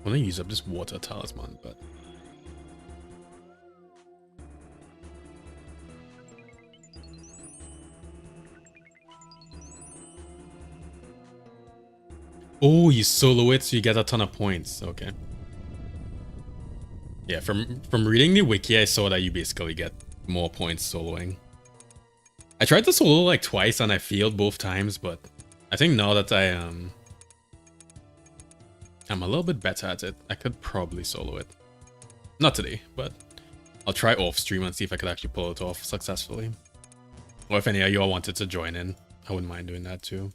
I want to use up this water talisman, but... Oh, you solo it so you get a ton of points. Okay. Yeah, from reading the wiki, I saw that you basically get more points soloing. I tried to solo like twice and I failed both times, but I think now that I'm a little bit better at it, I could probably solo it. Not today, but I'll try off stream and see if I could actually pull it off successfully. Or if any of y'all wanted to join in, I wouldn't mind doing that too.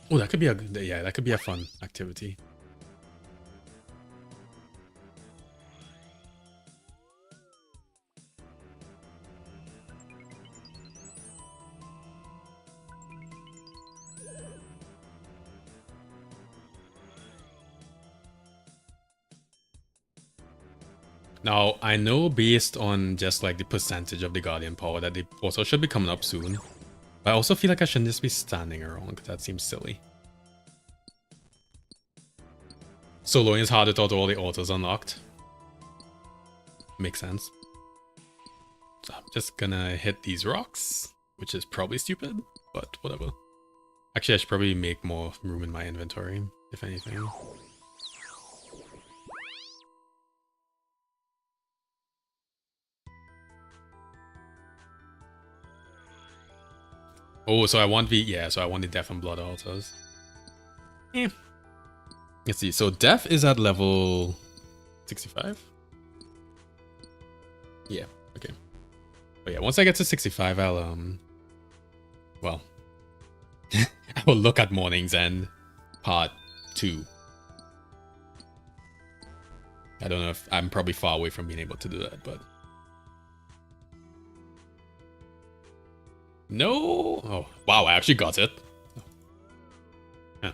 Oh, that could be that could be a fun activity. Now, I know based on just like the percentage of the Guardian power that the portal should be coming up soon. But I also feel like I shouldn't just be standing around because that seems silly. Soloing is hard without all the autos unlocked. Makes sense. So I'm just gonna hit these rocks, which is probably stupid, but whatever. Actually, I should probably make more room in my inventory. if anything. Oh, so I want so I want the Death and Blood altars. Eh. Let's see. So Death is at level 65. Yeah. Okay. But yeah, once I get to 65, I'll well, I will look at Morning's End Part 2. I don't know if I'm probably far away from being able to do that, but no. Oh wow, I actually got it. Huh.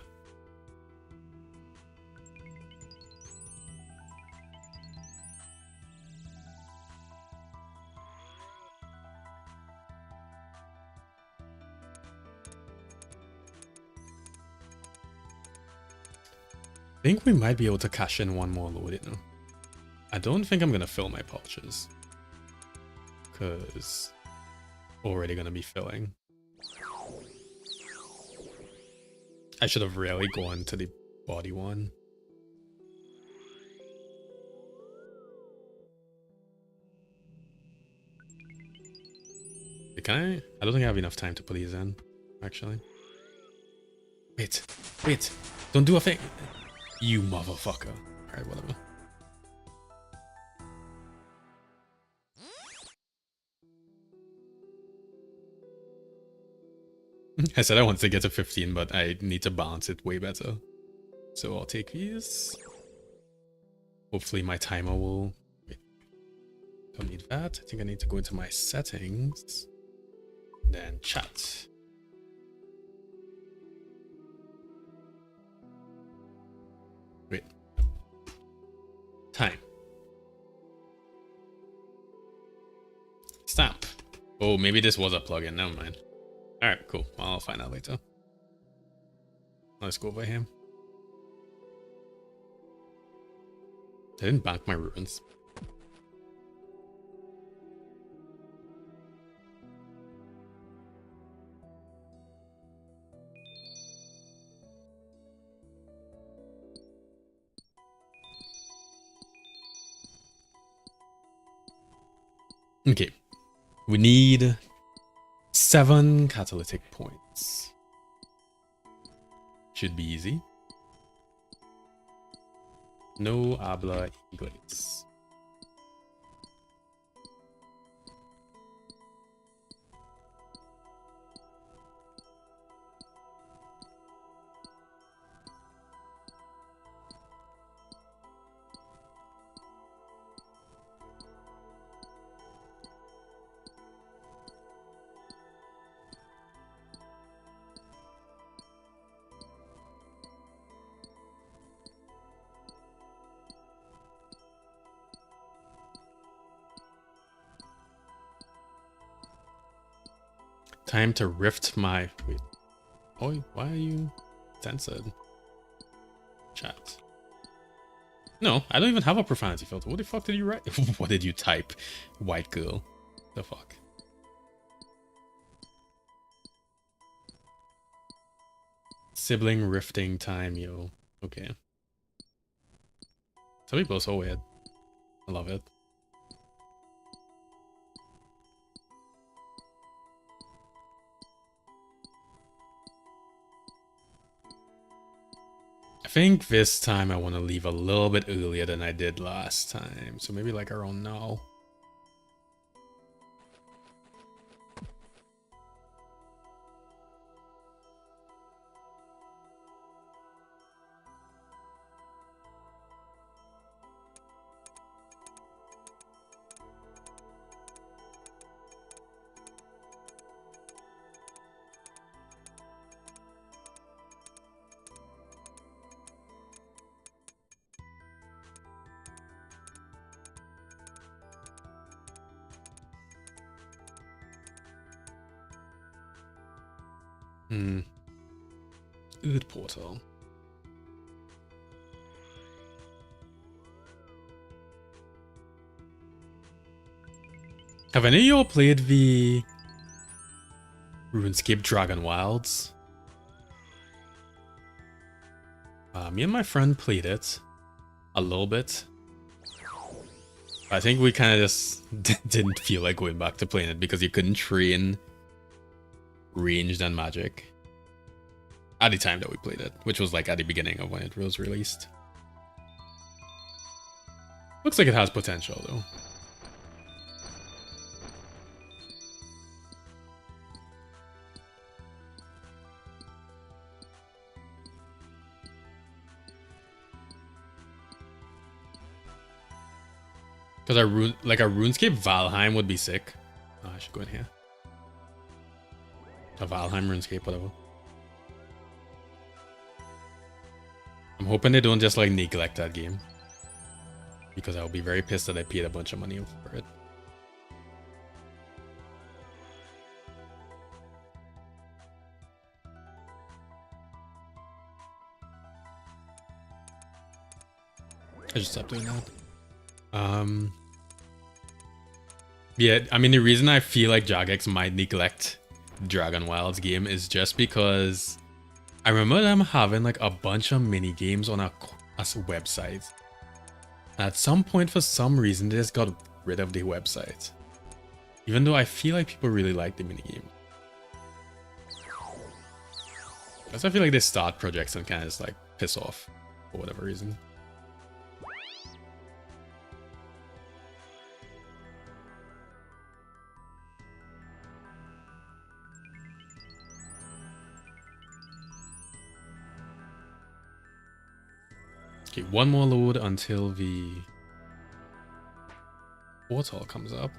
I think we might be able to cash in one more load it now. I don't think I'm gonna fill my pouches, because already gonna be filling. I should have really gone to the body one. Can I don't think I have enough time to put these in, actually. Wait, don't do a thing. You motherfucker. Alright, whatever. I said I want to get to 15, but I need to balance it way better. So I'll take these. Hopefully my timer will... Wait. Don't need that. I think I need to go into my settings. Then chat. Wait. Time. Stamp. Oh, maybe this was a plugin. Never mind. Alright, cool. Well, I'll find out later. Let's go by him. I didn't bank my ruins. Okay. We need 7 catalytic points. Should be easy. No habla inglés. Time to rift my... Wait. Oh, why are you censored? Chat. No, I don't even have a profanity filter. What the fuck did you write? What did you type? White girl. The fuck? Sibling rifting time, yo. Okay. Some people are so weird. I love it. I think this time I want to leave a little bit earlier than I did last time. So maybe like around now. Good portal. Have any of y'all played the Runescape Dragon Wilds? Me and my friend played it a little bit. I think we kind of just didn't feel like going back to playing it because you couldn't train ranged and magic at the time that we played it, which was like at the beginning of when it was released. Looks like it has potential though. Because a RuneScape Valheim would be sick. Oh, I should go in here. A Valheim RuneScape, whatever. I'm hoping they don't just like neglect that game. Because I'll be very pissed that I paid a bunch of money for it. I just stopped doing that. Yeah, I mean, the reason I feel like Jagex might neglect Dragon Wilds game is just because I remember them having like a bunch of mini games on a website. At some point, for some reason, they just got rid of the website. Even though I feel like people really like the mini game. Because I feel like they start projects and kind of just like piss off for whatever reason. Okay, one more load until the portal comes up.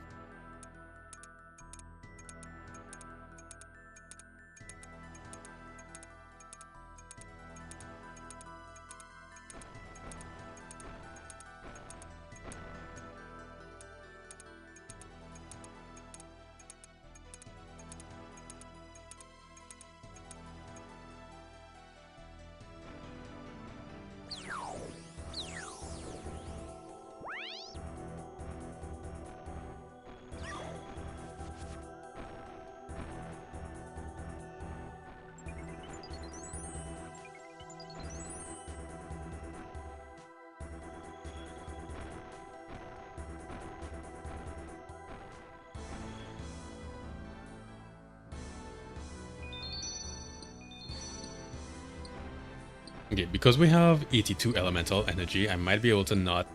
Okay, because we have 82 elemental energy, I might be able to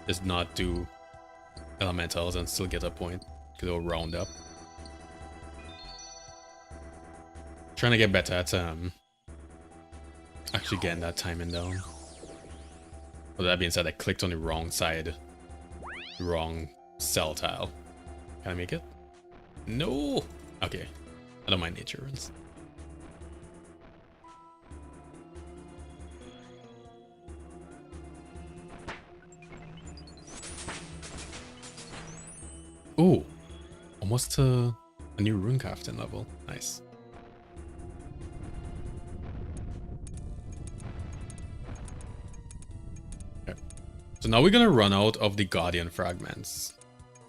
just not do elementals and still get a point because it'll round up. Trying to get better at actually getting that timing down. But that being said, I clicked on the wrong side, the wrong cell tile. Can I make it? No. Okay, I don't mind nature runes. Oh, almost to a new rune captain level. Nice. Okay. So now we're gonna run out of the Guardian fragments.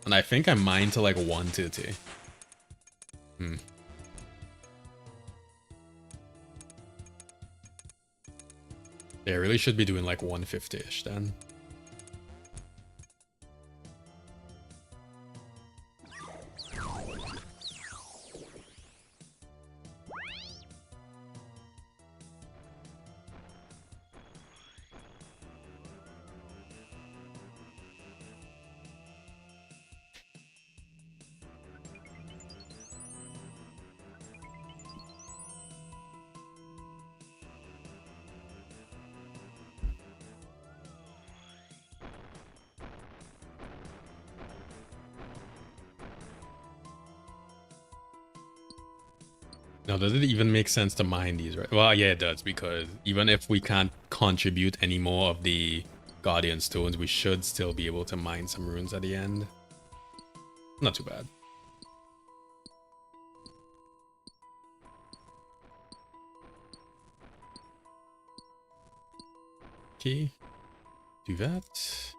And I think I mine to like 130. Yeah, I really should be doing like 150-ish then. Now, does it even make sense to mine these, right? Well, yeah, it does, because even if we can't contribute any more of the Guardian Stones, we should still be able to mine some runes at the end. Not too bad. Okay, do that.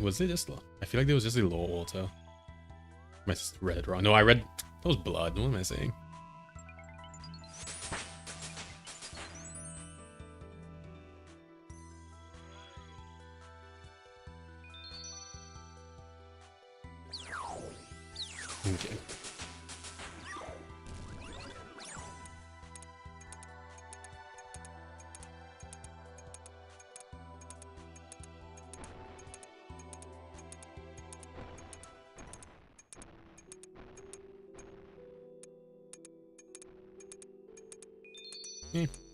Was it just low? I feel like there was just a low altar. I just read it wrong. No, I read that was blood. What am I saying? Okay.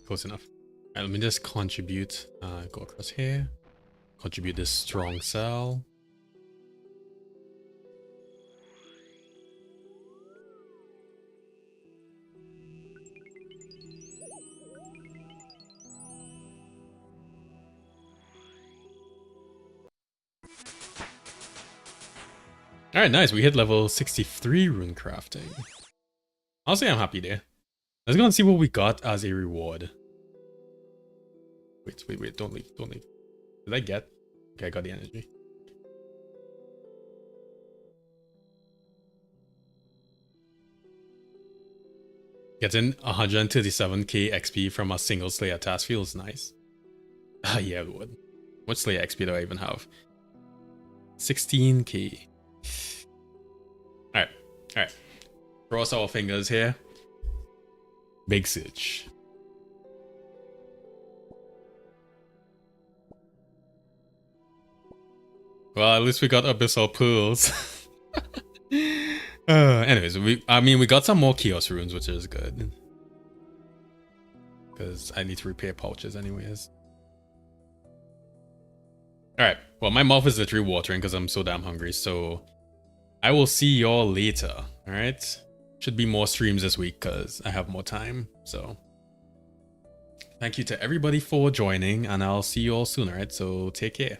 Close enough. Alright, let me just contribute. Go across here. Contribute this strong cell. Alright, nice. We hit level 63 rune crafting. Honestly, I'm happy there. Let's go and see what we got as a reward. Wait, don't leave. Did I get? Okay, I got the energy. Getting 137k XP from a single Slayer task feels nice. Ah, yeah, it would. What Slayer XP do I even have? 16k. Alright. Cross our fingers here. Big Sitch. Well, at least we got Abyssal Pearls. Anyways, we got some more Chaos Runes, which is good. Because I need to repair pouches anyways. Alright, well, my mouth is literally watering because I'm so damn hungry, so I will see y'all later, alright? Should be more streams this week because I have more time, so thank you to everybody for joining, and I'll see you all soon, alright? So take care.